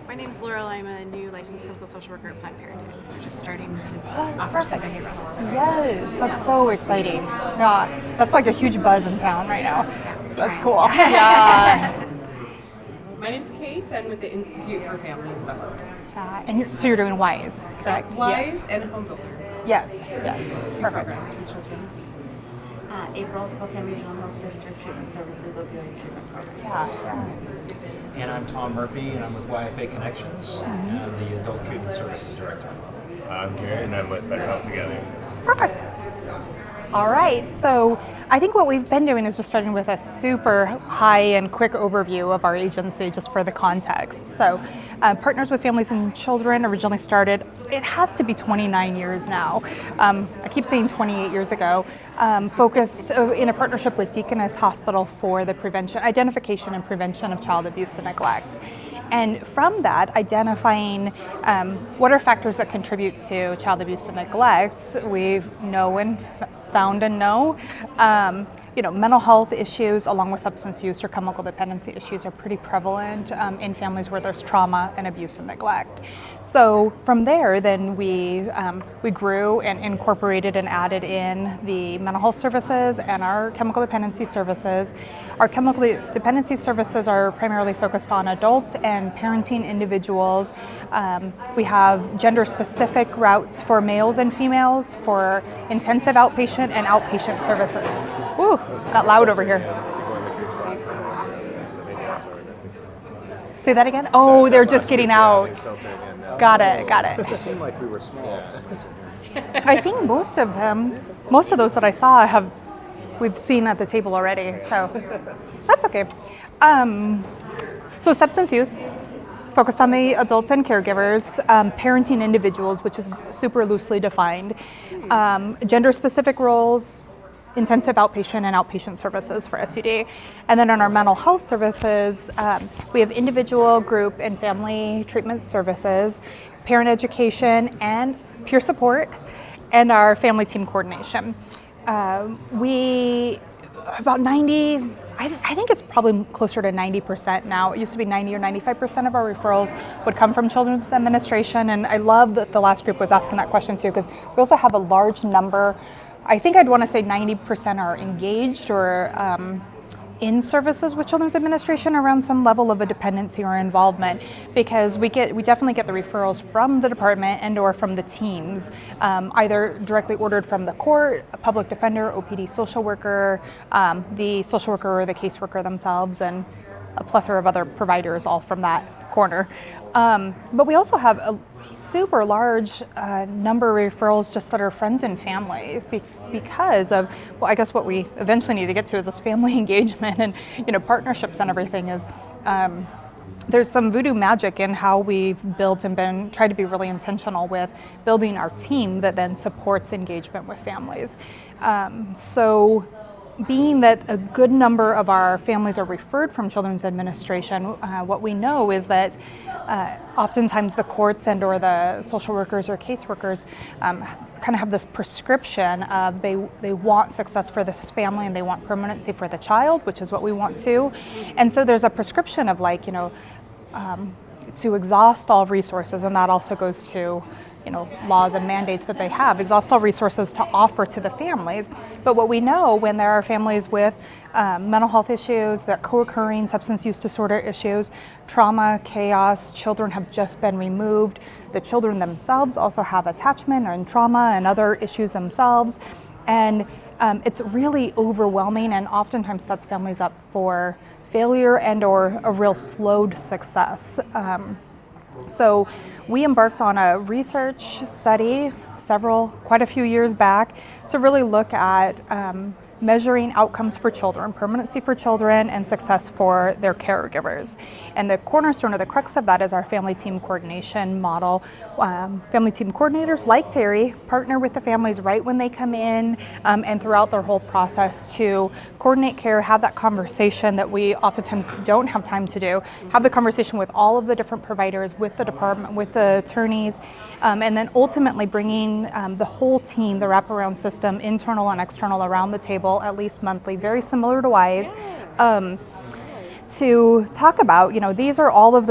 My name's Laurel. I'm a new licensed clinical social worker at Planned Parenthood. We're just starting to offer second year services. yes, that's so exciting. Yeah, that's like a huge buzz in town right now. That's cool. Yeah. My name's Kate. I'm with the Institute for Family Development. And so you're doing WISE, correct? WISE and Home Builders. Yes, Two perfect. programs for children. April, Spokane Regional Health District Treatment Services, Opioid Treatment Program. And I'm Tom Murphy, and I'm with YFA Connections, and the Adult Treatment Services Director. I'm Gary, and I'm with Better Health Together. Perfect. All right, so I think what we've been doing is just starting with a super high and quick overview of our agency just for the context. So Partners with Families and Children originally started, it has to be 29 years now. I keep saying 28 years ago, focused in a partnership with Deaconess Hospital for the identification and prevention of child abuse and neglect. And from that, identifying what are factors that contribute to child abuse and neglect, we know and found and know. Mental health issues along with substance use or chemical dependency issues are pretty prevalent in families where there's trauma and abuse and neglect. So from there, then we grew and incorporated and added in the mental health services and our chemical dependency services. Our chemical dependency services are primarily focused on adults and parenting individuals. We have gender-specific routes for males and females for intensive outpatient and outpatient services. Ooh, got loud over here. Say that again? Oh, they're just getting out. Got it. It seemed like we were small. I think most of those that I saw we've seen at the table already, so that's okay. So substance use, focused on the adults and caregivers, parenting individuals, which is super loosely defined, gender-specific roles, intensive outpatient and outpatient services for SUD. And then in our mental health services, we have individual, group, and family treatment services, parent education, and peer support, and our family team coordination. About 90, I think it's probably closer to 90% now. It used to be 90 or 95% of our referrals would come from Children's Administration, and I love that the last group was asking that question too, because we also have a large number. I think I'd want to say 90% are engaged or in services with Children's Administration around some level of a dependency or involvement, because we definitely get the referrals from the department and or from the teams, either directly ordered from the court, a public defender, OPD social worker, the social worker or the caseworker themselves, and a plethora of other providers all from that corner. But we also have a super large number of referrals just that are friends and family because of, well, I guess what we eventually need to get to is this family engagement and partnerships and everything is there's some voodoo magic in how we've built and tried to be really intentional with building our team that then supports engagement with families. So being that a good number of our families are referred from Children's Administration, what we know is that oftentimes the courts and or the social workers or caseworkers kind of have this prescription of they want success for this family and they want permanency for the child, which is what we want too. And so there's a prescription of to exhaust all resources, and that also goes to laws and mandates that they have, exhaust all resources to offer to the families. But what we know when there are families with mental health issues, that co-occurring substance use disorder issues, trauma, chaos, children have just been removed. The children themselves also have attachment and trauma and other issues themselves. And it's really overwhelming and oftentimes sets families up for failure and or a real slowed success. So we embarked on a research study quite a few years back to really look at measuring outcomes for children, permanency for children, and success for their caregivers. And the cornerstone or the crux of that is our family team coordination model. Family team coordinators like Terry partner with the families right when they come in and throughout their whole process to coordinate care, have that conversation that we oftentimes don't have time to do, have the conversation with all of the different providers, with the department, with the attorneys, and then ultimately bringing the whole team, the wraparound system, internal and external, around the table at least monthly, very similar to WISE, to talk about, these are all of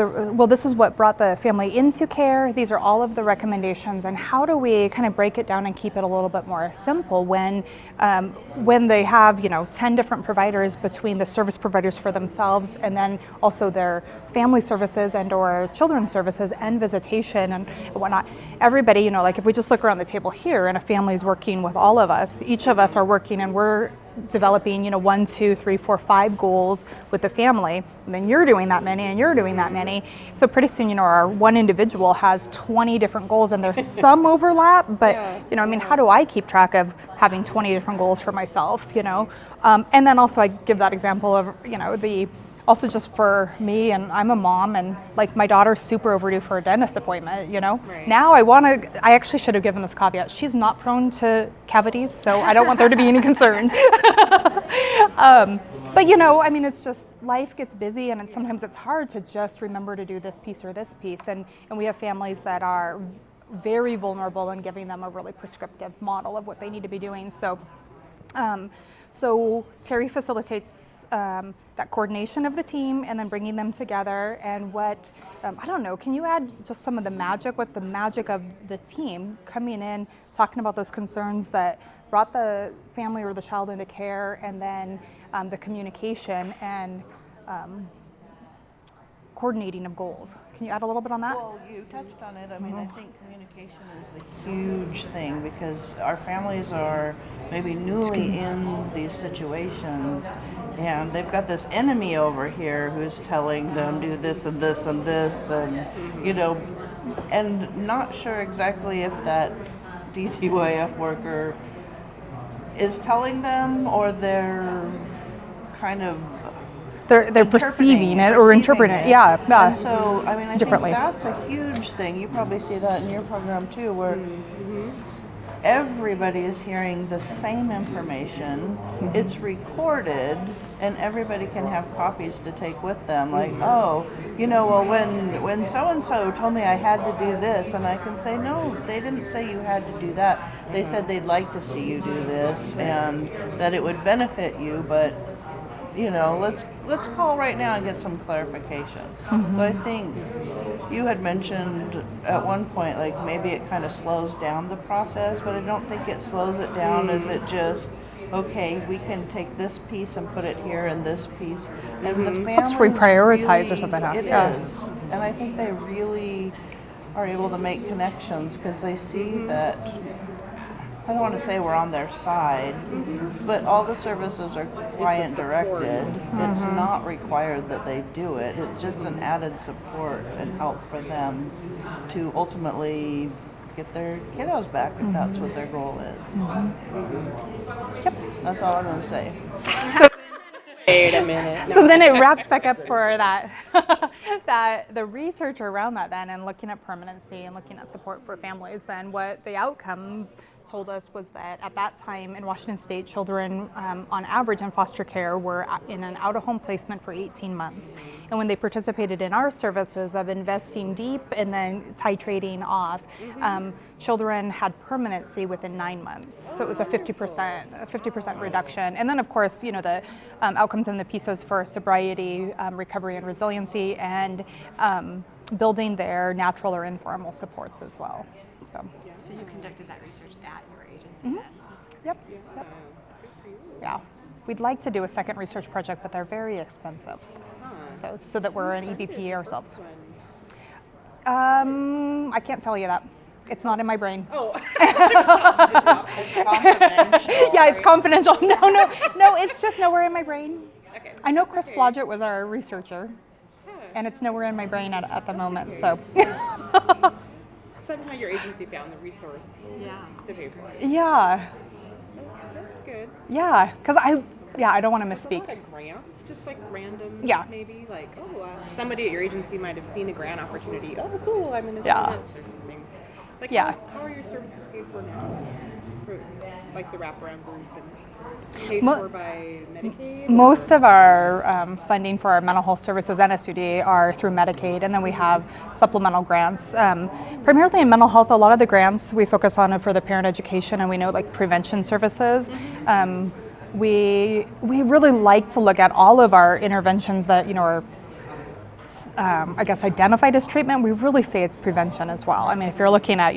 this is what brought the family into care. These are all of the recommendations, and how do we kind of break it down and keep it a little bit more simple when they have, 10 different providers between the service providers for themselves and then also their family services and or children's services and visitation and whatnot. Everybody, like if we just look around the table here and a family's working with all of us, each of us are working and we're developing, 1, 2, 3, 4, 5 goals with the family, and then you're doing that many and you're doing that many. So pretty soon, our one individual has 20 different goals and there's some overlap, but how do I keep track of having 20 different goals for myself, and then also I give that example of, also just for me, and I'm a mom, and like my daughter's super overdue for a dentist appointment, Right. Now I actually should have given this caveat. She's not prone to cavities, so I don't want there to be any concern. But it's just life gets busy, and sometimes it's hard to just remember to do this piece or this piece, and we have families that are very vulnerable and giving them a really prescriptive model of what they need to be doing. So Terry facilitates that coordination of the team and then bringing them together. And what, I don't know, can you add just some of the magic? What's the magic of the team coming in, talking about those concerns that brought the family or the child into care, and then the communication and coordinating of goals? Can you add a little bit on that? Well, you touched on it. I mean, I think communication is a huge thing because our families are maybe newly in these situations and they've got this enemy over here who's telling them do this and this and this and, and not sure exactly if that DCYF worker is telling them or they're kind of they're perceiving it or interpreting it. Yeah. And so, I mean, I differently. think that's a huge thing. You probably see that in your program too, where everybody is hearing the same information. It's recorded, and everybody can have copies to take with them. Like, well, when so-and-so told me I had to do this, and I can say, no, they didn't say you had to do that. They said they'd like to see you do this, and that it would benefit you, but let's call right now and get some clarification. So I think you had mentioned at one point, like maybe it kind of slows down the process, but I don't think it slows it down. Is it just, okay, we can take this piece and put it here and this piece, and the families helps reprioritize really, or something. It is, and I think they really are able to make connections because they see that. I don't want to say we're on their side, but all the services are client directed. It's not required that they do it. It's just an added support and help for them to ultimately get their kiddos back if that's what their goal is. Yep. That's all I'm going to say. Wait a minute. So then it wraps back up for that, the research around that then, and looking at permanency and looking at support for families, then what the outcomes told us was that at that time in Washington State, children on average in foster care were in an out-of-home placement for 18 months. And when they participated in our services of investing deep and then titrating off, children had permanency within 9 months. So it was a 50% reduction. And then of course, the outcomes and the pieces for sobriety, recovery and resiliency, and building their natural or informal supports as well. So you conducted that research at your agency then? Yep. Yeah. We'd like to do a second research project, but they're very expensive. So that we're an EBP ourselves. I can't tell you that. It's not in my brain. Oh. It's confidential. Yeah, it's confidential. No, it's just nowhere in my brain. Okay. I know Chris Blodgett was our researcher, and it's nowhere in my brain at the moment, so. Somehow your agency found the resource to pay for it. Yeah. good. Yeah, because I don't want to misspeak. A lot of grants, just like random, Yeah. maybe like, somebody at your agency might have seen a grant opportunity. Oh, cool, I'm going to do Yeah. this or something. Like, Yeah. how are your services paid for now? For like the wraparound group and paid for by Medicaid? Most of our funding for our mental health services and SUD are through Medicaid, and then we have supplemental grants. Primarily in mental health, a lot of the grants we focus on are for the parent education, and we know like prevention services. We really like to look at all of our interventions that are I guess identified as treatment. We really say it's prevention as well. I mean, if you're looking at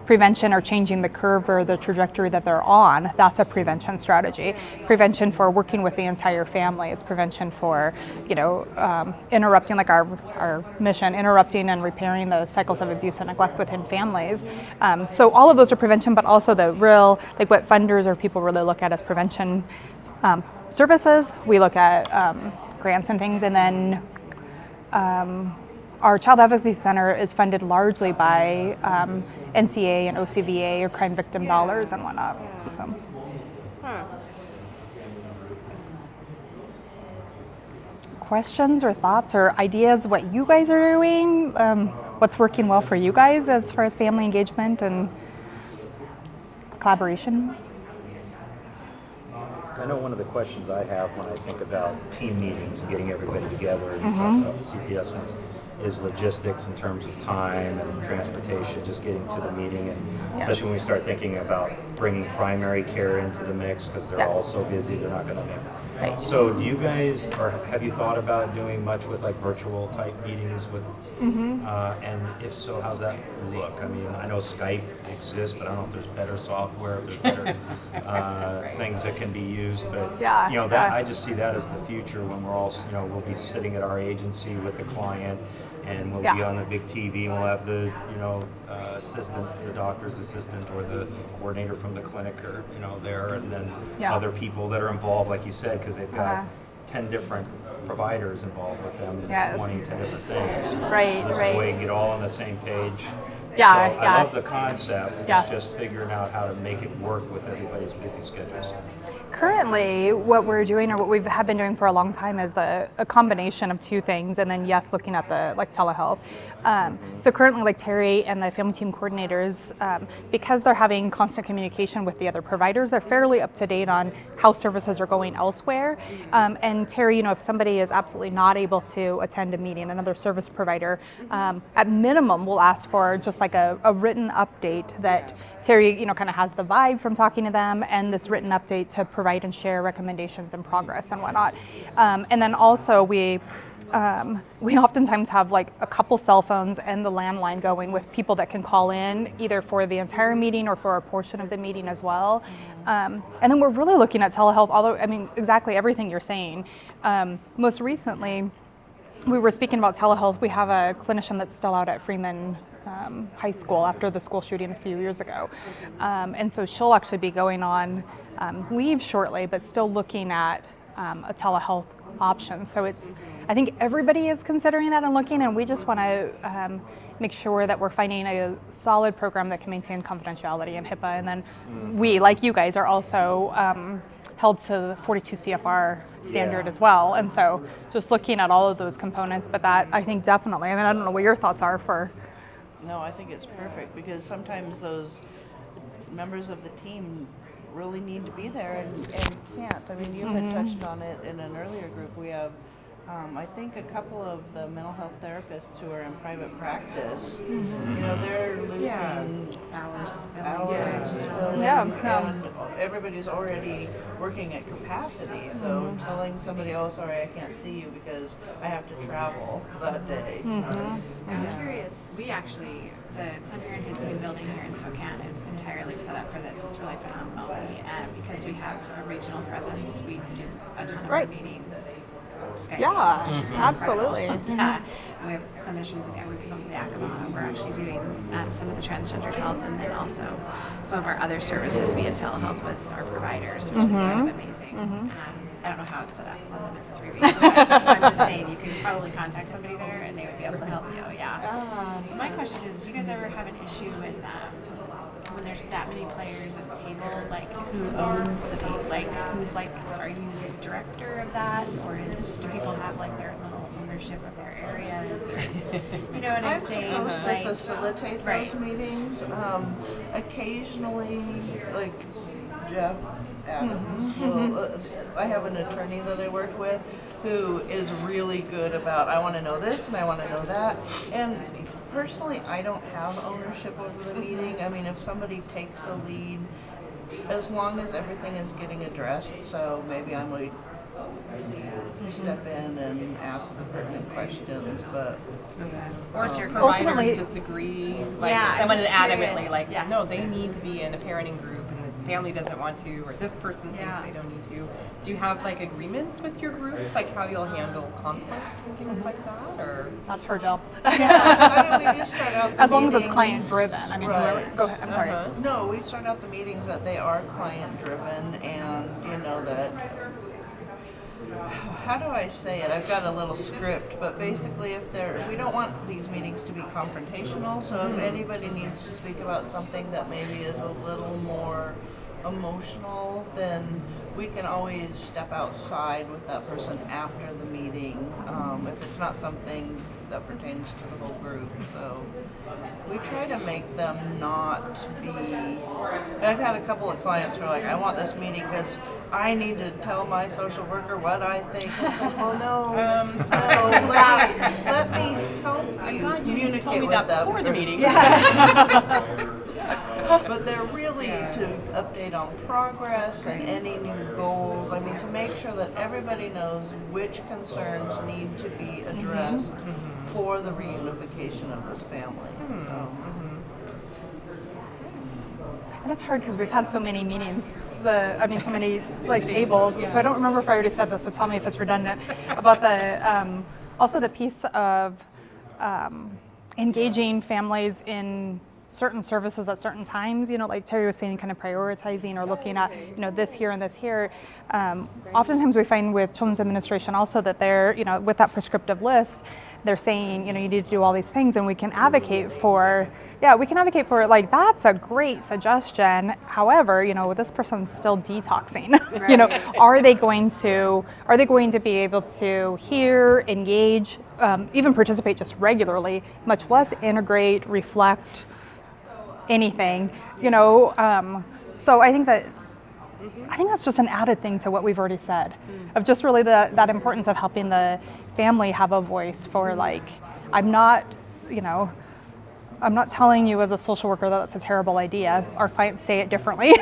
prevention or changing the curve or the trajectory that they're on, that's a prevention strategy. Prevention for working with the entire family. It's prevention for interrupting, like our mission, interrupting and repairing the cycles of abuse and neglect within families. So all of those are prevention, but also the real, like what funders or people really look at as prevention services. We look at grants and things, and then our Child Advocacy Center is funded largely by NCA and OCVA or crime victim dollars and whatnot. So. Questions or thoughts or ideas what you guys are doing? What's working well for you guys as far as family engagement and collaboration? I know one of the questions I have when I think about team meetings and getting everybody together and talk about the CPS ones is logistics in terms of time and transportation, just getting to the meeting, and especially when we start thinking about bringing primary care into the mix because they're all so busy, they're not going to make it. Right. So do you guys, or have you thought about doing much with like virtual type meetings with, and if so, how's that look? I mean, I know Skype exists, but I don't know if there's better software, if there's better things that can be used, but I just see that as the future when we're all, we'll be sitting at our agency with the client, and we'll be on the big TV, and we'll have the, assistant, the doctor's assistant or the coordinator from the clinic or, there, and then other people that are involved, like you said, because they've got 10 different providers involved with them wanting 10 different things. Right, so this is the way you get all on the same page. Yeah, so I love the concept. It's just figuring out how to make it work with everybody's busy schedules. Currently, what we're doing, or what we have been doing for a long time, is a combination of two things, and then looking at the telehealth. So currently, like Terry and the family team coordinators, because they're having constant communication with the other providers, they're fairly up to date on how services are going elsewhere. And Terry, if somebody is absolutely not able to attend a meeting, another service provider, at minimum, will ask for just like a written update that Terry, kind of has the vibe from talking to them, and this written update to provide and share recommendations and progress and whatnot. And then also we oftentimes have like a couple cell phones and the landline going with people that can call in either for the entire meeting or for a portion of the meeting as well. And then we're really looking at telehealth, although, I mean, exactly everything you're saying. Most recently, we were speaking about telehealth. We have a clinician that's still out at Freeman High School after the school shooting a few years ago. And so she'll actually be going on leave shortly, but still looking at a telehealth option. So I think everybody is considering that and looking, and we just want to make sure that we're finding a solid program that can maintain confidentiality and HIPAA. And then we, like you guys, are also held to the 42 CFR standard as well. And so just looking at all of those components, but that I think definitely, I don't know what your thoughts are for. No, I think it's perfect because sometimes those members of the team really need to be there and can't. I mean, you had touched on it in an earlier group. We have, I think, a couple of the mental health therapists who are in private practice. They're losing hours. And everybody's already working at capacity. So telling somebody, oh, sorry, I can't see you because I have to travel that day. I'm curious. We actually, the Planned Parenthood's new building here in Spokane is entirely set up for this. It's really phenomenal. Because we have a regional presence, we do a ton of our meetings Skype, which is absolutely. Yeah, and we have clinicians and we people from Yakima. We're actually doing some of the transgendered health, and then also some of our other services via telehealth with our providers, which is kind of amazing. I don't know how it's set up on the 3 weeks. I'm just saying you could probably contact somebody there and they would be able to help you. Yeah. My question is, do you guys ever have an issue with when there's that many players at the table, like who owns the table? Like who's like, are you the director of that, or do people have like their little ownership of their areas? Or, you know what I'm saying? I'm supposed Like, to facilitate those meetings. Occasionally, like Jeff Adams will. I have an attorney that I work with who is really good about, I want to know this and I want to know that. And personally, I don't have ownership over the meeting. I mean, if somebody takes a lead, as long as everything is getting addressed, so maybe I'm like, step in and ask the pertinent questions, but or if your providers disagree, like if someone is adamantly like, no, they need to be in a parenting group and the family doesn't want to, or this person thinks they don't need to. Do you have like agreements with your groups, like how you'll handle conflict and things like that, or? That's her job. I mean, we just start out the as long as it's meeting- client driven. I mean, Right. go ahead. I'm sorry. No, we start out the meetings that they are client driven, and you know that. How do I say it? I've got a little script, but basically, we don't want these meetings to be confrontational. So if anybody needs to speak about something that maybe is a little more emotional, then we can always step outside with that person after the meeting if it's not something that pertains to the whole group. So we try to make them not be. And I've had a couple of clients who are like, I want this meeting because I need to tell my social worker what I think. And it's like, well, no, let me help you communicate with them before the meeting. But they're really to update on progress and any new goals. I mean, to make sure that everybody knows which concerns need to be addressed for the reunification of this family. And it's hard because we've had so many meetings. So many like tables. So I don't remember if I already said this. So tell me if it's redundant. About the also the piece of engaging families in certain services at certain times, like Terry was saying, kind of prioritizing or looking at, this here and this here. Oftentimes we find with Children's Administration also that they're, with that prescriptive list, they're saying, you need to do all these things, and we can advocate for, like, that's a great suggestion. However, this person's still detoxing. Right. Are they going to be able to hear, engage, even participate just regularly, much less integrate, reflect, anything, so I think that's just an added thing to what we've already said, of just really that importance of helping the family have a voice for, like, I'm not telling you as a social worker that that's a terrible idea. Our clients say it differently.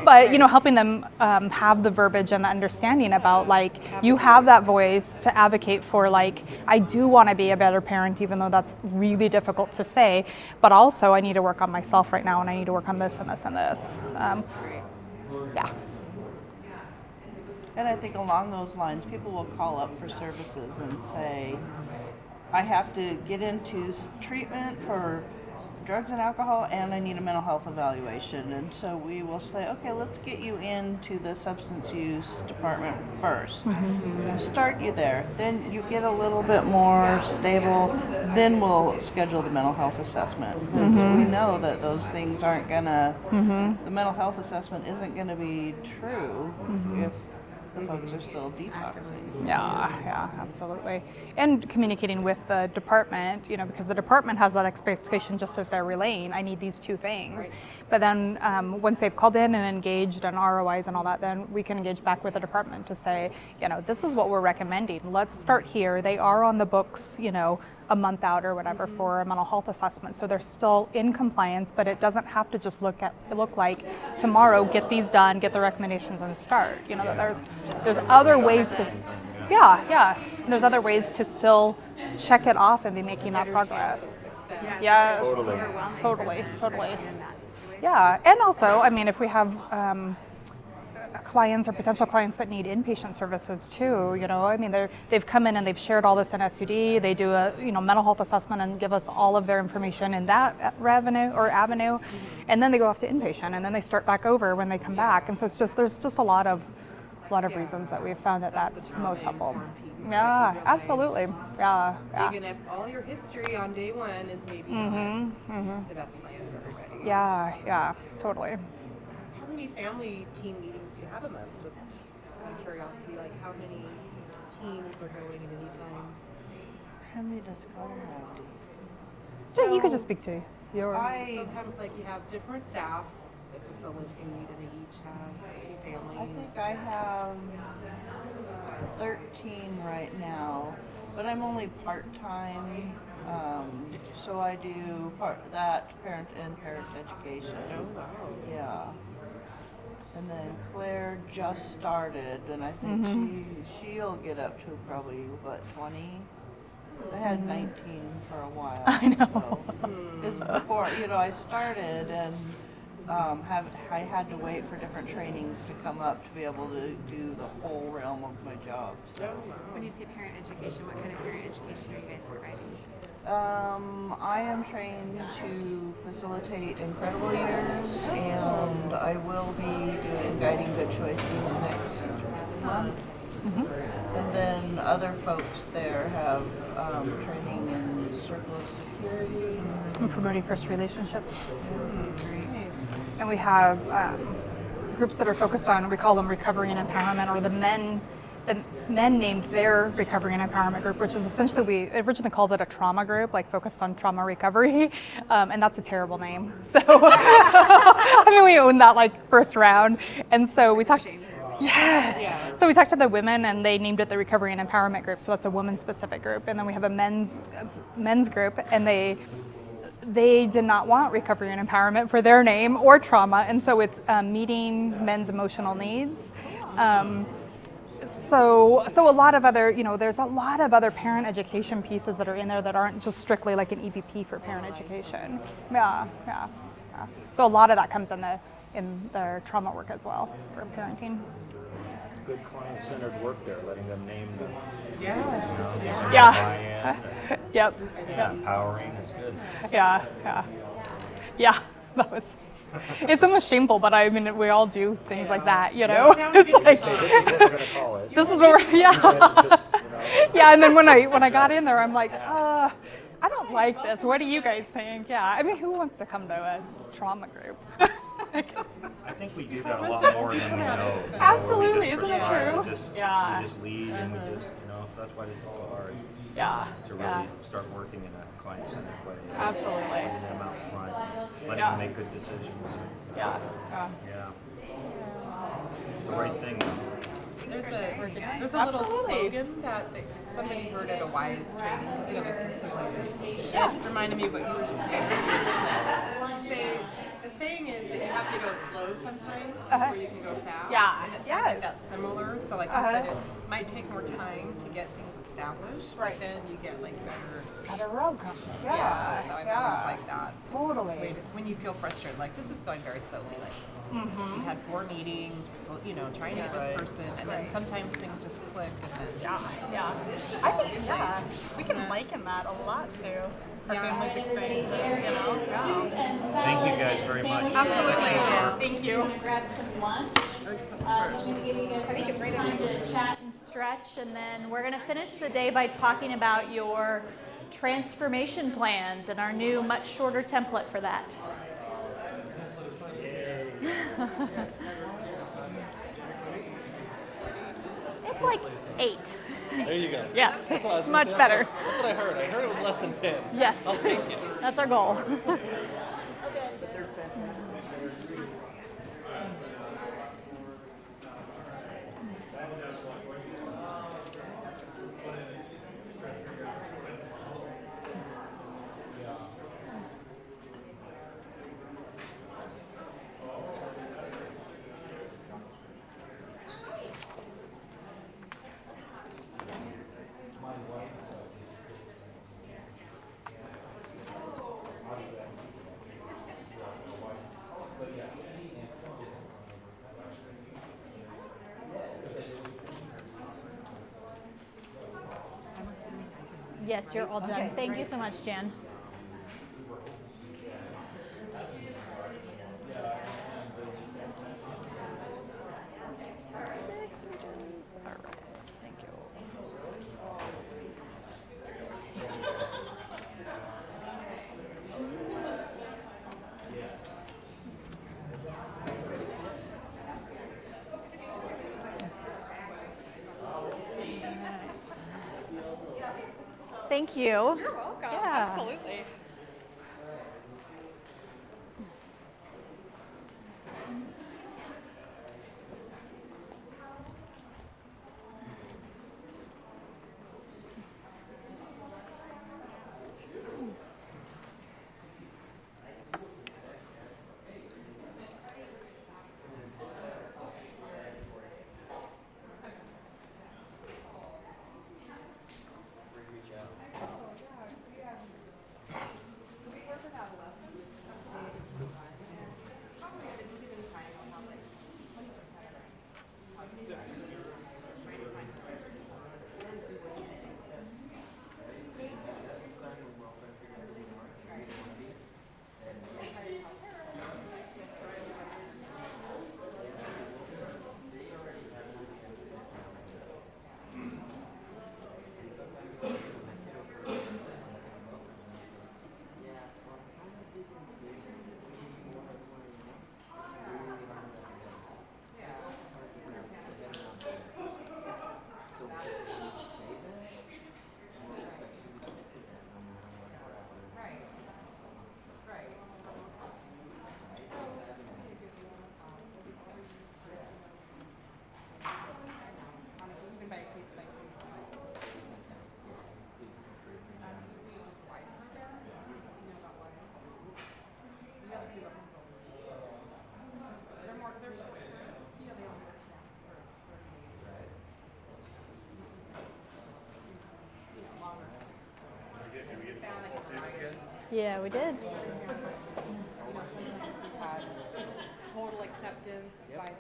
But, helping them have the verbiage and the understanding about, like, you have that voice to advocate for, like, I do want to be a better parent, even though that's really difficult to say. But also, I need to work on myself right now, and I need to work on this and this and this. Yeah. And I think along those lines, people will call up for services and say, I have to get into treatment for drugs and alcohol, and I need a mental health evaluation. And so we will say, okay, let's get you into the substance use department first. Start you there. Then you get a little bit more stable. Then we'll schedule the mental health assessment. Because we know that those things aren't gonna, the mental health assessment isn't gonna be true if the folks are still detoxing. Yeah, absolutely. And communicating with the department, because the department has that expectation just as they're relaying, I need these two things. But then once they've called in and engaged on ROIs and all that, then we can engage back with the department to say, this is what we're recommending. Let's start here. They are on the books, a month out or whatever for a mental health assessment. So they're still in compliance, but it doesn't have to just look like tomorrow, get these done, get the recommendations and start. That there's other ways to, and there's other ways to still check it off and be making that progress. Yes, totally. Yeah, and also, if we have clients or potential clients that need inpatient services too, they've come in and they've shared all this in SUD, they do a mental health assessment and give us all of their information in that avenue, and then they go off to inpatient, and then they start back over when they come back, and so there's just a lot of a lot of reasons that we've found that that's most helpful. Yeah, absolutely. Yeah, yeah. Digging up all your history on day one is maybe Mm-hmm. the best plan for everybody. Yeah, yeah, totally. How many family team meetings do you have a month? Just out of curiosity, like how many teams are going at any time? How many does Claire have? Yeah, you could just speak to yours. Sometimes like you have different staff that facilitate and they each have a few families. I think I have 13 right now, but I'm only part-time, so I do parent and parent education. Oh, wow. Yeah. And then Claire just started, and I think she'll get up to probably, what, 20? I had 19 for a while. I know. Because before, I started and I had to wait for different trainings to come up to be able to do the whole realm of my job. So. When you say parent education, what kind of parent education are you guys providing? I am trained to facilitate Incredible Years, and I will be doing Guiding Good Choices next month. And then other folks there have training in Circle of Security. And promoting first relationships. And we have groups that are focused on, we call them recovery and empowerment, or the men named their recovery and empowerment group, which is essentially, we originally called it a trauma group, like focused on trauma recovery, and that's a terrible name. So, I mean, we owned that like first round, and so we talked. Yes. Yeah. So we talked to the women, and they named it the Recovery and Empowerment Group. So that's a woman-specific group, and then we have a men's group, and they did not want recovery and empowerment for their name or trauma, and so it's meeting men's emotional needs. So a lot of other, there's a lot of other parent education pieces that are in there that aren't just strictly like an EBP for parent education. Yeah. So a lot of that comes in their trauma work as well for parenting. Good client-centered work there, letting them name them. Yeah. Yeah. Yep. Empowering is good. Yeah. That was. It's almost shameful, but I mean, we all do things like that, It's like Say, this is what we're gonna call it. This is what we're, yeah. And then when I got in there, I'm like, I don't like this. What do you guys think? Yeah. I mean, who wants to come to a trauma group? I think we do that a lot more than we know. Absolutely, isn't it true? We just lead and we just, so that's why this is so hard. Yeah. To really start working in a client-centered way. Absolutely. Letting them out front, letting them make good decisions. Yeah. It's the right thing. There's a little slogan that somebody heard at a WISE training. There's some similarities. And it reminded me of what you were just saying. The saying is that you have to go slow sometimes before you can go fast. Yeah. And it sounds like that's similar. So like I said, it might take more time to get things established, but then you get like better outcomes. So I've always like that. Totally. When you feel frustrated, like this is going very slowly. Like we've had 4 meetings, we're still, trying to get this person, and then sometimes things just click, and then I think we can liken that a lot to our family's experiences, Thank you guys very much. Absolutely. Thank you. I'm gonna grab some lunch. I'm gonna give you guys some time to chat and stretch, and then we're gonna finish the day by talking about your transformation plans and our new, much shorter template for that. It's like 8. There you go. Yeah, it's much better. That's what I heard. I heard it was less than 10. Yes. I'll take it. That's our goal. Yes, you're all done. Okay, Thank great. you so much, Jan. Thank you. You're welcome. Yeah. Absolutely. Yeah, we did. Total acceptance by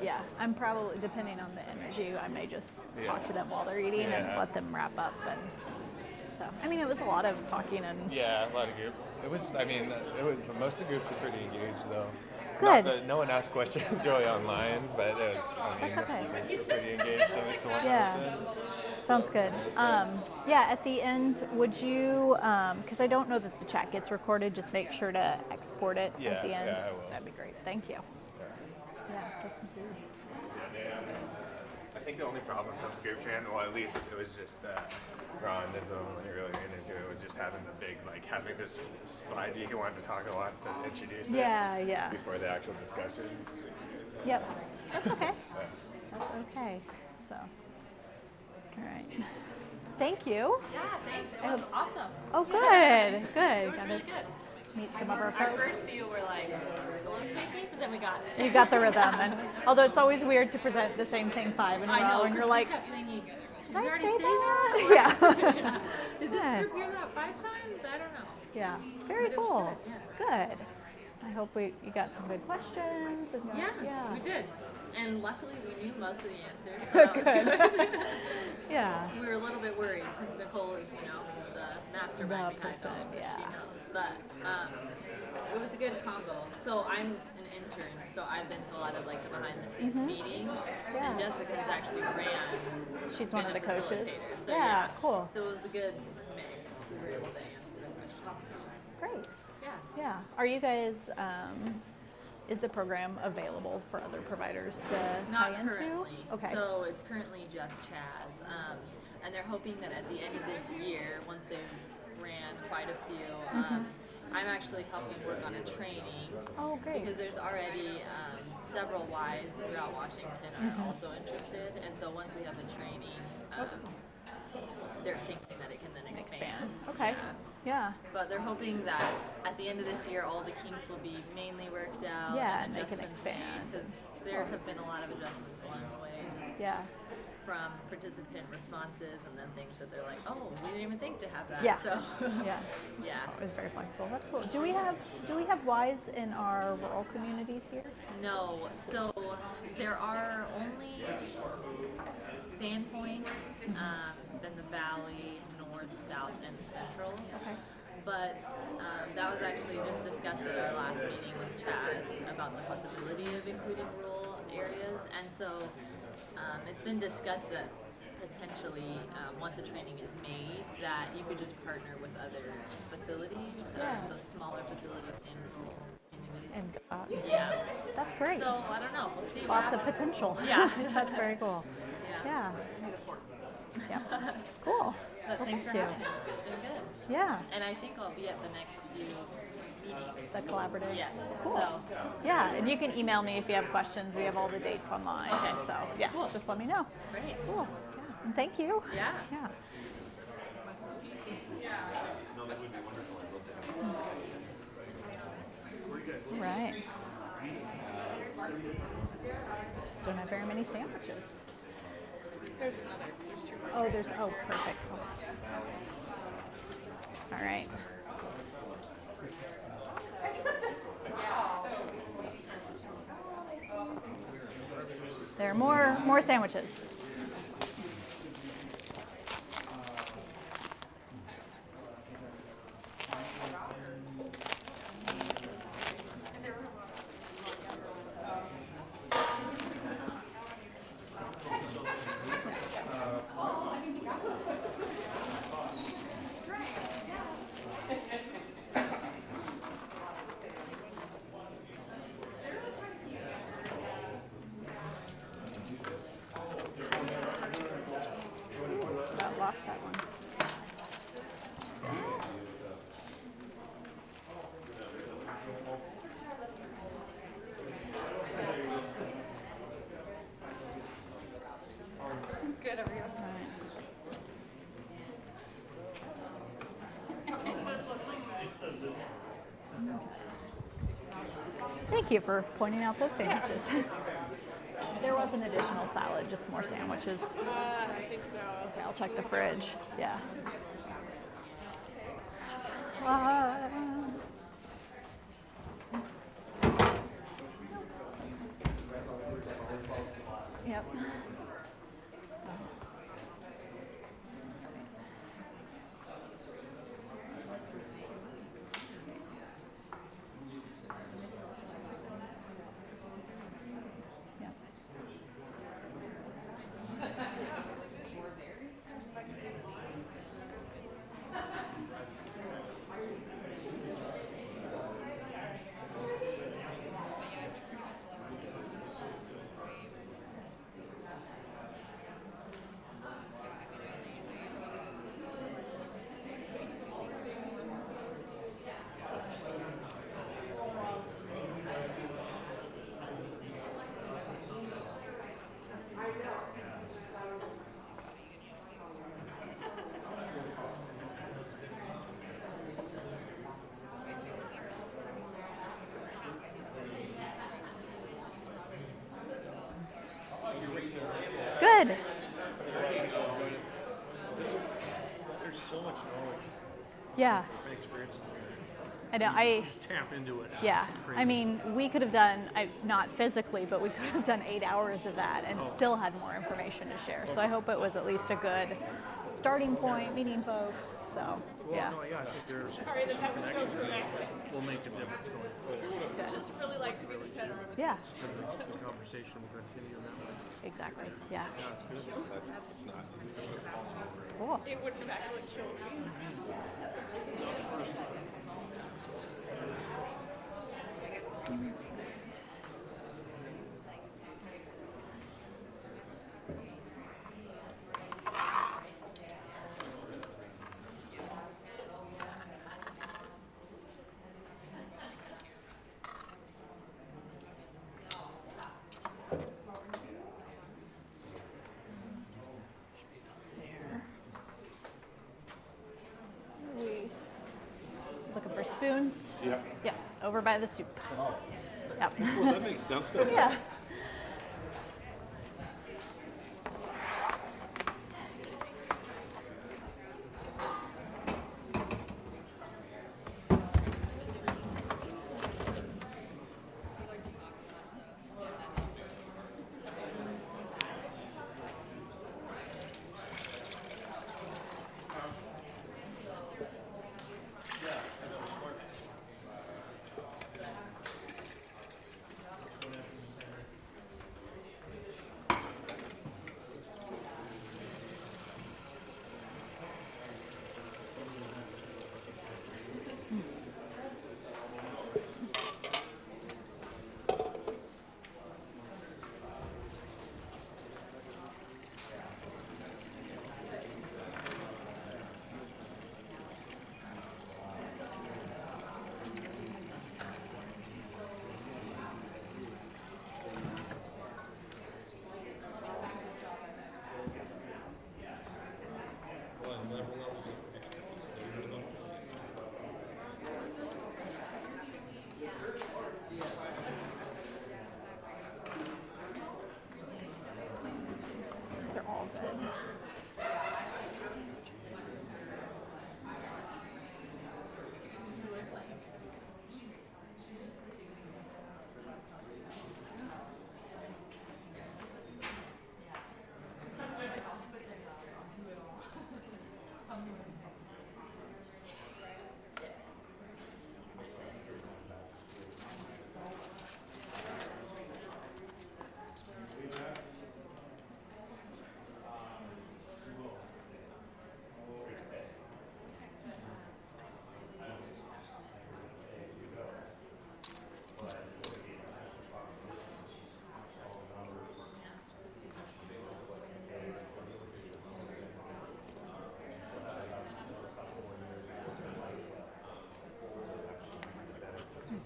Yeah, I'm probably, depending on the energy, I may just talk to them while they're eating and let them wrap up. And so, I mean, it was a lot of talking and. Yeah, a lot of group. It was, I mean, most of the groups were pretty engaged though. Good. Not that no one asked questions really online, but it was, I mean, That's okay. the groups were pretty engaged, so it's the one Yeah. that was Sounds good. Yeah, at the end, would you, because I don't know that the chat gets recorded, just make sure to export it at the end. Yeah, I will. That'd be great. Thank you. Yeah, that's important. I think the only problem with some group chat, well, at least it was just Ron-ism when you're really into it, was just having the big, like, having this slide you wanted to talk a lot to introduce it before the actual discussion. Yep, that's okay. That's okay. So, all right. Thank you. Yeah, thanks. It was awesome. Oh, good, good. It was really good. Meet some of our Our folks. first few were like a little shaky, but then we got it. You got the rhythm, and although it's always weird to present the same thing 5 in a I row, know, and you're like, kept thinking, did I you already say say that? that? Yeah. Did this Good. group hear that 5 times? I don't know. Yeah, very But it was cool. good, Good. I hope you got some good questions. And Yeah, we did. And luckily we knew most of the answers. So that was good. Yeah. We were a little bit worried since Nicole is, the mastermind behind all of this, she knows. But it was a good combo. So I'm an intern, so I've been to a lot of like the behind the scenes meetings. Yeah. And Jessica's actually ran. She's one of the coaches. facilitator. So, Yeah, cool. So it was a good mix. We were able to answer those questions. Great. Yeah. Yeah. Are you guys, is the program available for other providers to Not tie into? currently. Okay. So it's currently just Chaz. And they're hoping that at the end of this year, once they've ran quite a few, I'm actually helping work on a training. Oh, great. Because there's already several Ys throughout Washington are also interested. And so once we have the training, they're thinking that it can then expand. Okay. Yeah. But they're hoping that at the end of this year, all the kinks will be mainly worked out. Yeah, and they can expand. Because there have been a lot of adjustments along the way. Just from participant responses and then things that they're like, oh, we didn't even think to have that. Yeah. So Yeah. It's very flexible. That's cool. Do we have Ys in our rural communities here? No. So there are only Sandpoint, then the Valley, North, South, and Central. Okay. But that was actually just discussed at our last meeting with Chaz about the possibility of including rural areas. And so it's been discussed that potentially, once a training is made, that you could just partner with other facilities, so smaller facilities in rural communities. And out. Yeah. That's great. So I don't know. We'll see. Lots of potential. Yeah. That's very cool. Yeah. Yeah. Cool. But Well, thanks for thank you. having us. It's been good. Yeah. And I think I'll be at the next few meetings. The collaborative. Yes. Cool. So. Yeah, and you can email me if you have questions. We have all the dates online. Okay. So yeah, Cool. just let me know. Great. Cool. Yeah. And thank you. Yeah. Yeah. No, that would be wonderful. I'd love to have All right. Don't have very many sandwiches. There's another. There's two. Oh, perfect. All right. There are more sandwiches. About lost that one. Good, how are you? Thank you for pointing out those sandwiches. There was an additional salad, just more sandwiches. I think so. Okay, I'll check the fridge. Yeah. Yep. Good. There's so much knowledge. Yeah. I've been experiencing here. I know. Just tap into it. Yeah. It's crazy. I mean, we could have done, not physically, but we could have done 8 hours of that and still had more information to share. So I hope it was at least a good starting point, meeting folks. So, yeah. Well, no, yeah, I think there's some connections that will make a difference going forward. Good. Just really like to be the center of Yeah. Because the conversation will continue that way. Exactly. Yeah. Yeah, it's good. It's not. Cool. It wouldn't have actually killed me. Looking for spoons? Yeah. Yeah, over by the soup. Oh. Yep. Well, that makes sense, doesn't it? Yeah.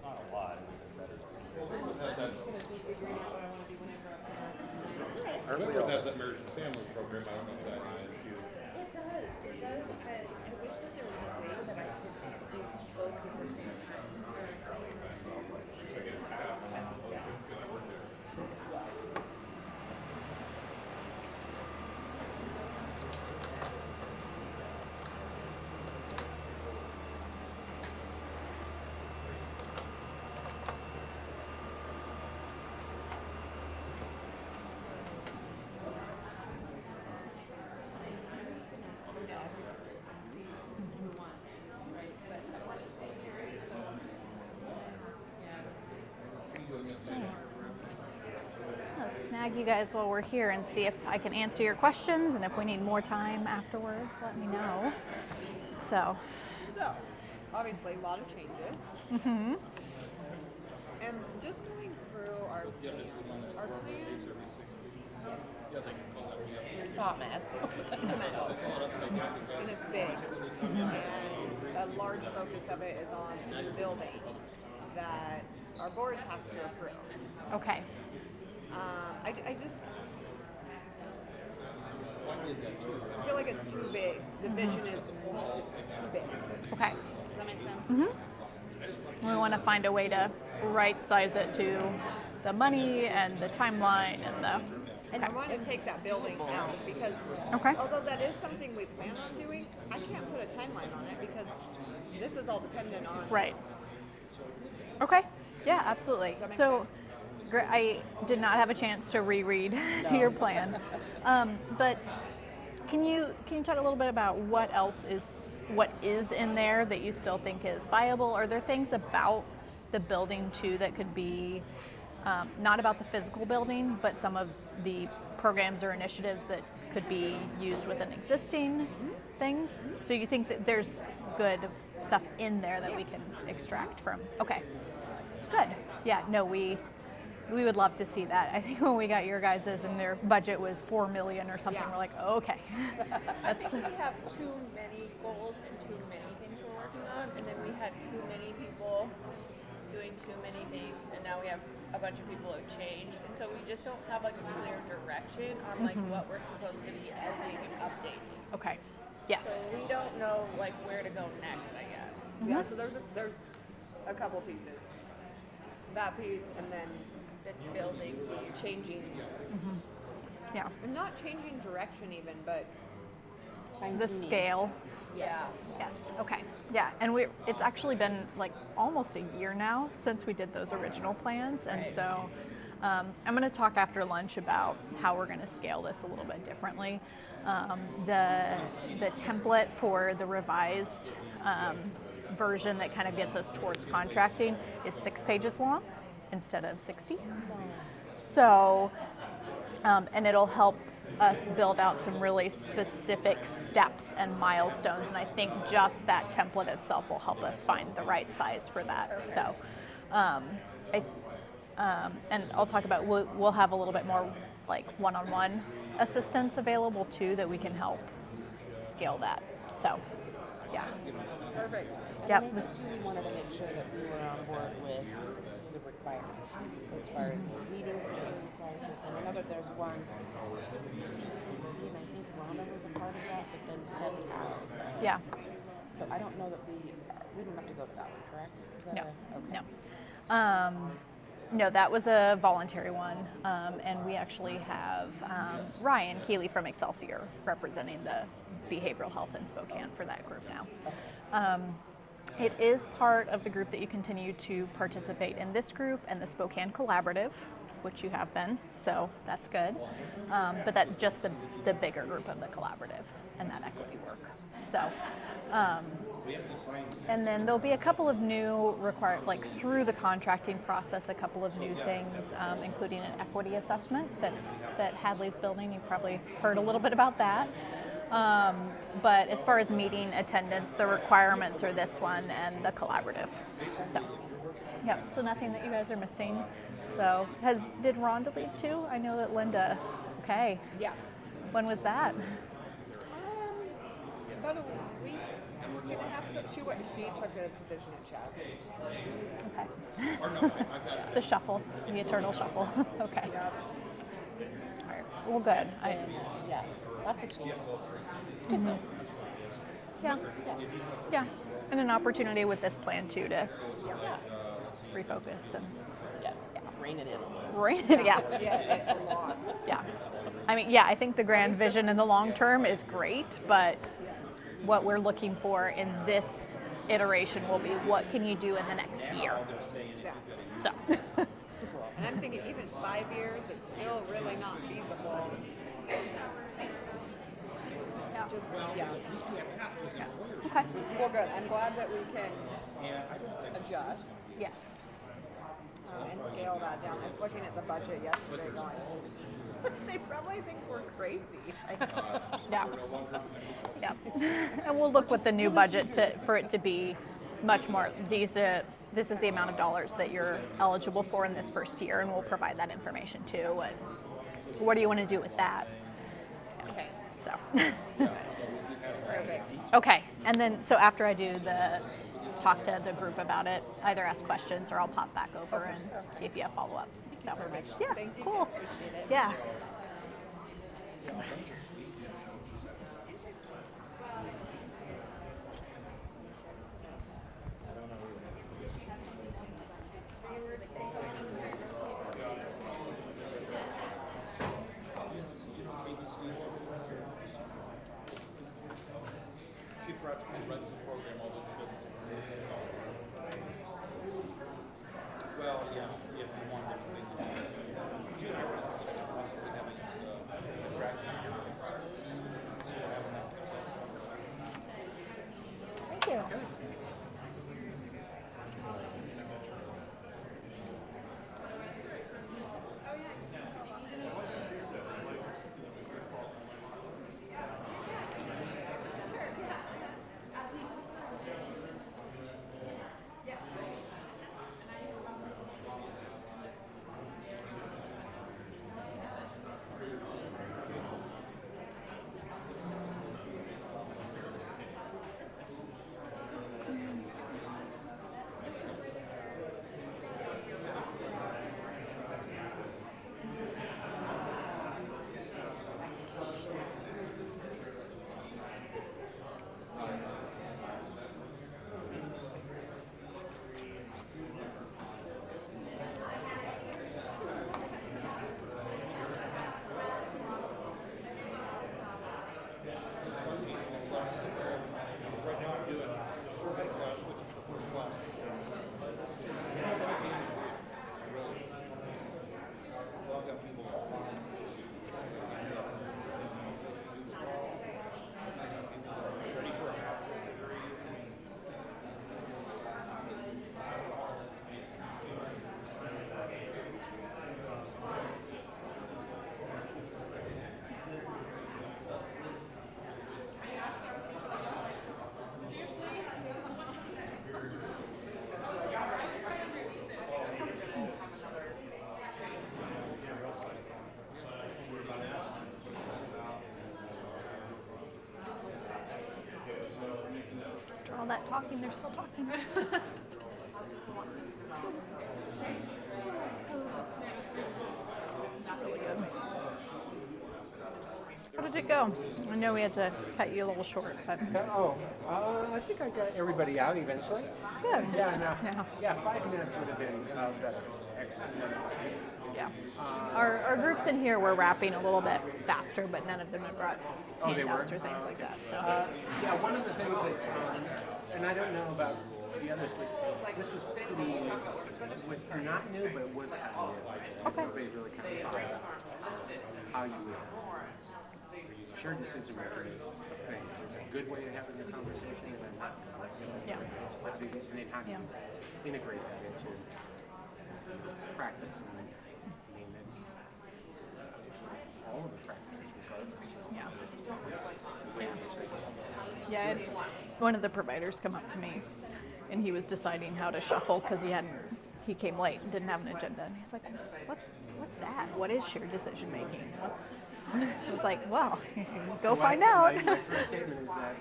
not a lot. Cohort has that marriage and family program. I don't know if that is. It does. It does. I wish that there was a way that I could do both at the same time. I'll snag you guys while we're here and see if I can answer your questions, and if we need more time afterwards, let me know. So, obviously, a lot of changes. mm-hmm. And just going through our plan. It's a hot mess. It's a mess. And it's big. And a large focus of it is on the building that our board has to approve. Okay. I just I feel like it's too big. The vision is too big. Okay. Does that make sense? Mm-hmm. We want to find a way to right size it to the money and the timeline and the. And I want to take that building out because although that is something we plan on doing, I can't put a timeline on it because this is all dependent on. Right. Okay. Yeah, absolutely. Does that make So, I did not have a chance to reread your plan, but can you talk a little bit about what is in there that you still think is viable? Are there things about the building too that could be not about the physical building, but some of the programs or initiatives that could be used within existing things? So you think that there's good stuff in there that we can extract from? Okay, good. Yeah, no, we would love to see that. I think when we got your guys's and their budget was $4 million or something, we're like, okay. I think we have too many goals and too many things we're working on, and then we had too many people doing too many things, and now we have a bunch of people who have changed, and so we just don't have like a clear direction on like what we're supposed to be editing and updating. Okay. Yes. So we don't know like where to go next, I guess. Yeah. So there's a couple pieces. That piece and then this building changing. Yeah. And not changing direction even, but The scale. Yeah. Yes. Okay. Yeah, and it's actually been like almost a year now since we did those original plans, and so I'm going to talk after lunch about how we're going to scale this a little bit differently. The template for the revised version that kind of gets us towards contracting is 6 pages long instead of 60. So, and it'll help us build out some really specific steps and milestones, and I think just that template itself will help us find the right size for that. So, and I'll talk about, we'll have a little bit more like one-on-one assistance available too that we can help scale that. So, yeah. Perfect. Yep. And I think too, we wanted to make sure that we were on board with the requirements as far as meetings that are required. And I know that there's one CCT, and I think Rhonda was a part of that, but then stepped out. Yeah. So I don't know that we don't have to go to that one, correct? Is that No. okay. No. No, that was a voluntary one, and we actually have Ryan Keeley from Excelsior representing the behavioral health in Spokane for that group now. It is part of the group that you continue to participate in this group and the Spokane Collaborative, which you have been, so that's good. But that's just the bigger group of the collaborative and that equity work. So, and then there'll be a couple of new required, like through the contracting process, a couple of new things, including an equity assessment that Hadley's building. You've probably heard a little bit about that. But as far as meeting attendance, the requirements are this one and the collaborative. So, yep, so nothing that you guys are missing. So, did Rhonda leave too? I know that Linda, okay. Yeah. When was that? About a week and a half ago, she took a position at Chad. Okay. Or no, I've got it. The shuffle, the eternal shuffle. Okay. All right. Well, good. Yeah, lots of changes. Mhm. Yeah. Yeah. And an opportunity with this plan too to refocus and Rein it in a little. rein it. Yeah. Yeah, a lot. Yeah. I mean, yeah, I think the grand vision in the long term is great, but what we're looking for in this iteration will be what can you do in the next year. So. And I'm thinking even 5 years, it's still really not feasible. Okay. Well, good. I'm glad that we can adjust. Yes. And scale that down. I was looking at the budget yesterday going, they probably think we're crazy. Yeah. Yeah. And we'll look with the new budget for it to be much more, this is the amount of dollars that you're eligible for in this first year, and we'll provide that information too. And what do you want to do with that? Okay. So. Perfect. Okay. And then, so after I do talk to the group about it, either ask questions or I'll pop back over and see if you have follow up. So, yeah, cool. Yeah. She practically runs the program, although she doesn't. Well, yeah, if you want everything. She and I were talking about possibly having a track here. Thank you. Right now I'm doing a survey class, which is the first class. It's not being really. So I've got people. Ready for a master's degree. After all that talking, they're still talking. Really good. How did it go? I know we had to cut you a little short, but. I think I got everybody out eventually. Good. Yeah, no. Yeah, 5 minutes would have been better. Excellent. Yeah. Our groups in here were wrapping a little bit faster, but none of them had brought handouts or things like that. So. Yeah, one of the things that, and I don't know about the others, but this was pretty, was not new, but it was kind of new. Okay. Everybody really kind of thought about how you would, shared decision making is a thing. There's a good way of having the conversation and then not. Yeah. And then how do you integrate that into practice? And I mean, it's all of the practices regardless. Yeah. Yeah, it's one of the providers come up to me, and he was deciding how to shuffle because he came late and didn't have an agenda, and he's like, "What's that? What is shared decision making?" I was like, "Well, go find out." My first statement is that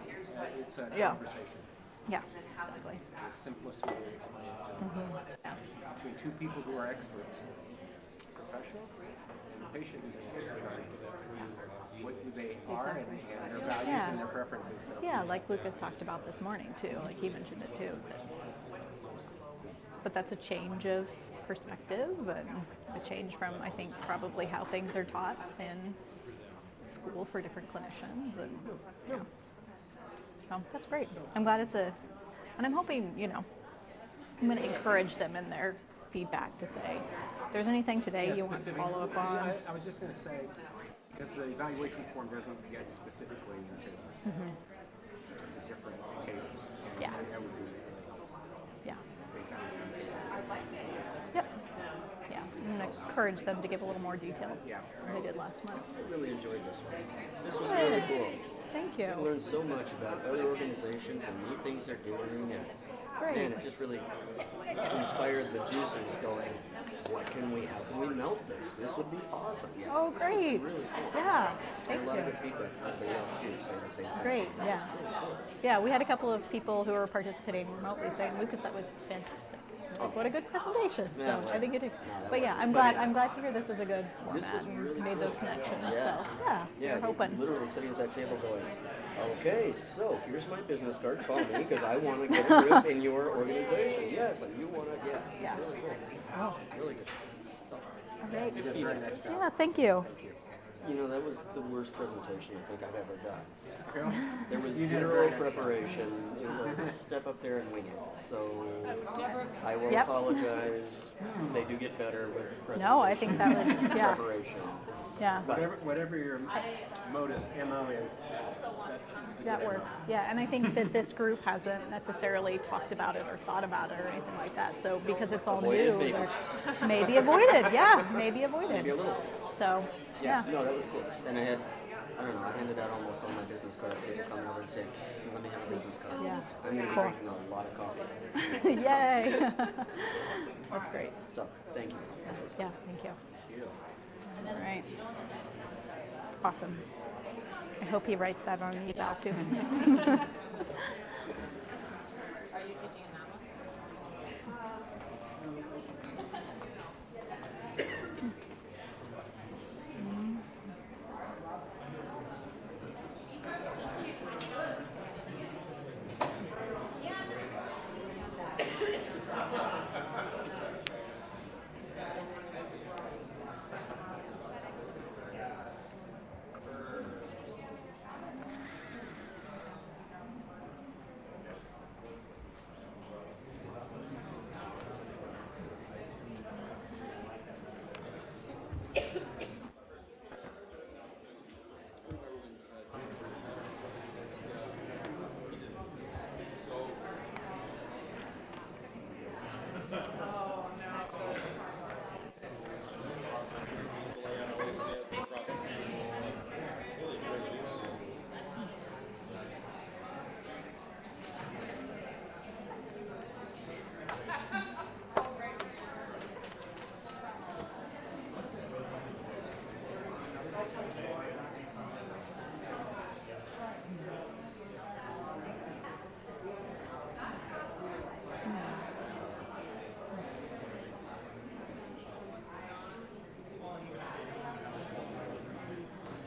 it's a conversation. Yeah, exactly. It's the simplest way to explain it. Yeah. Between two people who are experts, professional, and the patient is an expert on what they are and their values and their preferences. So. Yeah, like Lucas talked about this morning too, like he mentioned it too. But that's a change of perspective and a change from, I think, probably how things are taught in school for different clinicians. And yeah. So that's great. I'm glad it's and I'm hoping, I'm going to encourage them in their feedback to say, if there's anything today you want to follow up on. Yeah, I was just going to say, because the evaluation form doesn't get specifically into the different tables. Yeah. That would be yeah. they found some tables. Yep. Yeah. I'm going to encourage them to give a little more detail than they did last month. I really enjoyed this one. This was Good. really cool. Thank you. I learned so much about other organizations and neat things they're doing, and man, it just really inspired the juices going, how can we melt this? This would be awesome. Yeah, Oh, this great. was really cool. Yeah, thank And a lot you. of good feedback from everybody else too, saying the same thing. Great, yeah. Yeah, we had a couple of people who were participating remotely saying, Lucas, that was fantastic. Like, what a good presentation. Yeah, so I think you did. that But yeah, was- I'm but glad to hear this was a good This format was and really made cool. those connections. Yeah. So yeah, we're hoping. Literally sitting at that table going, okay, so here's my business card, call me because I want to get a group in your organization. Yes, and you want to, Yeah. It's really cool. Oh. Really good. So, All right. you did a very nice job. Yeah, thank you. You know, that was the worst presentation I think I've ever done. Really? There was You did a zero very nice job. preparation. It was step up there and wing it. So I will Yep. apologize. They do get better with presentation. No, I think that was, yeah. preparation. Yeah. But Whatever your modus, MO is, That worked. Yeah, and I think that this group hasn't necessarily talked about it or thought about it or anything like that. So because it's all Avoided, new, maybe. they're maybe avoided. Yeah, maybe avoided. Maybe a little. So Yeah, no, that was cool. And I handed out almost all my business cards. People come over and say, let me have a business card. Yeah. I'm going to be Cool. drinking a lot of coffee. Yay! That's great. So, thank you. That's what's Yeah, thank you. All right. Awesome. I hope he writes that on the eval too. Are you teaching in that one?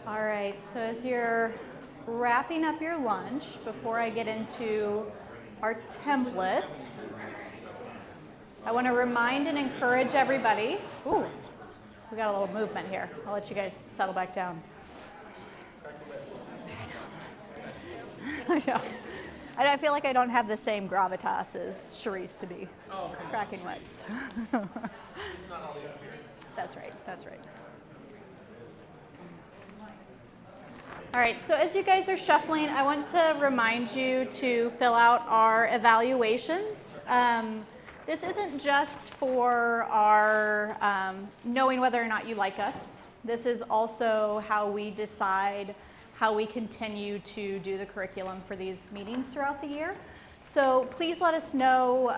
All right, so as you're wrapping up your lunch, before I get into our templates, I want to remind and encourage everybody. Ooh, we got a little movement here. I'll let you guys settle back down. I know. I feel like I don't have the same gravitas as Charisse to be cracking whips. That's right, that's right. All right, so as you guys are shuffling, I want to remind you to fill out our evaluations. This isn't just for our knowing whether or not you like us. This is also how we decide how we continue to do the curriculum for these meetings throughout the year. So please let us know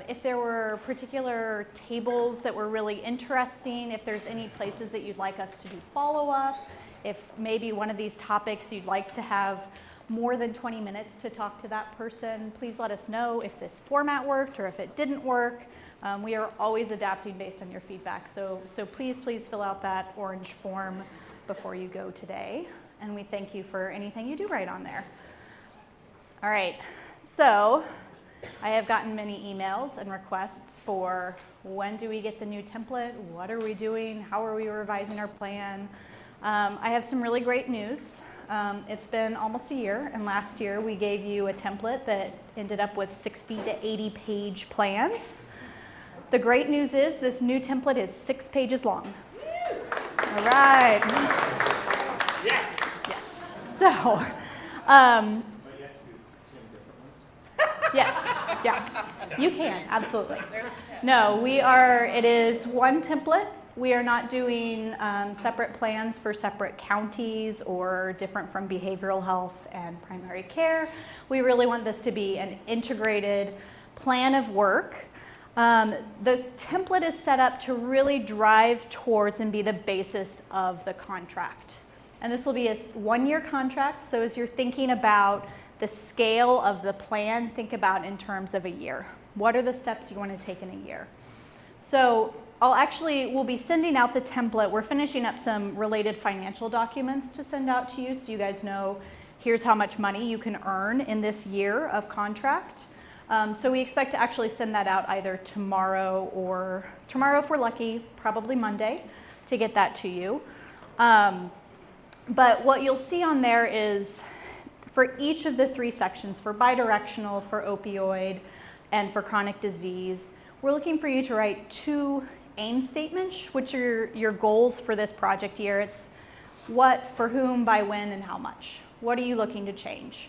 if there were particular tables that were really interesting, if there's any places that you'd like us to do follow-up, if maybe one of these topics you'd like to have more than 20 minutes to talk to that person. Please let us know if this format worked or if it didn't work. We are always adapting based on your feedback, so please fill out that orange form before you go today, and we thank you for anything you do write on there. All right, so I have gotten many emails and requests for when do we get the new template, what are we doing, how are we revising our plan. I have some really great news. It's been almost a year, and last year we gave you a template that ended up with 60 to 80 page plans. The great news is this new template is 6 pages long. All right. Yes. So, yes, yeah, you can, absolutely. No, it is one template. We are not doing separate plans for separate counties or different from behavioral health and primary care. We really want this to be an integrated plan of work. The template is set up to really drive towards and be the basis of the contract. And this will be a 1-year contract, so as you're thinking about the scale of the plan, think about in terms of a year. What are the steps you want to take in a year? So we'll be sending out the template. We're finishing up some related financial documents to send out to you so you guys know here's how much money you can earn in this year of contract. So we expect to actually send that out either tomorrow if we're lucky, probably Monday, to get that to you. But what you'll see on there is for each of the 3 sections, for bidirectional, for opioid, and for chronic disease, we're looking for you to write 2 aim statements, which are your goals for this project year. It's what, for whom, by when, and how much. What are you looking to change?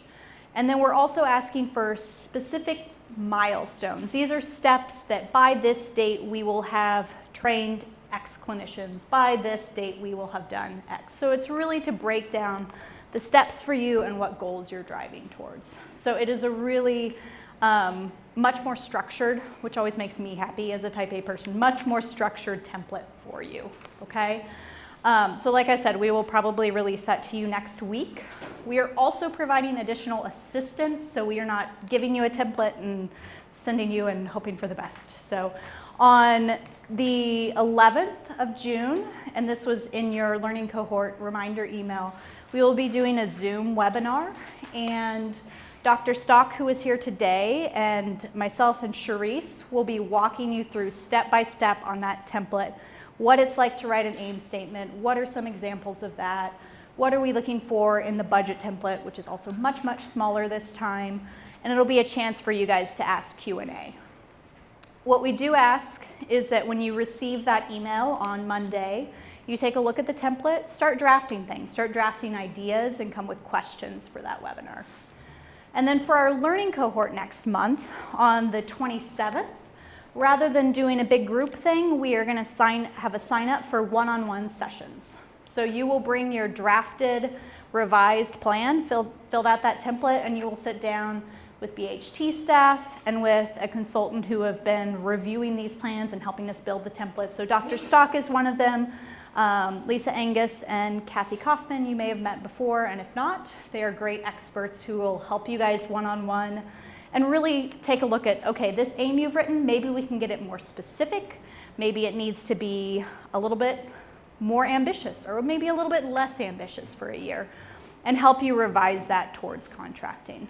And then we're also asking for specific milestones. These are steps that by this date we will have trained X clinicians. By this date we will have done X. So it's really to break down the steps for you and what goals you're driving towards. So it is a really much more structured, which always makes me happy as a type A person, much more structured template for you, okay? So like I said, we will probably release that to you next week. We are also providing additional assistance, so we are not giving you a template and sending you and hoping for the best. So on the 11th of June, and this was in your Learning Cohort reminder email, we will be doing a Zoom webinar, and Dr. Stock, who is here today, and myself and Charisse will be walking you through step by step on that template, what it's like to write an aim statement, what are some examples of that, what are we looking for in the budget template, which is also much, much smaller this time, and it'll be a chance for you guys to ask Q&A. What we do ask is that when you receive that email on Monday, you take a look at the template, start drafting things, start drafting ideas, and come with questions for that webinar. And then for our Learning Cohort next month, on the 27th, rather than doing a big group thing, we are going to have a sign up for one-on-one sessions. So you will bring your drafted, revised plan, filled out that template, and you will sit down with BHT staff and with a consultant who have been reviewing these plans and helping us build the template. So Dr. Stock is one of them. Lisa Angus and Kathy Kaufman you may have met before, and if not, they are great experts who will help you guys one-on-one and really take a look at, okay, this aim you've written, maybe we can get it more specific, maybe it needs to be a little bit more ambitious or maybe a little bit less ambitious for a year, and help you revise that towards contracting.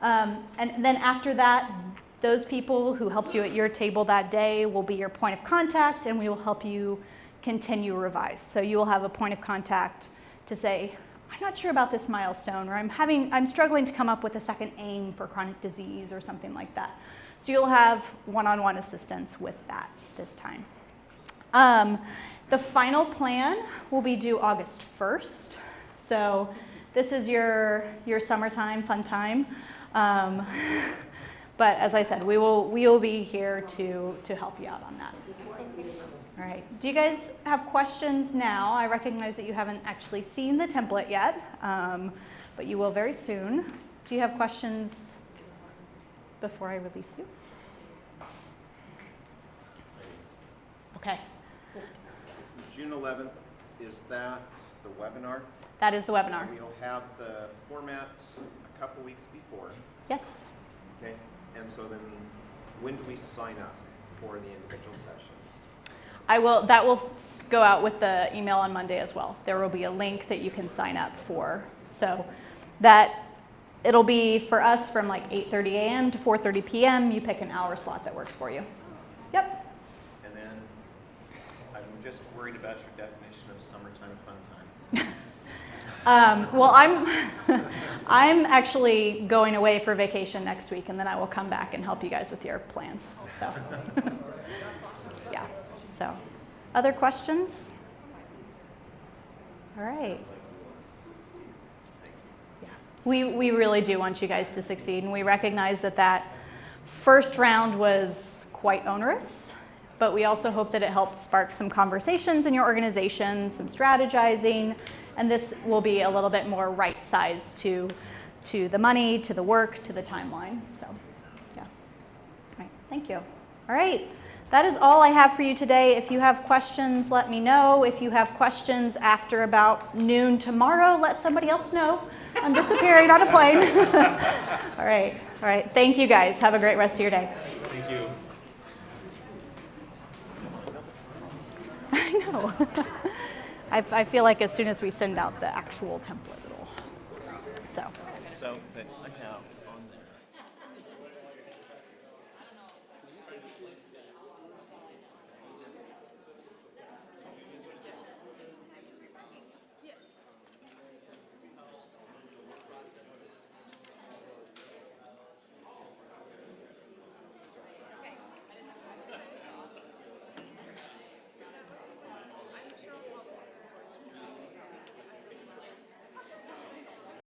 And then after that, those people who helped you at your table that day will be your point of contact, and we will help you continue revise. So you will have a point of contact to say, I'm not sure about this milestone, or I'm struggling to come up with a second aim for chronic disease or something like that. So you'll have one-on-one assistance with that this time. The final plan will be due August 1st. So this is your summertime fun time. But as I said, we will be here to help you out on that. All right, do you guys have questions now? I recognize that you haven't actually seen the template yet, but you will very soon. Do you have questions before I release you? Okay. June 11th, is that the webinar? That is the webinar. We'll have the format a couple weeks before. Yes. Okay, and so then when do we sign up? for the individual sessions? That will go out with the email on Monday as well. There will be a link that you can sign up for. So that it'll be for us from like 8:30 a.m. to 4:30 p.m. You pick an hour slot that works for you. Yep. And then I'm just worried about your definition of summertime fun time. Well, I'm actually going away for vacation next week, and then I will come back and help you guys with your plans. So, yeah. So, other questions? All right. Yeah. We really do want you guys to succeed, and we recognize that first round was quite onerous, but we also hope that it helps spark some conversations in your organization, some strategizing, and this will be a little bit more right-sized to the money, to the work, to the timeline. So, yeah. All right, thank you. All right, that is all I have for you today. If you have questions, let me know. If you have questions after about noon tomorrow, let somebody else know. I'm disappearing on a plane. All right. Thank you guys. Have a great rest of your day. Thank you. I know. I feel like as soon as we send out the actual template, it'll. So. So, but I have